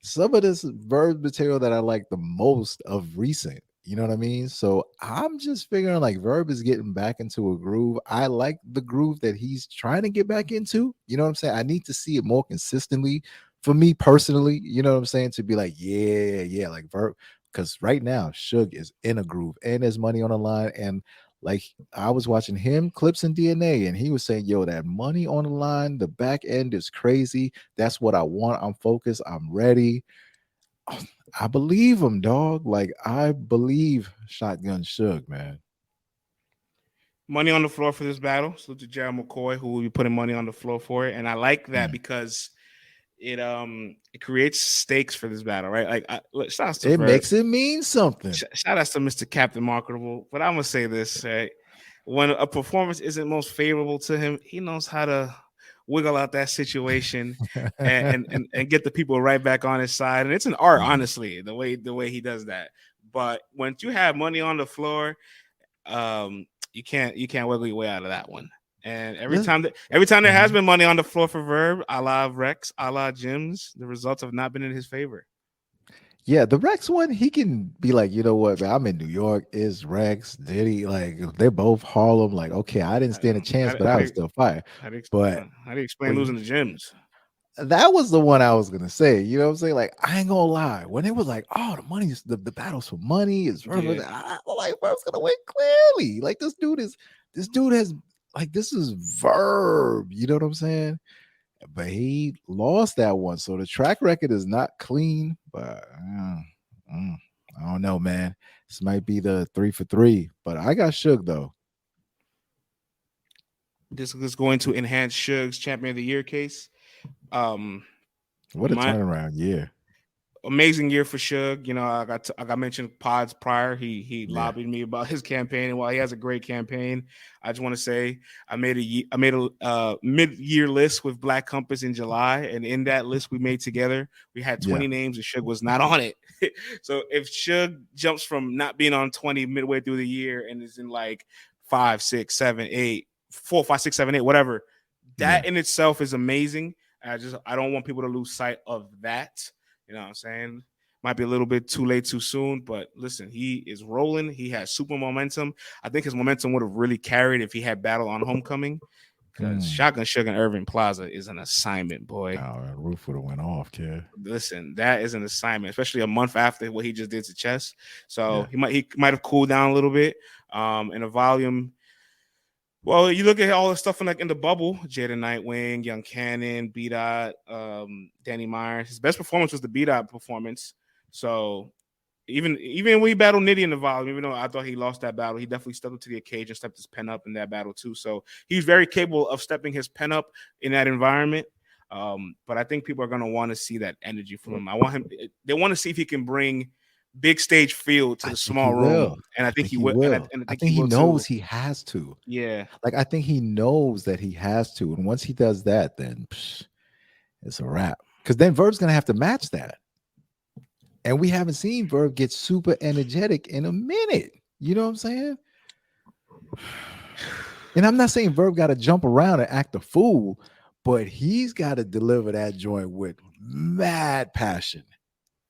some of this Verb material that I like the most of recent. You know what I mean? So I'm just figuring like Verb is getting back into a groove. I like the groove that he's trying to get back into. You know what I'm saying? I need to see it more consistently for me personally. You know what I'm saying? To be like, yeah, like Verb. Because right now, Suge is in a groove and there's money on the line. And like I was watching him clips in DNA and he was saying, yo, that money on the line, the back end is crazy. That's what I want. I'm focused. I'm ready. I believe him, dog. Like I believe Shotgun Suge, man. money on the floor for this battle. Salute to Gerald McCoy, who will be putting money on the floor for it, and I like that Mm. because it creates stakes for this battle, right? Like, shout out to It Verb. makes it mean something. Shout out to Mr. Captain Marketable. But I'm gonna say this, right? When a performance isn't most favorable to him, he knows how to wiggle out that situation and get the people right back on his side. And it's an art, honestly, the way he does that. But once you have money on the floor, you can't wiggle your way out of that one. And every time there has been money on the floor for Verb, a la Rex, a la Jims, the results have not been in his favor. Yeah, the Rex one, he can be like, you know what, man, I'm in New York. Is Rex, Diddy, like they're both Harlem. Like, okay, I didn't stand a chance, but I was still fire. But how do you explain when losing the Jims? that was the one I was gonna say. You know what I'm saying? Like, I ain't gonna lie. When it was like, oh, the money's the battles for money is Yeah. I like Verb's gonna win clearly. Like this dude has like this is Verb. You know what I'm saying? But he lost that one. So the track record is not clean, but I don't know, man. This might be the 3 for 3, but I got Suge though. This is going to enhance Suge's Champion of the Year case. What a My turnaround year. amazing year for Suge. I got mentioned pods prior. He Yeah. lobbied me about his campaign, and while he has a great campaign, I just want to say I made a mid-year list with Black Compass in July, and in that list we made together, we had 20 names, and Suge was not on it. So if Suge jumps from not being on 20 midway through the year and is in like 5, 6, 7, 8, 4, 5, 6, 7, 8, whatever, that in itself is amazing. I don't want people to lose sight of that. You know what I'm saying? Might be a little bit too late, too soon, but listen, he is rolling. He has super momentum. I think his momentum would have really carried if he had Battle on Homecoming, because Shotgun Suge and Irving Plaza is an assignment, boy. Oh, that roof would have went off, kid. Listen, that is an assignment, especially a month after what he just did to Chess. So he might have cooled down a little bit. In a volume. Well, you look at all the stuff in the bubble, Jada Nightwing, Young Cannon, B Dot, Danny Myers. His best performance was the B Dot performance. So even when he battled Nitty in the volume, even though I thought he lost that battle, he definitely stepped up to the occasion, stepped his pen up in that battle too. So he's very capable of stepping his pen up in that environment. But I think people are going to want to see that energy from him. They want to see if he can bring big stage feel to the small room, and I think he will. And I think he will knows too. he has to. Yeah, like I think he knows that he has to, and once he does that, then it's a wrap. Because then Verb's gonna have to match that, and we haven't seen Verb get super energetic in a minute. You know what I'm saying? And I'm not saying Verb got to jump around and act a fool, but he's got to deliver that joint with mad passion.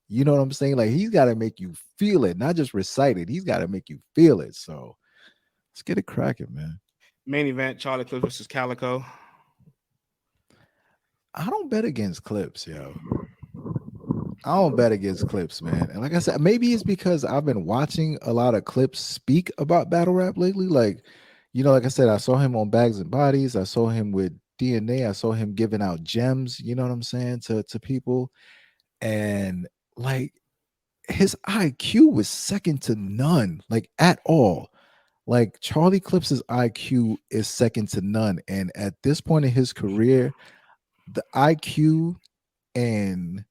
You know what I'm saying? Like he's got to make you feel it, not just recite it. He's got to make you feel it. So let's get it cracking, man. Main event: Charlie Clips versus Calico. I don't bet against Clips, yo. I don't bet against Clips, man. And like I said, maybe it's because I've been watching a lot of Clips speak about battle rap lately. Like, like I said, I saw him on Bags and Bodies. I saw him with DNA. I saw him giving out gems, you know what I'm saying, to people. And like his IQ was second to none, like at all. Like Charlie Clips's IQ is second to none. And at this point in his career, the IQ and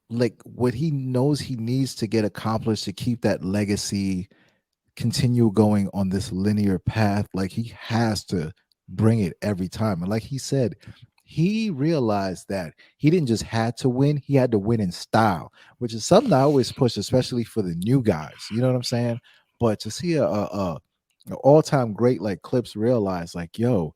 like what he knows he needs to get accomplished to keep that legacy continue going on this linear path, like he has to bring it every time. And like he said, he realized that he didn't just had to win, he had to win in style, which is something I always push, especially for the new guys, you know what I'm saying? But to see a all-time great like Clips realize like, yo,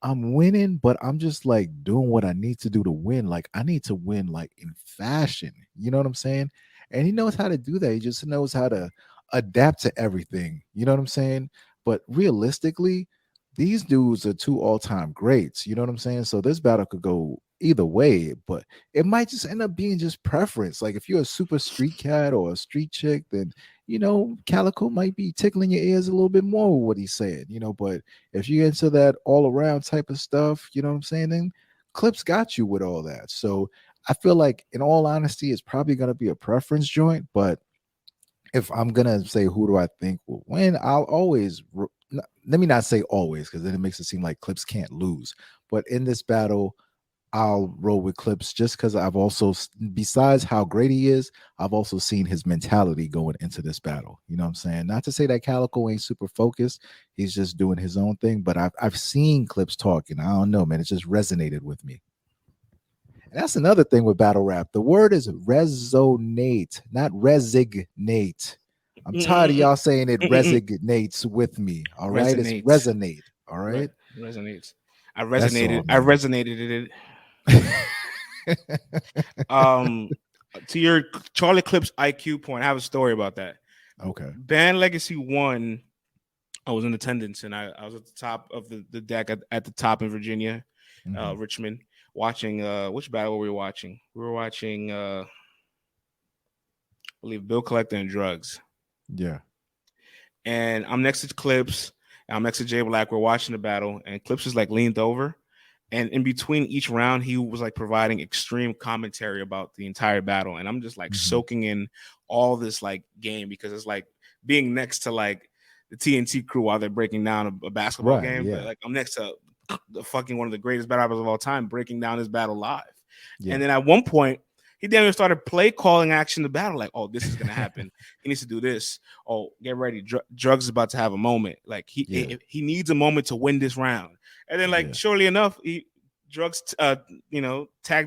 I'm winning, but I'm just like doing what I need to do to win. Like I need to win like in fashion. You know what I'm saying? And he knows how to do that. He just knows how to adapt to everything. You know what I'm saying? But realistically, these dudes are two all-time greats. You know what I'm saying? So this battle could go either way, but it might just end up being just preference. Like if you're a super street cat or a street chick, then Calico might be tickling your ears a little bit more with what he's saying, but if you get into that all around type of stuff, you know what I'm saying, then Clips got you with all that. So I feel like in all honesty, it's probably gonna be a preference joint, but if I'm gonna say who do I think will win, I'll always let me not say always because then it makes it seem like Clips can't lose. But in this battle, I'll roll with Clips just because I've also, besides how great he is, I've also seen his mentality going into this battle. You know what I'm saying? Not to say that Calico ain't super focused; he's just doing his own thing. But I've seen Clips talking. I don't know, man. It just resonated with me. And that's another thing with battle rap. The word is resonate, not resignate. I'm tired of y'all saying it resonates with me. All right. It's Resonates. resonate. All right. Resonates. That's all, I man. resonated it. To your Charlie Clips IQ point, I have a story about that. Okay. Band Legacy 1, I was in attendance and I was at the top of the deck at the top in Virginia, Richmond, watching which battle were we watching? We were watching I believe Bill Collector and Drugs. Yeah. And I'm next to Clips, and I'm next to Jay Black. We're watching the battle, and Clips is like leaned over. And in between each round, he was like providing extreme commentary about the entire battle. And I'm just like soaking in all this like game because it's like being next to like the TNT crew while they're breaking down a basketball game. Yeah. But like I'm next to the fucking one of the greatest battle rappers of all time breaking down this battle live. Yeah. And then at one point, he damn near started play calling action the battle. Like, oh, this is gonna happen. He needs to do this. Oh, get ready. Drugs is about to have a moment. Like he needs a moment to win this round. And then, like, surely enough, Drugs, tagged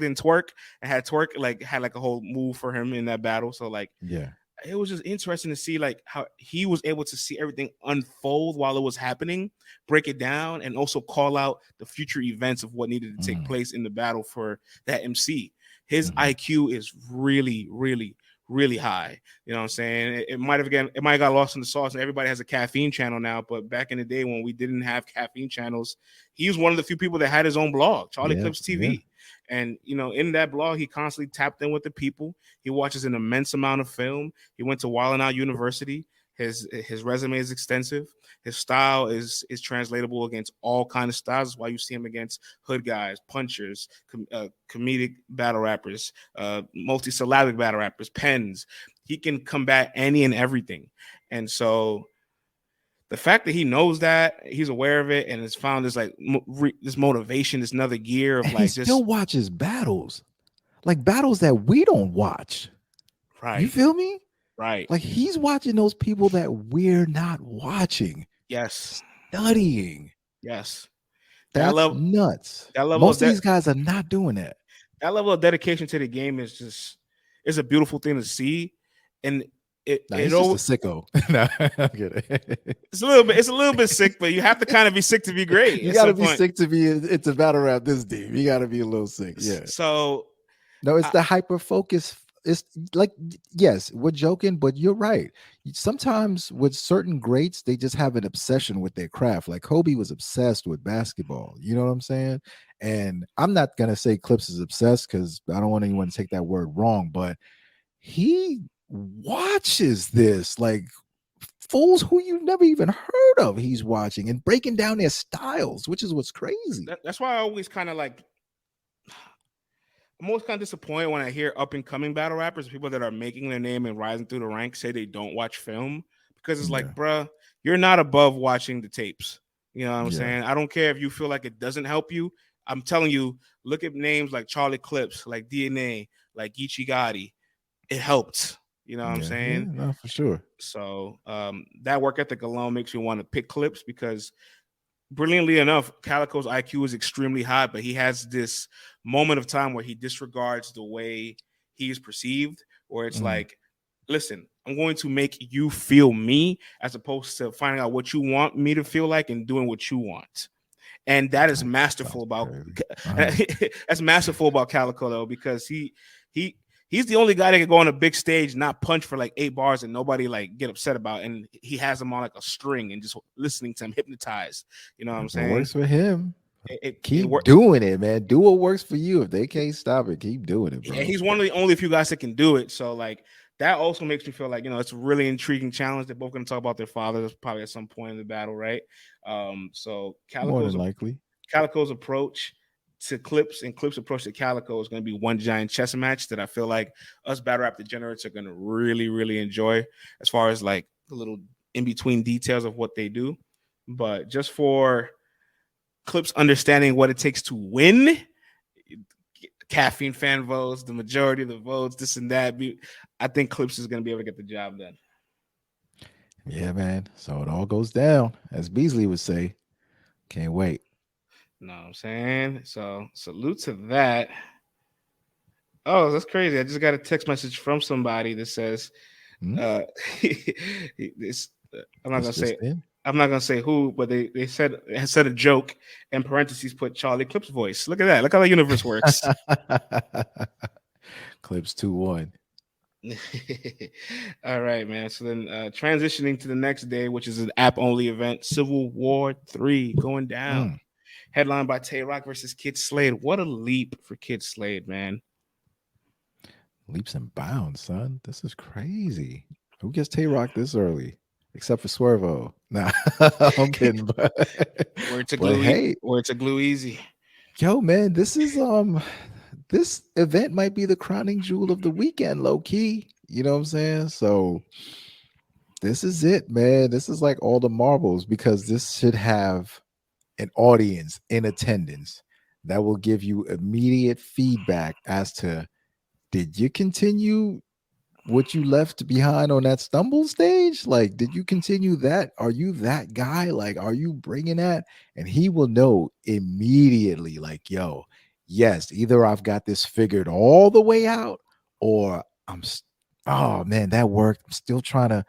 in Twerk and had Twerk had a whole move for him in that battle. So like, it was just interesting to see like how he was able to see everything unfold while it was happening, break it down, and also call out the future events of what needed to take place in the battle for that MC. His IQ is really, really, really high. You know what I'm saying? It might have got lost in the sauce, and everybody has a caffeine channel now. But back in the day when we didn't have caffeine channels, he was one of the few people that had his own blog, Charlie Clips TV. Yeah. And in that blog, he constantly tapped in with the people. He watches an immense amount of film. He went to Wild 'N Out University. His resume is extensive. His style is translatable against all kinds of styles. That's why you see him against hood guys, punchers, comedic battle rappers, multi-syllabic battle rappers, pens. He can combat any and everything. And so the fact that he knows that, he's aware of it, and has found this this motivation, this another gear of and like he just still watches battles, like battles that we don't watch. Right. You feel me? Right. Like he's watching those people that we're not watching. Yes. Studying. Yes. That's nuts. That level Most of these guys are not doing that. That level of dedication to the game is a beautiful thing to see. And Nah, it he's just a all sicko. No, I'm kidding. it's a little bit sick, but you have to kind of be sick to be great You at got to some be point. sick to be into battle rap this deep. You got to be a little sick. Yeah. So No, it's I, the hyper focus. It's like, yes, we're joking, but you're right. Sometimes with certain greats, they just have an obsession with their craft. Like Kobe was obsessed with basketball. You know what I'm saying? And I'm not gonna say Clips is obsessed because I don't want anyone to take that word wrong, but he watches this like fools who you've never even heard of. He's watching and breaking down their styles, which is what's crazy. that's why I always kind of like I'm always kind of disappointed when I hear up and coming battle rappers, people that are making their name and rising through the ranks, say they don't watch film because it's Yeah, like, bruh, you're not above watching the tapes. You know what I'm yeah, saying? I don't care if you feel like it doesn't help you. I'm telling you, look at names like Charlie Clips, like DNA, like Geechee Gotti. It helped. You know what I'm yeah, yeah. saying? No, for sure. So that work ethic alone makes you want to pick Clips because brilliantly enough, Calico's IQ is extremely high, but he has this moment of time where he disregards the way he is perceived, where it's Mm. like, listen, I'm going to make you feel me as opposed to finding out what you want me to feel like and doing what you want. And that is That masterful sounds about crazy. Uh-huh. that's masterful about Calico though, because he he's the only guy that can go on a big stage, not punch for like 8 bars and nobody like get upset about it. And he has them on like a string and just listening to him hypnotized. You know what I'm If it saying? works for him, It keep work. doing it, man. Do what works for you. If they can't stop it, keep doing it, And bro. he's one of the only few guys that can do it. So like that also makes me feel like, it's a really intriguing challenge. They're both going to talk about their fathers probably at some point in the battle, right? So More than likely. Calico's approach to Clips and Clips' approach to Calico is going to be one giant chess match that I feel like us battle rap degenerates are going to really, really enjoy as far as like the little in between details of what they do. But just for Clips understanding what it takes to win, caffeine fan votes, the majority of the votes, this and that. I think Clips is going to be able to get the job done. Yeah, man. So it all goes down, as Beasley would say. Can't wait. You know what I'm saying? So salute to that. Oh, that's crazy. I just got a text message from somebody that says, Hmm? uh, this, I'm not This gonna just say, in. I'm not gonna say who, but they said a joke in parentheses, put Charlie Clips voice. Look at that. Look how the universe works. Clips 2-1. All right, man. So then transitioning to the next day, which is an app only event, Civil War 3 going down. Mm. Headlined by Tay Rock versus Kid Slade. What a leap for Kid Slade, man. Leaps and bounds, son. This is crazy. Who gets Tay Rock this early? Except for Swervo. Nah, I'm kidding. But hey, Word to glue easy. yo, man, this event might be the crowning jewel of the weekend, low key. You know what I'm saying? So this is it, man. This is like all the marbles because this should have an audience in attendance that will give you immediate feedback as to did you continue what you left behind on that stumble stage? Like, did you continue that? Are you that guy? Like, are you bringing that? And he will know immediately, like, yo, yes, either I've got this figured all the way out or oh man, that worked. I'm still trying to,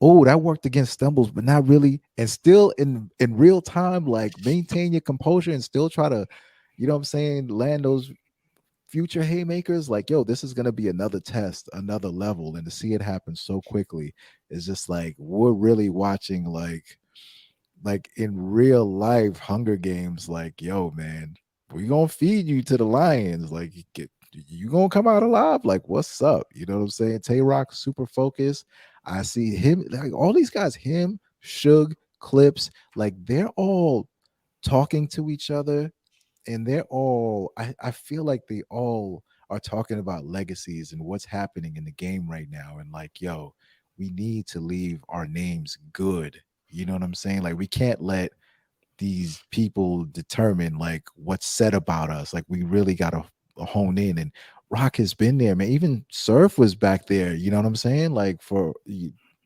oh, that worked against stumbles, but not really. And still in real time, like maintain your composure and still try to, you know what I'm saying, land those future haymakers. Like, yo, this is gonna be another test, another level. And to see it happen so quickly is just like we're really watching like in real life Hunger Games, like, yo, man, we gonna feed you to the lions. Like you gonna come out alive. Like, what's up? You know what I'm saying? Tay Rock super focused. I see him, like all these guys, him, Suge, Clips, like they're all talking to each other and they're all I feel like they all are talking about legacies and what's happening in the game right now and like, yo, we need to leave our names good. You know what I'm saying? Like we can't let these people determine like what's said about us. Like we really got to hone in. And Rock has been there, man. Even Surf was back there, you know what I'm saying? Like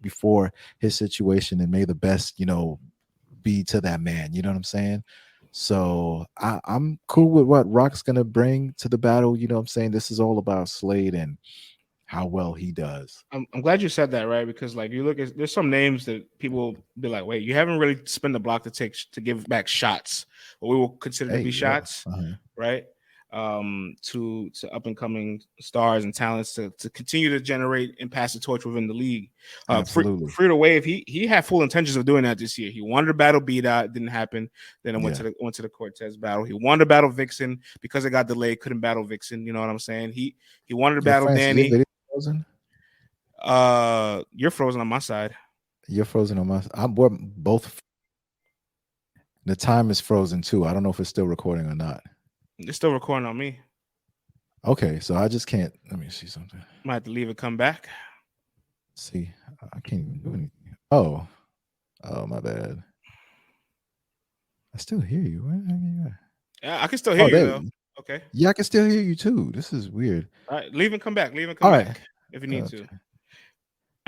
before his situation, and may the best, be to that man. You know what I'm saying? So I'm cool with what Rock's gonna bring to the battle. You know what I'm saying? This is all about Slade and how well he does. I'm glad you said that, right? Because like you look at, there's some names that people be like, wait, you haven't really spent the block to give back shots, what we will consider to Hey, be yeah. shots, right? To up and coming stars and talents to continue to generate and pass the torch within the league. Absolutely. Free to Wave, he had full intentions of doing that this year. He wanted to battle B-Dot, it didn't happen. Then I went to the Cortez battle. He wanted to battle Vixen because it got delayed, couldn't battle Vixen. You know what I'm saying? He wanted to battle Danny. Your video frozen? You're frozen on my side. You're frozen on my side. We're both. The time is frozen too. I don't know if it's still recording or not. It's still recording on me. Okay, so I just can't. Let me see something. Might have to leave it, come back. See, I can't even do anything. Oh, my bad. I still hear you. Where the heck are you at? Yeah, I can still hear you though. Okay. Yeah, I can still hear you too. This is weird. All right, leave and come back. Leave and come back if you need to. All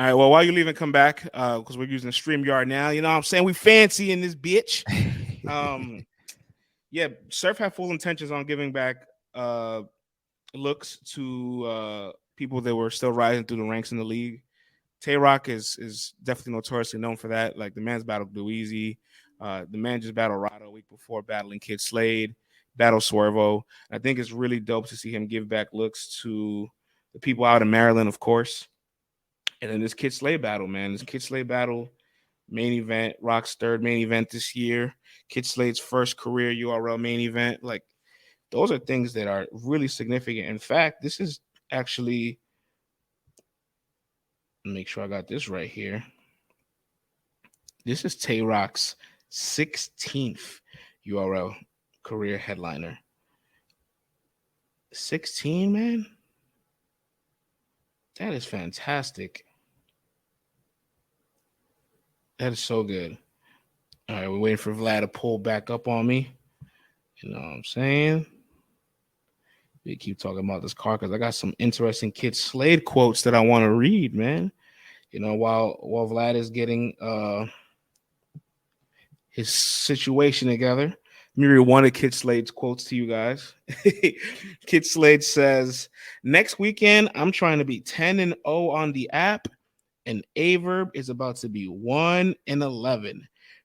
right. Well, while you leave and come back, because we're using StreamYard now, you know what I'm saying? We fancy in this bitch. Yeah, Surf had full intentions on giving back looks to people that were still rising through the ranks in the league. Tay Rock is definitely notoriously known for that. Like the man's battled Eazy. The man just battled Rado a week before battling Kid Slade, battle Swervo. I think it's really dope to see him give back looks to the people out in Maryland, of course. And then this Kid Slade battle, man. This Kid Slade battle main event, Rock's third main event this year. Kid Slade's first career URL main event. Like, those are things that are really significant. In fact, this is actually, make sure I got this right here. This is Tay Rock's 16th URL career headliner. 16, man. That is fantastic. That is so good. All right, we're waiting for Vlad to pull back up on me. You know what I'm saying? We keep talking about this car because I got some interesting Kid Slade quotes that I want to read, man. You know, while Vlad is getting his situation together, let me read one of Kid Slade's quotes to you guys. Kid Slade says, "Next weekend, I'm trying to be 10-0 on the app, and Averb is about to be 1-11.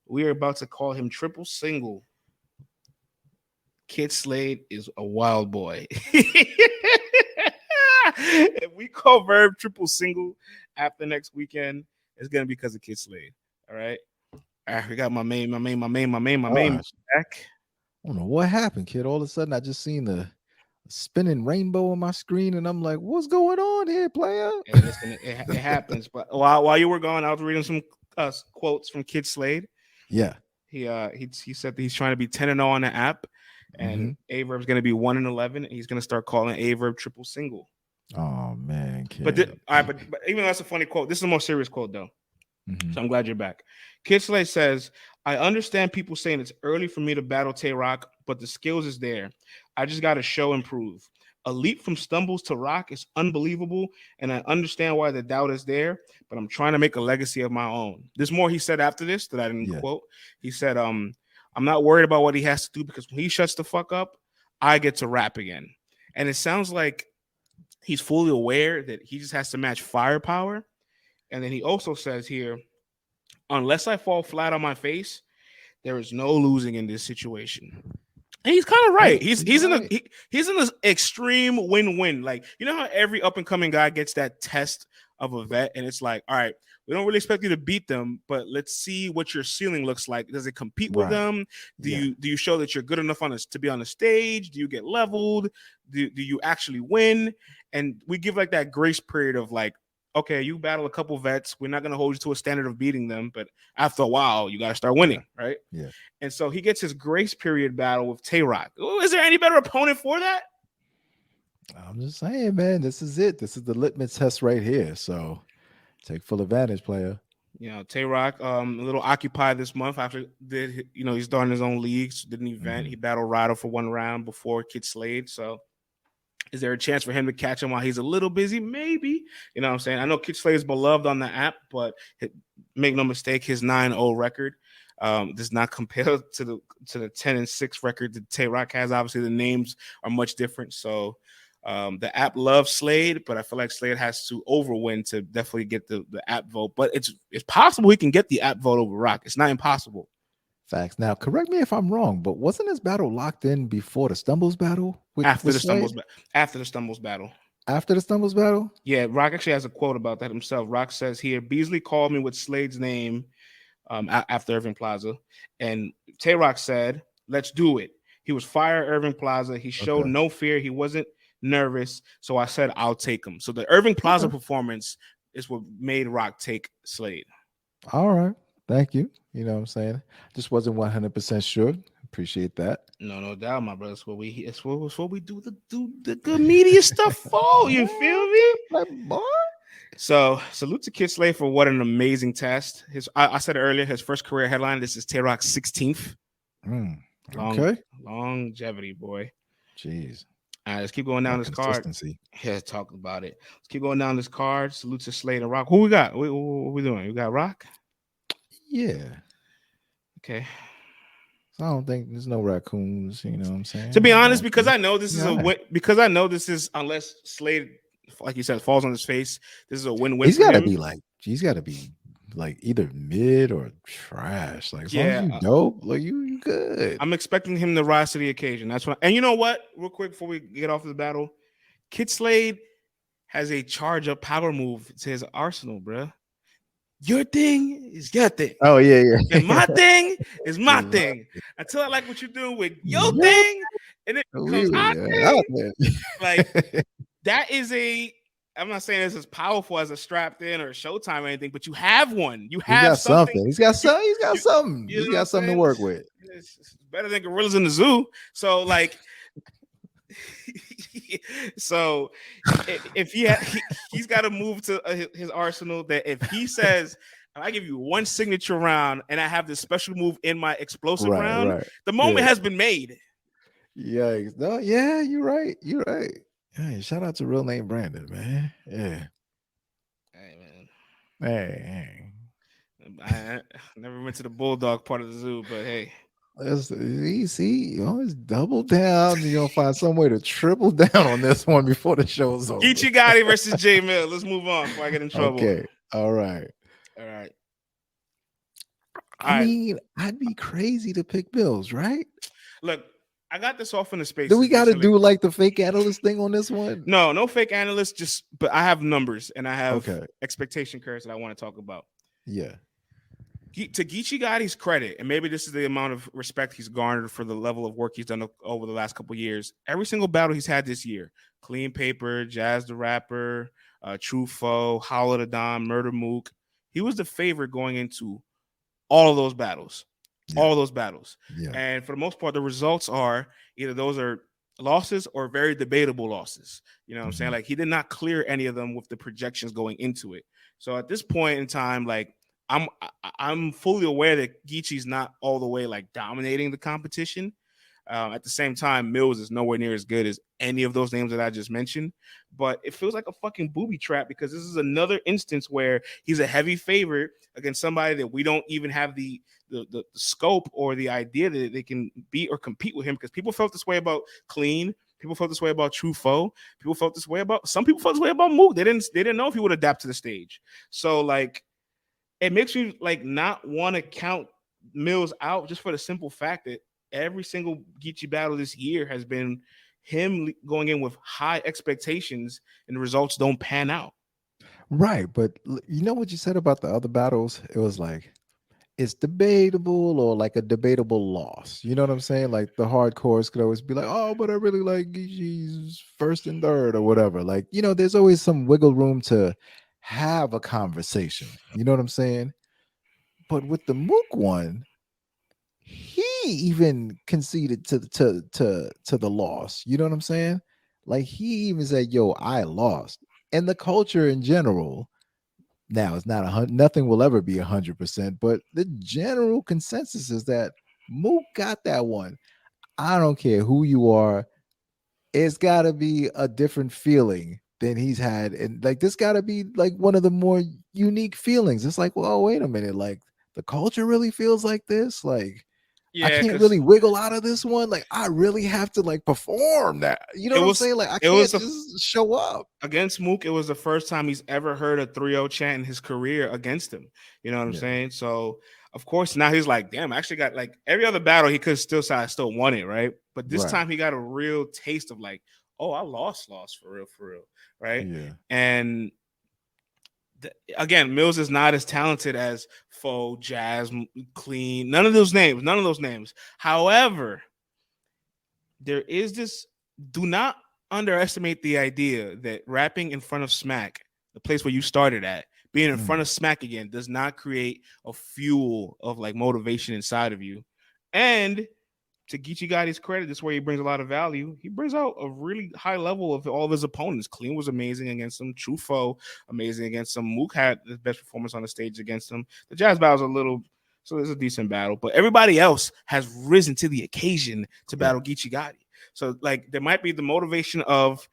We are about to call him triple single. Kid Slade is a wild boy." If we call Verb triple single after next weekend, it's gonna be because of Kid Slade. All right. We got my main back. I don't know what happened, kid. All of a sudden, I just seen the spinning rainbow on my screen, and I'm like, "What's going on here, player?" Hey, listen, it happens. But while you were gone, I was reading some quotes from Kid Slade. Yeah. He said that he's trying to be 10-0 on the app, and Averb's going to be 1-11, and he's going to start calling Averb triple single. Oh man, kid. But even though that's a funny quote, this is a more serious quote though. So I'm glad you're back. Kid Slade says, "I understand people saying it's early for me to battle Tay Rock, but the skills is there. I just got to show and prove. A leap from stumbles to rock is unbelievable, and I understand why the doubt is there, but I'm trying to make a legacy of my own." There's more he said after this that I didn't quote. He said, "I'm not worried about what he has to do because when he shuts the fuck up, I get to rap again." And it sounds like he's fully aware that he just has to match firepower. And then he also says here, "Unless I fall flat on my face, there is no losing in this situation." And he's kind of right. He's in this extreme win-win. Like, you know how every up-and-coming guy gets that test of a vet, and it's like, all right, we don't really expect you to beat them, but let's see what your ceiling looks like. Does it compete with them? Do you show that you're good enough to be on the stage? Do you get leveled? Do you actually win? And we give like that grace period of like, okay, you battle a couple vets. We're not going to hold you to a standard of beating them, but after a while, you got to start winning, right? Yeah. And so he gets his grace period battle with Tay Rock. Is there any better opponent for that? I'm just saying, man, this is it. This is the litmus test right here. So take full advantage, player. You know, Tay Rock, a little occupied this month after he's starting his own leagues, did an event. He battled Rado for one round before Kid Slade. So is there a chance for him to catch him while he's a little busy? Maybe. You know what I'm saying? I know Kid Slade is beloved on the app, but make no mistake, his 9-0 record does not compare to the 10-6 record that Tay Rock has. Obviously, the names are much different. So The app loves Slade, but I feel like Slade has to overwin to definitely get the app vote. But it's possible he can get the app vote over Rock. It's not impossible. Facts. Now, correct me if I'm wrong, but wasn't this battle locked in before the Stumbles battle After with the Slade? Stumbles battle. After the Stumbles battle? Yeah, Rock actually has a quote about that himself. Rock says here, Beasley called me with Slade's name after Irving Plaza, and Tay Rock said, "Let's do it." He was fire Irving Plaza. He showed Okay. no fear. He wasn't nervous. So I said, "I'll take him." So the Irving Plaza performance is what made Rock take Slade. All right. Thank you. You know what I'm saying? Just wasn't 100% sure. Appreciate that. No doubt, my brother. It's what we do the good media stuff for. You feel me? Like, boy. So salute to Kid Slade for what an amazing test. I said earlier, his first career headline. This is Tay Rock's 16th. Okay. Longevity, boy. Jeez. All right, let's keep going down this card. Yeah, talk about it. Let's keep going down this card. Salute to Slade and Rock. Who we got? What we doing? We got Rock? Yeah. Okay. So I don't think there's no raccoons, you know what I'm saying? To be honest, because I know this is unless Slade, like you said, falls on his face, this is a win-win. He's got to be like either mid or trash. Like as long as you dope, like you good. I'm expecting him to rise to the occasion. That's what. And you know what? Real quick before we get off the battle, Kid Slade has a charge up power move to his arsenal, bro. Your thing is your thing. Oh yeah. And my thing is my thing. Until I like what you're doing with your thing, and it becomes our thing. Like that is a. I'm not saying it's as powerful as a strapped in or a Showtime or anything, but you have one. You have something. He's got something. He's got something to work with. It's better than gorillas in the zoo. So like, so if he's got to move to his arsenal. That if he says, I give you one signature round and I have this special move in my explosive round, the moment has been made. Yikes. No, yeah, you're right. You're right. Hey, shout out to Real Name Brandon, man. Yeah. Hey, man. Hey. I never went to the bulldog part of the zoo, but hey. You always double down. You're gonna find some way to triple down on this one before the show's over. Geechee Gotti versus J Mill. Let's move on before I get in trouble. Okay. All right. I mean, I'd be crazy to pick Mills, right? Look, I got this off in the space. Do we got to do like the fake analyst thing on this one? No fake analyst. But I have numbers and I have expectation curves that I want to talk about. Yeah. To Geechee Gotti's credit, and maybe this is the amount of respect he's garnered for the level of work he's done over the last couple of years. Every single battle he's had this year, Clean Paper, Jaz The Rapper, True Foe, Holla the Don, Murder Mook, he was the favorite going into all of those battles. All of those battles. Yeah. And for the most part, the results are either those are losses or very debatable losses. You know what I'm saying? Like he did not clear any of them with the projections going into it. So at this point in time, like I'm fully aware that Geechee's not all the way like dominating the competition. At the same time, Mills is nowhere near as good as any of those names that I just mentioned. But it feels like a fucking booby trap because this is another instance where he's a heavy favorite against somebody that we don't even have the scope or the idea that they can beat or compete with him, because people felt this way about Clean. People felt this way about True Foe. Some people felt this way about Mook. They didn't know if he would adapt to the stage. So like, it makes me like not want to count Mills out just for the simple fact that every single Geechee battle this year has been him going in with high expectations and the results don't pan out. Right. But you know what you said about the other battles? It was like, it's debatable or like a debatable loss. You know what I'm saying? Like the hardcores could always be like, oh, but I really like Geechee's first and third or whatever. Like, you know, there's always some wiggle room to have a conversation. You know what I'm saying? But with the Mook one, he even conceded to the loss. You know what I'm saying? Like he even said, yo, I lost. And the culture in general, now it's not nothing will ever be 100%, but the general consensus is that Mook got that one. I don't care who you are. It's got to be a different feeling than he's had. And like, this got to be like one of the more unique feelings. It's like, well, wait a minute. Like the culture really feels like this. Like, I Yeah, can't because really wiggle out of this one. Like I really have to like perform that. You know it what I'm was saying? Like I it was can't the just show up. against Mook. It was the first time he's ever heard a 3-0 chant in his career against him. You know what I'm Yeah. saying? So of course now he's like, damn, I actually got like every other battle he could still say I still won it, right? But this Right. time he got a real taste of like, oh, I lost for real, right? Yeah. And again, Mills is not as talented as Fo, Jazz, Clean, none of those names. However, there is this, do not underestimate the idea that rapping in front of Smack, the place where you started at, being in front Mm. of Smack again does not create a fuel of like motivation inside of you. And to Geechee Gotti's credit, this is where he brings a lot of value. He brings out a really high level of all of his opponents. Clean was amazing against him. True Foe, amazing against him. Mook had the best performance on the stage against him. The Jazz battle was a little, so it's a decent battle. But everybody else has risen to the occasion to Yeah. battle Geechee Gotti. So like there might be the motivation of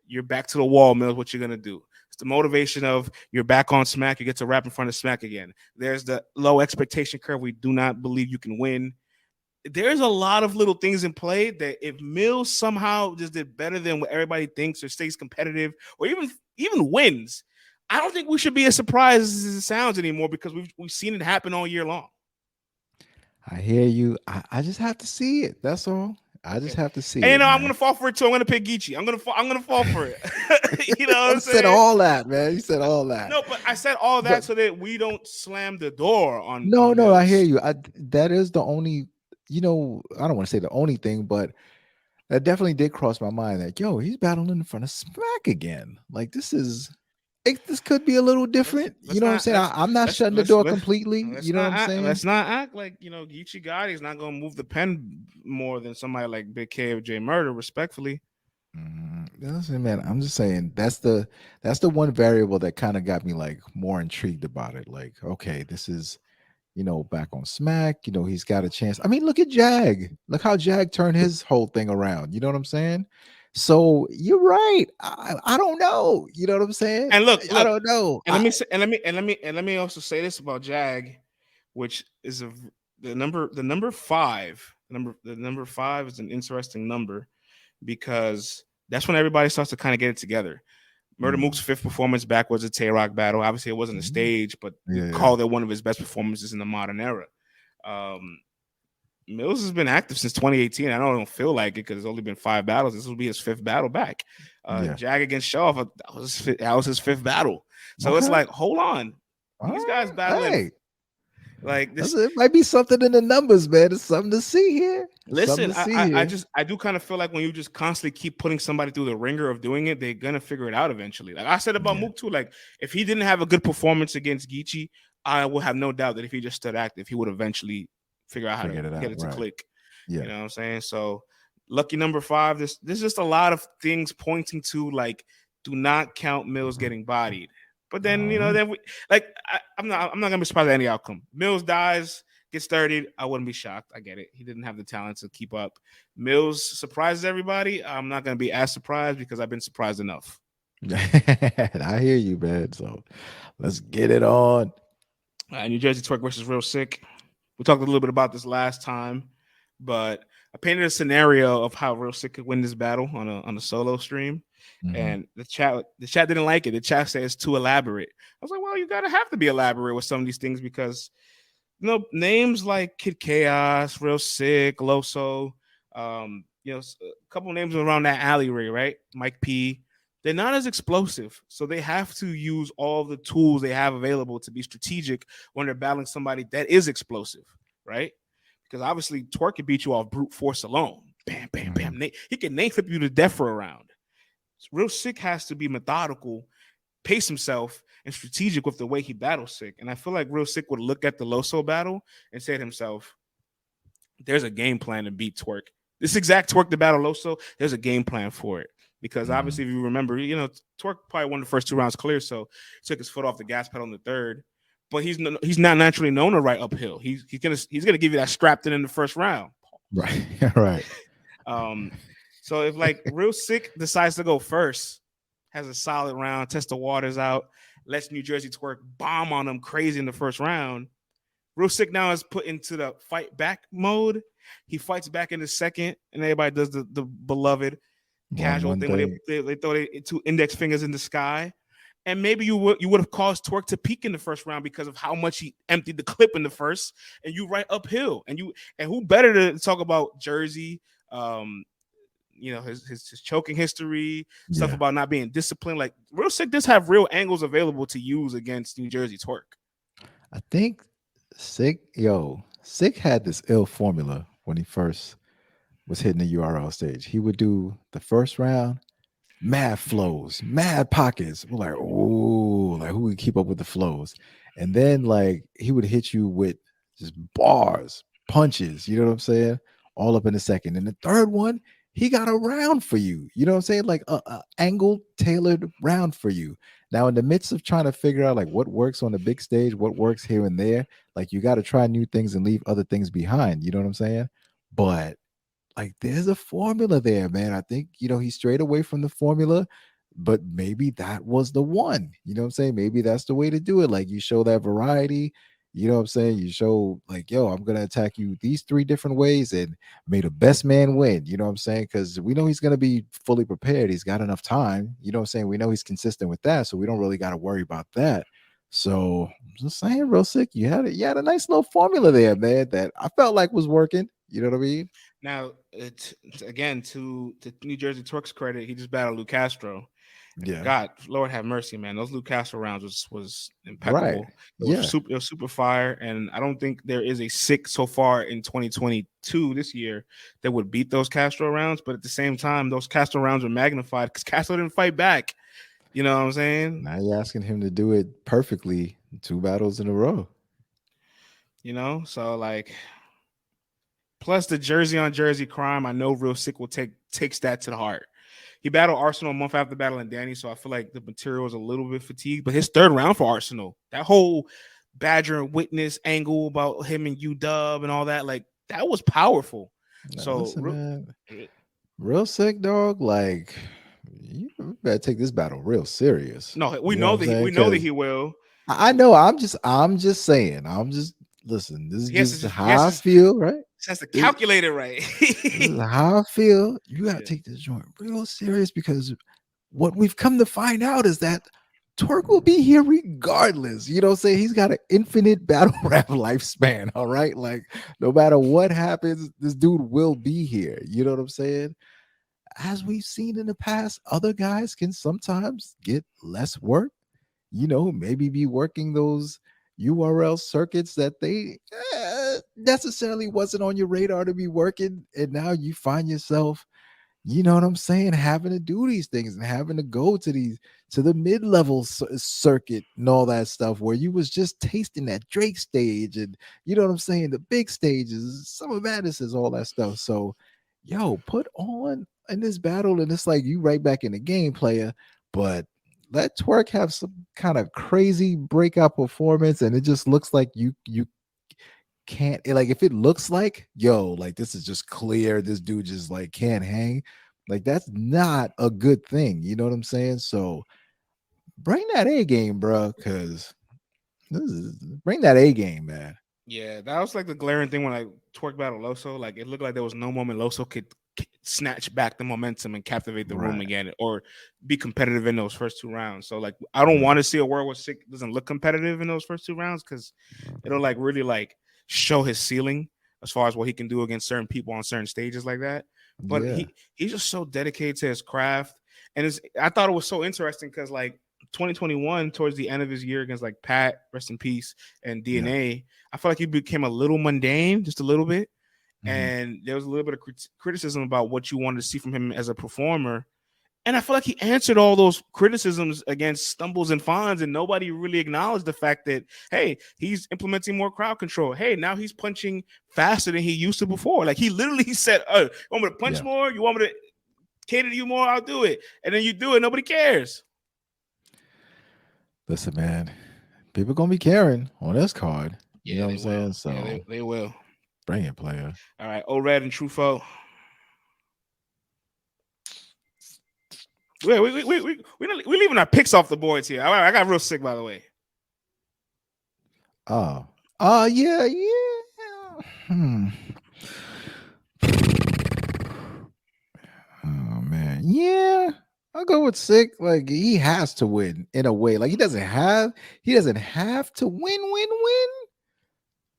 you're back to the wall, Mills. What you're gonna do? It's the motivation of you're back on Smack. You get to rap in front of Smack again. There's the low expectation curve. We do not believe you can win. There's a lot of little things in play that if Mills somehow just did better than what everybody thinks or stays competitive or even wins, I don't think we should be as surprised as it sounds anymore because we've seen it happen all year long. I hear you. I just have to see it. That's all. I just Okay. have to see And you it, know, I'm man. gonna fall for it too. I'm gonna pick Geechee. I'm gonna fall for it. You know what I'm You said saying? all that, man. You said all that. No, but I said all But that so that we don't slam the door on no, no, I hear Mills. you. That is the only, I don't want to say the only thing, but that definitely did cross my mind that he's battling in front of Smack again. Like this could be a little different. You Let's know what I'm not saying? I'm not shutting the door completely. You know what I'm saying? let's not act like Geechee Gotti is not gonna move the pen more than somebody like Big K or J Murder, respectfully. Listen, man, I'm just saying that's the one variable that kind of got me like more intrigued about it. Like, okay, this is back on Smack. He's got a chance. I mean, look at Jag. Look how Jag turned his whole thing around. You know what I'm saying? So you're right. I don't know. You know what I'm saying? And I look, don't know. and let me say, and let me also say this about Jag, which is the number five. The number five is an interesting number because that's when everybody starts to kind of get it together. Murder Mook's fifth performance back was a Tay Rock battle. Obviously, it wasn't a stage, but we Yeah. called it one of his best performances in the modern era. Mills has been active since 2018. I don't feel like it because it's only been 5 battles. This will be his 5th battle back. Yeah. Jag against Shaw, that was his 5th battle. So it's Okay. like, hold on, All these guys right. battling Hey, like this. it might be something in the numbers, man. It's something to see here. It's something Listen, to see here. I do kind of feel like when you just constantly keep putting somebody through the ringer of doing it, they're gonna figure it out eventually. Like I said about Yeah. Mook too, like if he didn't have a good performance against Geechee, I will have no doubt that if he just stood active, he would eventually figure out how to Figured it get out. it to Right. click. Yeah. You know what I'm saying? So lucky number 5. There's just a lot of things pointing to like do not count Mills getting bodied. But then All right. then we like I'm not gonna be surprised at any outcome. Mills dies, gets 30. I wouldn't be shocked. I get it. He didn't have the talent to keep up. Mills surprises everybody. I'm not gonna be as surprised because I've been surprised enough. I hear you, man. So let's get it on. New Jersey Twerk versus Real Sick. We talked a little bit about this last time, but I painted a scenario of how Real Sick could win this battle on a solo stream, and the chat didn't like it. The chat said it's too elaborate. I was like, well, you gotta have to be elaborate with some of these things because names like Kid Chaos, Real Sick, Loso, a couple names around that alleyway, right? Mike P. They're not as explosive, so they have to use all the tools they have available to be strategic when they're battling somebody that is explosive, right? Because obviously Twerk can beat you off brute force alone. Bam, bam, bam. He can name flip you to death for a round. Real Sick has to be methodical, pace himself, and strategic with the way he battles Sick. And I feel like Real Sick would look at the Loso battle and say to himself, there's a game plan to beat Twerk. This exact Twerk to battle Loso, there's a game plan for it. Because obviously, if you remember, Twerk probably won the first 2 rounds clear, so he took his foot off the gas pedal in the third. But he's not naturally known to ride uphill. He's gonna give you that strapped in the first round. Right, right. So if like Real Sick decides to go first, has a solid round, test the waters out, lets New Jersey Twerk bomb on them crazy in the first round, Real Sick now is put into the fight back mode. He fights back in the second, and everybody does the beloved casual One thing when thing. they throw their two index fingers in the sky. And maybe you would have caused Twerk to peak in the first round because of how much he emptied the clip in the first, and you right uphill. And who better to talk about Jersey? Um, his choking history, stuff Yeah, about not being disciplined. Like Real Sick does have real angles available to use against New Jersey Twerk. I think Sick had this ill formula when he first was hitting the URL stage. He would do the first round, mad flows, mad pockets. We're like, oh, like who would keep up with the flows? And then like he would hit you with just bars, punches, you know what I'm saying? All up in a second. And the third one, he got a round for you. You know what I'm saying? Like a angled, tailored round for you. Now, in the midst of trying to figure out like what works on the big stage, what works here and there, like you got to try new things and leave other things behind. You know what I'm saying? But like there's a formula there, man. I think, he strayed away from the formula, but maybe that was the one. You know what I'm saying? Maybe that's the way to do it. Like you show that variety, you know what I'm saying? You show like, yo, I'm gonna attack you these three different ways and may the best man win. You know what I'm saying? Because we know he's gonna be fully prepared. He's got enough time. You know what I'm saying? We know he's consistent with that, so we don't really gotta worry about that. So I'm just saying, real sick. You had a nice little formula there, man, that I felt like was working. You know what I mean? Now, again to New Jersey Twerk's credit, he just battled Lou Castro. Yeah. God, Lord have mercy, man. Those Lou Castro rounds was Right. impeccable. Yeah. It was super fire, and I don't think there is a sick so far in 2022 this year that would beat those Castro rounds. But at the same time, those Castro rounds are magnified because Castro didn't fight back. You know what I'm saying? Now you're asking him to do it perfectly 2 battles in a row. So like plus the Jersey on Jersey crime. I know Real Sick will takes that to the heart. He battled Arsenal a month after battling Danny, so I feel like the material was a little bit fatigued. But his third round for Arsenal, that whole Badger and Witness angle about him and UW and all that, like that was powerful. Now, So listen, man, real sick dog. Like you better take this battle real serious. no, You know what I'm saying? we know that Because he will. I know. I'm just saying. I'm just listen. This is just He how I feel, right? has to This, calculate it right. this is how I feel. You gotta Yeah. take this joint real serious because what we've come to find out is that Twerk will be here regardless. You know what I'm saying? He's got an infinite battle rap lifespan. All right. Like, no matter what happens, this dude will be here. You know what I'm saying? As we've seen in the past, other guys can sometimes get less work, maybe be working those URL circuits that they necessarily wasn't on your radar to be working. And now you find yourself, you know what I'm saying, having to do these things and having to go to the mid-level circuit and all that stuff where you was just tasting that Drake stage and you know what I'm saying, the big stages, Summer Madnesses, all that stuff. So put on in this battle and it's like you right back in the game, player. But let Twerk have some kind of crazy breakout performance and it just looks like you can't, like, if it looks like like this is just clear, this dude just like can't hang, like that's not a good thing. You know what I'm saying? So bring that A game, bro, because bring that A game, man. Yeah, that was like the glaring thing when I Twerk battle Loso. Like it looked like there was no moment Loso could snatch back the momentum and captivate the room Right. again, or be competitive in those first 2 rounds. So like I don't want to see a world where Sick doesn't look competitive in those first 2 rounds because it'll like really like show his ceiling as far as what he can do against certain people on certain stages like that. But Yeah. he's just so dedicated to his craft, and I thought it was so interesting because like 2021 towards the end of his year against like Pat, rest in peace, and Yeah. DNA. I felt like he became a little mundane, just a little bit. Mhm. And there was a little bit of criticism about what you wanted to see from him as a performer. And I feel like he answered all those criticisms against stumbles and fawns, and nobody really acknowledged the fact that, hey, he's implementing more crowd control. Hey, now he's punching faster than he used to before. Like he literally said, "Oh, you want me to punch Yeah. more? You want me to cater to you more? I'll do it." And then you do it, nobody cares. Listen, man, people gonna be caring on this card. You know Yeah, what I'm they will. saying? Yeah, So they will. bring it, player. All right, O-Red and Trufo. We leaving our picks off the boards here. All right, I got real sick, by the way. Oh, Yeah, yeah. Hmm. Oh man, yeah. I'll go with Sick. Like he has to win in a way. Like he doesn't have to win,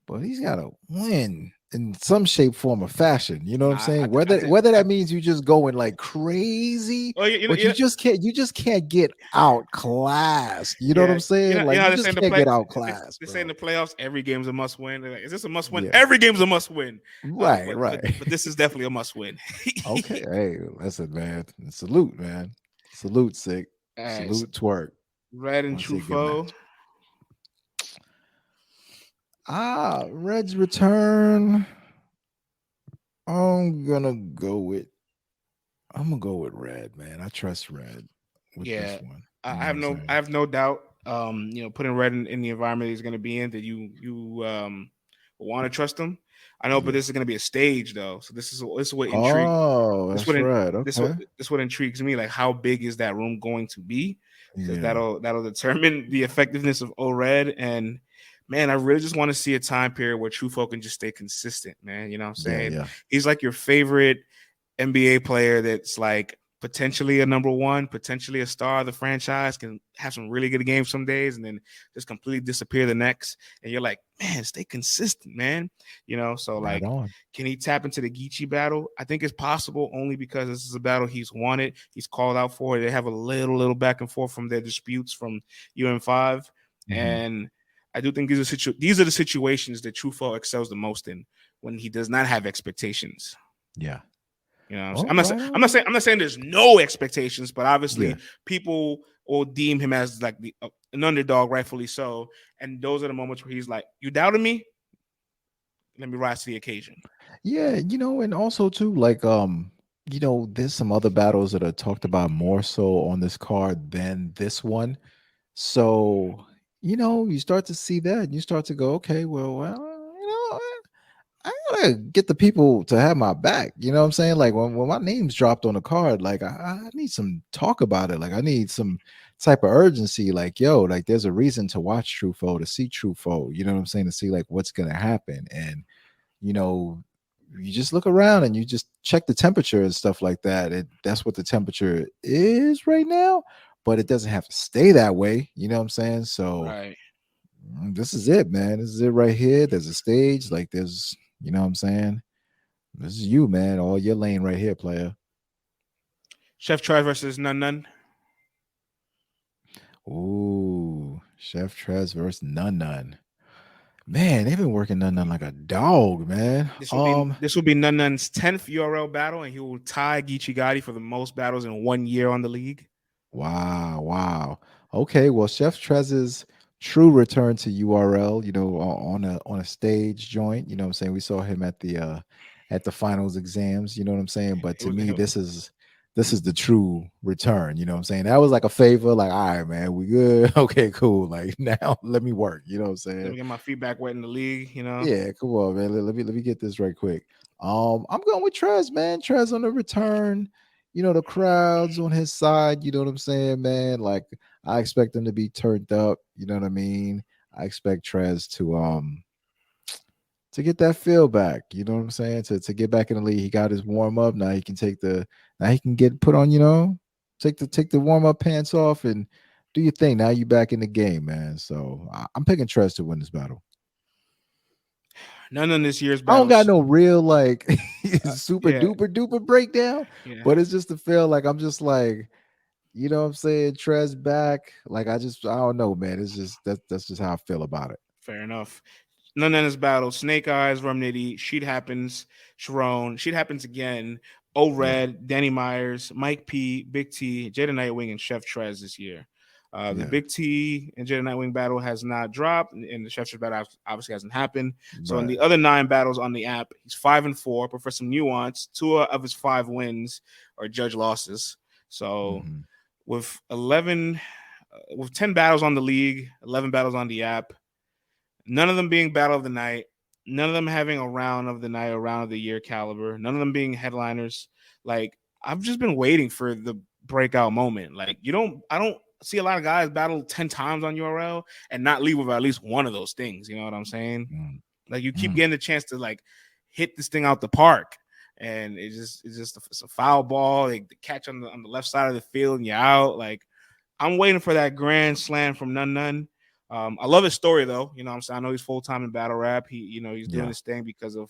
but he's gotta win in some shape, form, or fashion. You know what I'm Nah, saying? I Whether think whether that means you just going like crazy, oh, but you just can't get outclassed. You know what I'm yeah, saying? you Like know how you they say just in the can't play. get outclassed, They say in bro. the playoffs, every game's a must win. They're like, is this a must win? Yeah. Every game's a must win. Right, right. But this is definitely a must win. Okay. Hey, listen, man. Salute, man. Salute, Sick. All right, so Salute, twerk. Red I and want to see a good Trufo. match. Red's return. I'm gonna go with Red, man. I trust Red with Yeah, this one. You I know what have I'm I saying? have no doubt. Putting Red in the environment he's going to be in, that you want to trust him. I know, but Yeah. this is going to be a stage though, so this is what intrigues. Oh, This that's what in, right. Okay. this what intrigues me. Like, how big is that room going to be? Because Yeah. that'll determine the effectiveness of O-Red. And man, I really just want to see a time period where True Folk can just stay consistent. Man, you know what I'm Yeah. saying? Yeah. He's like your favorite NBA player that's like potentially a number one, potentially a star of the franchise, can have some really good games some days and then just completely disappear the next. And you're like, man, stay consistent, man. So Right like, on. can he tap into the Geechee battle? I think it's possible only because this is a battle he's wanted. He's called out for. They have a little back and forth from their disputes from UM5. Hmm. And I do think these are the situations that Truffaut excels the most in, when he does not have expectations. Yeah. You know what I'm saying? Oh, right on. I'm not saying there's no expectations, but Yeah. obviously people will deem him as like an underdog, rightfully so. And those are the moments where he's like, "You doubted me? Let me rise to the occasion." Yeah, and also too, like there's some other battles that are talked about more so on this card than this one. So, you start to see that and you start to go, okay, well, I gotta get the people to have my back. You know what I'm saying? Like when my name's dropped on the card, like I need some talk about it. Like I need some type of urgency. Like, yo, like there's a reason to watch Trufo, to see Trufo, you know what I'm saying? To see like what's gonna happen. And you know, you just look around and you just check the temperature and stuff like that. That's what the temperature is right now, but it doesn't have to stay that way. You know what I'm saying? So Right. this is it, man. This is it right here. There's a stage, like there's, you know what I'm saying? This is you, man. All your lane right here, player. Chef Try versus None. Ooh, Chef Trez versus None. Man, they've been working None like a dog, man. This will be Nunn's 10th URL battle, and he will tie Geechee Gotti for the most battles in 1 year on the league. Wow, wow. Okay, well, Chef Trez's true return to URL, on a stage joint, you know what I'm saying? We saw him at the finals exams, you know what I'm saying? But It to was, me, this is the true return, you know what I'm saying? That was like a favor, like, all right, man, we good. Okay, cool. Like now let me work, you know what I'm let saying? me get my feedback wet in the league. Yeah, come on, man. Let me get this right quick. I'm going with Trez, man. Trez on the return. The crowd's on his side. You know what I'm saying, man? Like I expect him to be turned up. You know what I mean? I expect Trez to get that feel back. You know what I'm saying? To get back in the league. He got his warm up. Now he can get put on, take the warm up pants off and do your thing. Now you back in the game, man. So I'm picking Trez to win this battle. None of this year's I don't got battles. no real like super Yeah, duper duper breakdown, yeah, but it's just to feel like I'm just like, you know what I'm saying, Trez back. Like I don't know, man. It's just that's just how I feel about it. fair enough. None of this battle. Snake Eyes, Rum Nitty, Sheet Happens, Sharon, Sheet Happens again, O Yeah, Red, Danny Myers, Mike P, Big T, Jada Nightwing, and Chef Trez this year. The yeah, Big T and Jada Nightwing battle has not dropped, and the Chef Trez battle obviously hasn't happened. So in right. the other 9 battles on the app, he's 5-4, but for some nuance, 2 of his 5 wins are judge losses. So Hmm. with 10 battles on the league, 11 battles on the app, none of them being battle of the night, none of them having a round of the night or round of the year caliber, none of them being headliners. Like, I've just been waiting for the breakout moment. Like, I don't see a lot of guys battle 10 times on URL and not leave with at least one of those things. You know what I'm saying? Mm. Like you keep getting the chance to like hit this thing out the park, and it's a foul ball. Like the catch on the left side of the field, and you're out. Like I'm waiting for that grand slam from None. I love his story though. You know what I'm saying? I know he's full time in battle rap. He's doing this thing because of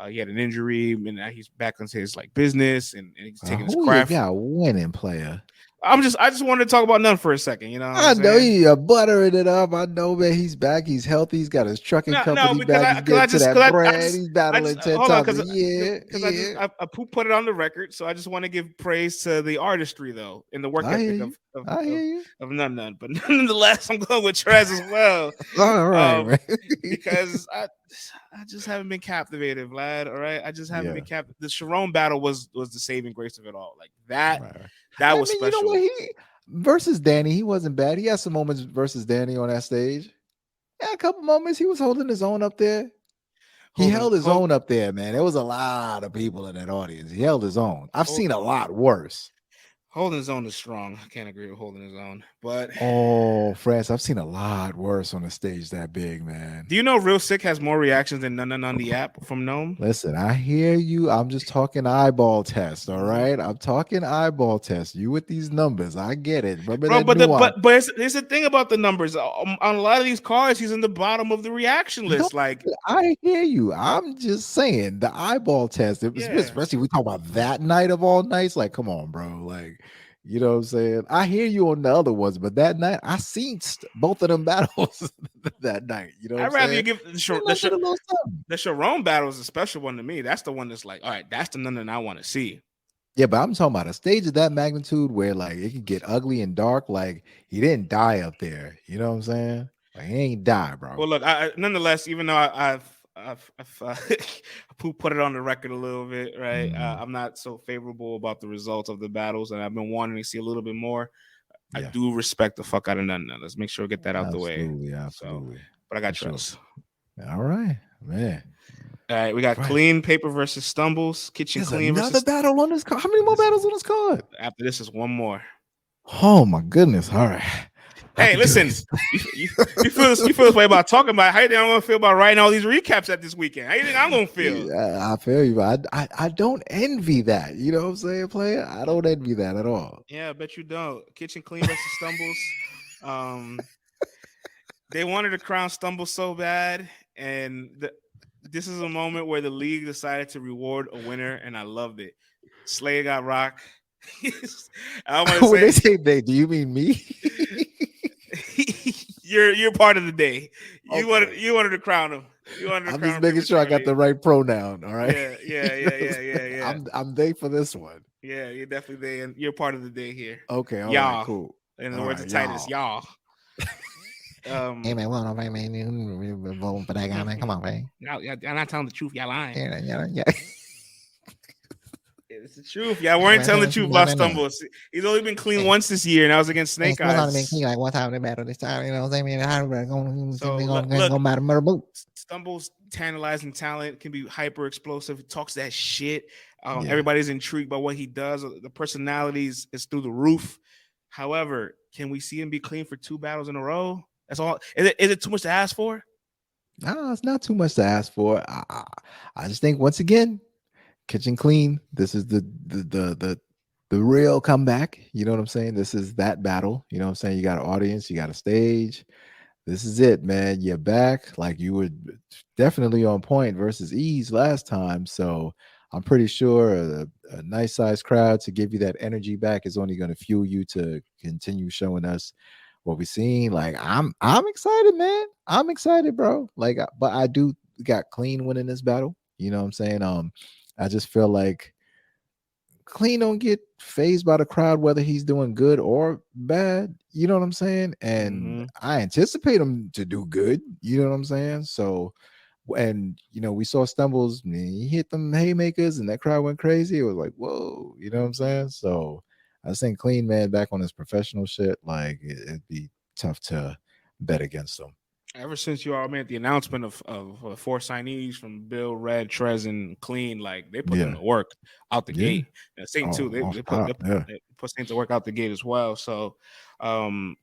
he had an injury, and now he's back into his like business, and he's taking his Who you craft. got winning, player? I just wanted to talk about None for a second. You know what I I'm know saying? you're buttering it up. I know, man. He's back. He's healthy. He's got his trucking No, company because back. He's getting to that bread. He's I battling just 10 hold on, times a year. Yeah. I put it on the record, so I just want to give praise to the artistry though and the work I hear ethic you. I hear you. of None. But nonetheless, I'm going with Trez as well. All right, Um, man. because I just haven't been captivated, Vlad. All right, I just haven't been Yeah. captivated. The Sharon battle was the saving grace of it all. Like that, Right. that I was mean, you know special. what? He versus Danny, he wasn't bad. He had some moments versus Danny on that stage. Yeah, a couple moments. He was holding his own up there. He held his own up there, man. There was a lot of people in that audience. He held his own. I've seen a lot worse. Holding his own is strong. I can't agree with holding his own. But oh, France, I've seen a lot worse on a stage that big, man. Do you know Real Sick has more reactions than None on the app from Gnome? Listen, I hear you. I'm just talking eyeball test, all right? I'm talking eyeball test. You with these numbers, I get it. Remember Bro, that but nuance. here's the thing about the numbers. On a lot of these cards, he's in the bottom of the reaction No, list. Like, I hear you. I'm just saying the eyeball test, especially we talk about that night of all nights. Like, come on, bro. Like, you know what I'm saying? I hear you on the other ones, but that night I seen both of them battles that night. You know what I'd I'm rather saying? you give the Sharon battle is a special one to me. That's the one that's like, all right, that's the None I want to see. Yeah, but I'm talking about a stage of that magnitude where like it can get ugly and dark. Like he didn't die up there. You know what I'm saying? Like he ain't die, bro. Well, look, nonetheless, even though I've put it on the record a little bit, right? I'm not so favorable about the results of the battles, and I've been wanting to see a little bit more. I do respect the fuck out of None. Let's make sure we get that out the way. Absolutely. But I got trust. Sure. All right, man. All right, we got Clean Paper versus Stumbles. Kitchen There's Clean another versus battle on this card. How many more battles on this card? After this is one more. Oh my goodness! All right. Hey, listen, you feel this way about talking about it. How you think I'm gonna feel about writing all these recaps at this weekend? How you think I'm gonna feel? I feel you, but I don't envy that. You know what I'm saying, player? I don't envy that at all. Yeah, I bet you don't. Kitchen Clean versus Stumbles. They wanted to crown Stumbles so bad, and this is a moment where the league decided to reward a winner, and I loved it. Slay got rock. I want to say, they say they. Do you mean me? You're part of the day. You wanted to crown him. I'm just making sure I got the right pronoun. All right. Yeah. I'm they for this one. Yeah, you're definitely they, and you're part of the day here. Okay, all y'all. right, cool. In the words of Titus, y'all. Hey man, well, man, you voting for that guy, man. Come on, man. Y'all not telling the truth. Y'all lying. Yeah. It's the truth. Y'all weren't telling the truth about Stumbles. He's only been clean once this year, and I was against Snake Eyes. Only been clean like one time they battle this time. You know what I'm saying? Going battle murder boots. Stumbles tantalizing talent, can be hyper explosive. He talks that shit. Everybody's intrigued by what he does. The personalities is through the roof. However, can we see him be clean for 2 battles in a row? That's all. Is it too much to ask for? No, it's not too much to ask for. I just think once again, Kitchen Clean. This is the real comeback. You know what I'm saying? This is that battle. You know what I'm saying? You got an audience, you got a stage. This is it, man. You're back. Like you were definitely on point versus Eazy last time. So I'm pretty sure a nice sized crowd to give you that energy back is only going to fuel you to continue showing us what we've seen. Like I'm excited, man. I'm excited, bro. Like, but I do got Clean winning this battle. You know what I'm saying? I just feel like Clean don't get phased by the crowd, whether he's doing good or bad. You know what I'm saying? And I anticipate him to do good. You know what I'm saying? So, and we saw Stumbles, he hit them haymakers and that crowd went crazy. It was like, whoa, you know what I'm saying? So I was saying Clean, man, back on his professional shit, like it'd be tough to bet against him. Ever since you all made the announcement of the 4 signees from Bill, Red, Trez, and Clean, like they put them Yeah. to work out the Yeah. gate. And Saint too, Oh, they, off they put top. Yeah. they put Saint to work out the gate as well. So, um,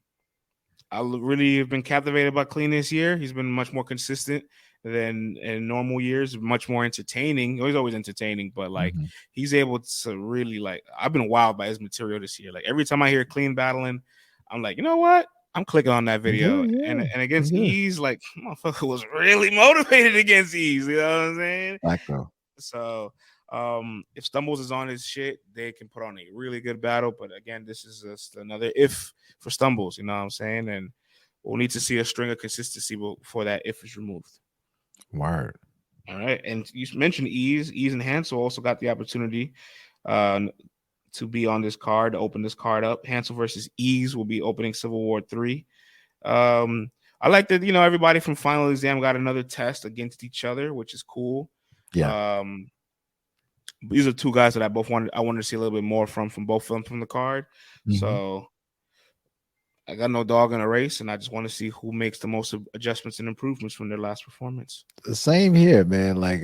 really have been captivated by Clean this year. He's been much more consistent than in normal years, much more entertaining. He's always entertaining, but like Mm-hmm. he's able to really like. I've been wowed by his material this year. Like every time I hear Clean battling, I'm like, you know what? I'm clicking on that video. Yeah. And against Yeah. Ease, like motherfucker was really motivated against Ease. You know what I'm saying? Black though. So if Stumbles is on his shit, they can put on a really good battle. But again, this is just another if for Stumbles, you know what I'm saying? And we'll need to see a string of consistency before that if is removed. Word. All right. And you mentioned Ease and Hansel also got the opportunity to be on this card, to open this card up. Hansel versus Ease will be opening Civil War 3. I like that, everybody from Final Exam got another test against each other, which is cool. Yeah. These are two guys that I wanted to see a little bit more from both of them from the card. Mm-hmm. So I got no dog in a race, and I just want to see who makes the most adjustments and improvements from their last performance. The same here, man. Like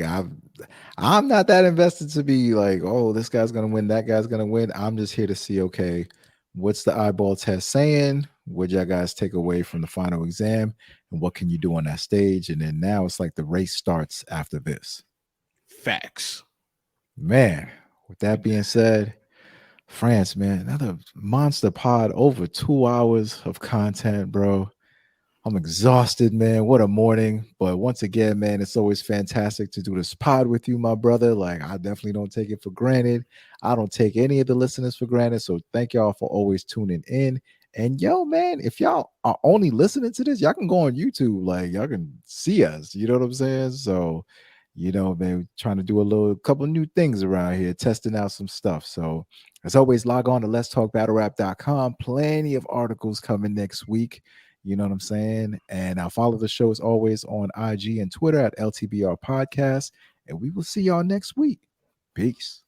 I'm not that invested to be like, oh, this guy's gonna win, that guy's gonna win. I'm just here to see, okay, what's the eyeball test saying? What y'all guys take away from the final exam, and what can you do on that stage? And then now it's like the race starts after this. Facts. Man, with that being said, France, man, another monster pod, over 2 hours of content, bro. I'm exhausted, man. What a morning. But once again, man, it's always fantastic to do this pod with you, my brother. Like, I definitely don't take it for granted. I don't take any of the listeners for granted. So thank y'all for always tuning in. And yo, man, if y'all are only listening to this, y'all can go on YouTube. Like, y'all can see us. You know what I'm saying? So, man, trying to do a couple new things around here, testing out some stuff. So as always, log on to letstalkbattlerap.com. Plenty of articles coming next week. You know what I'm saying? And I'll follow the show as always on IG and Twitter at LTBR Podcast. And we will see y'all next week. Peace.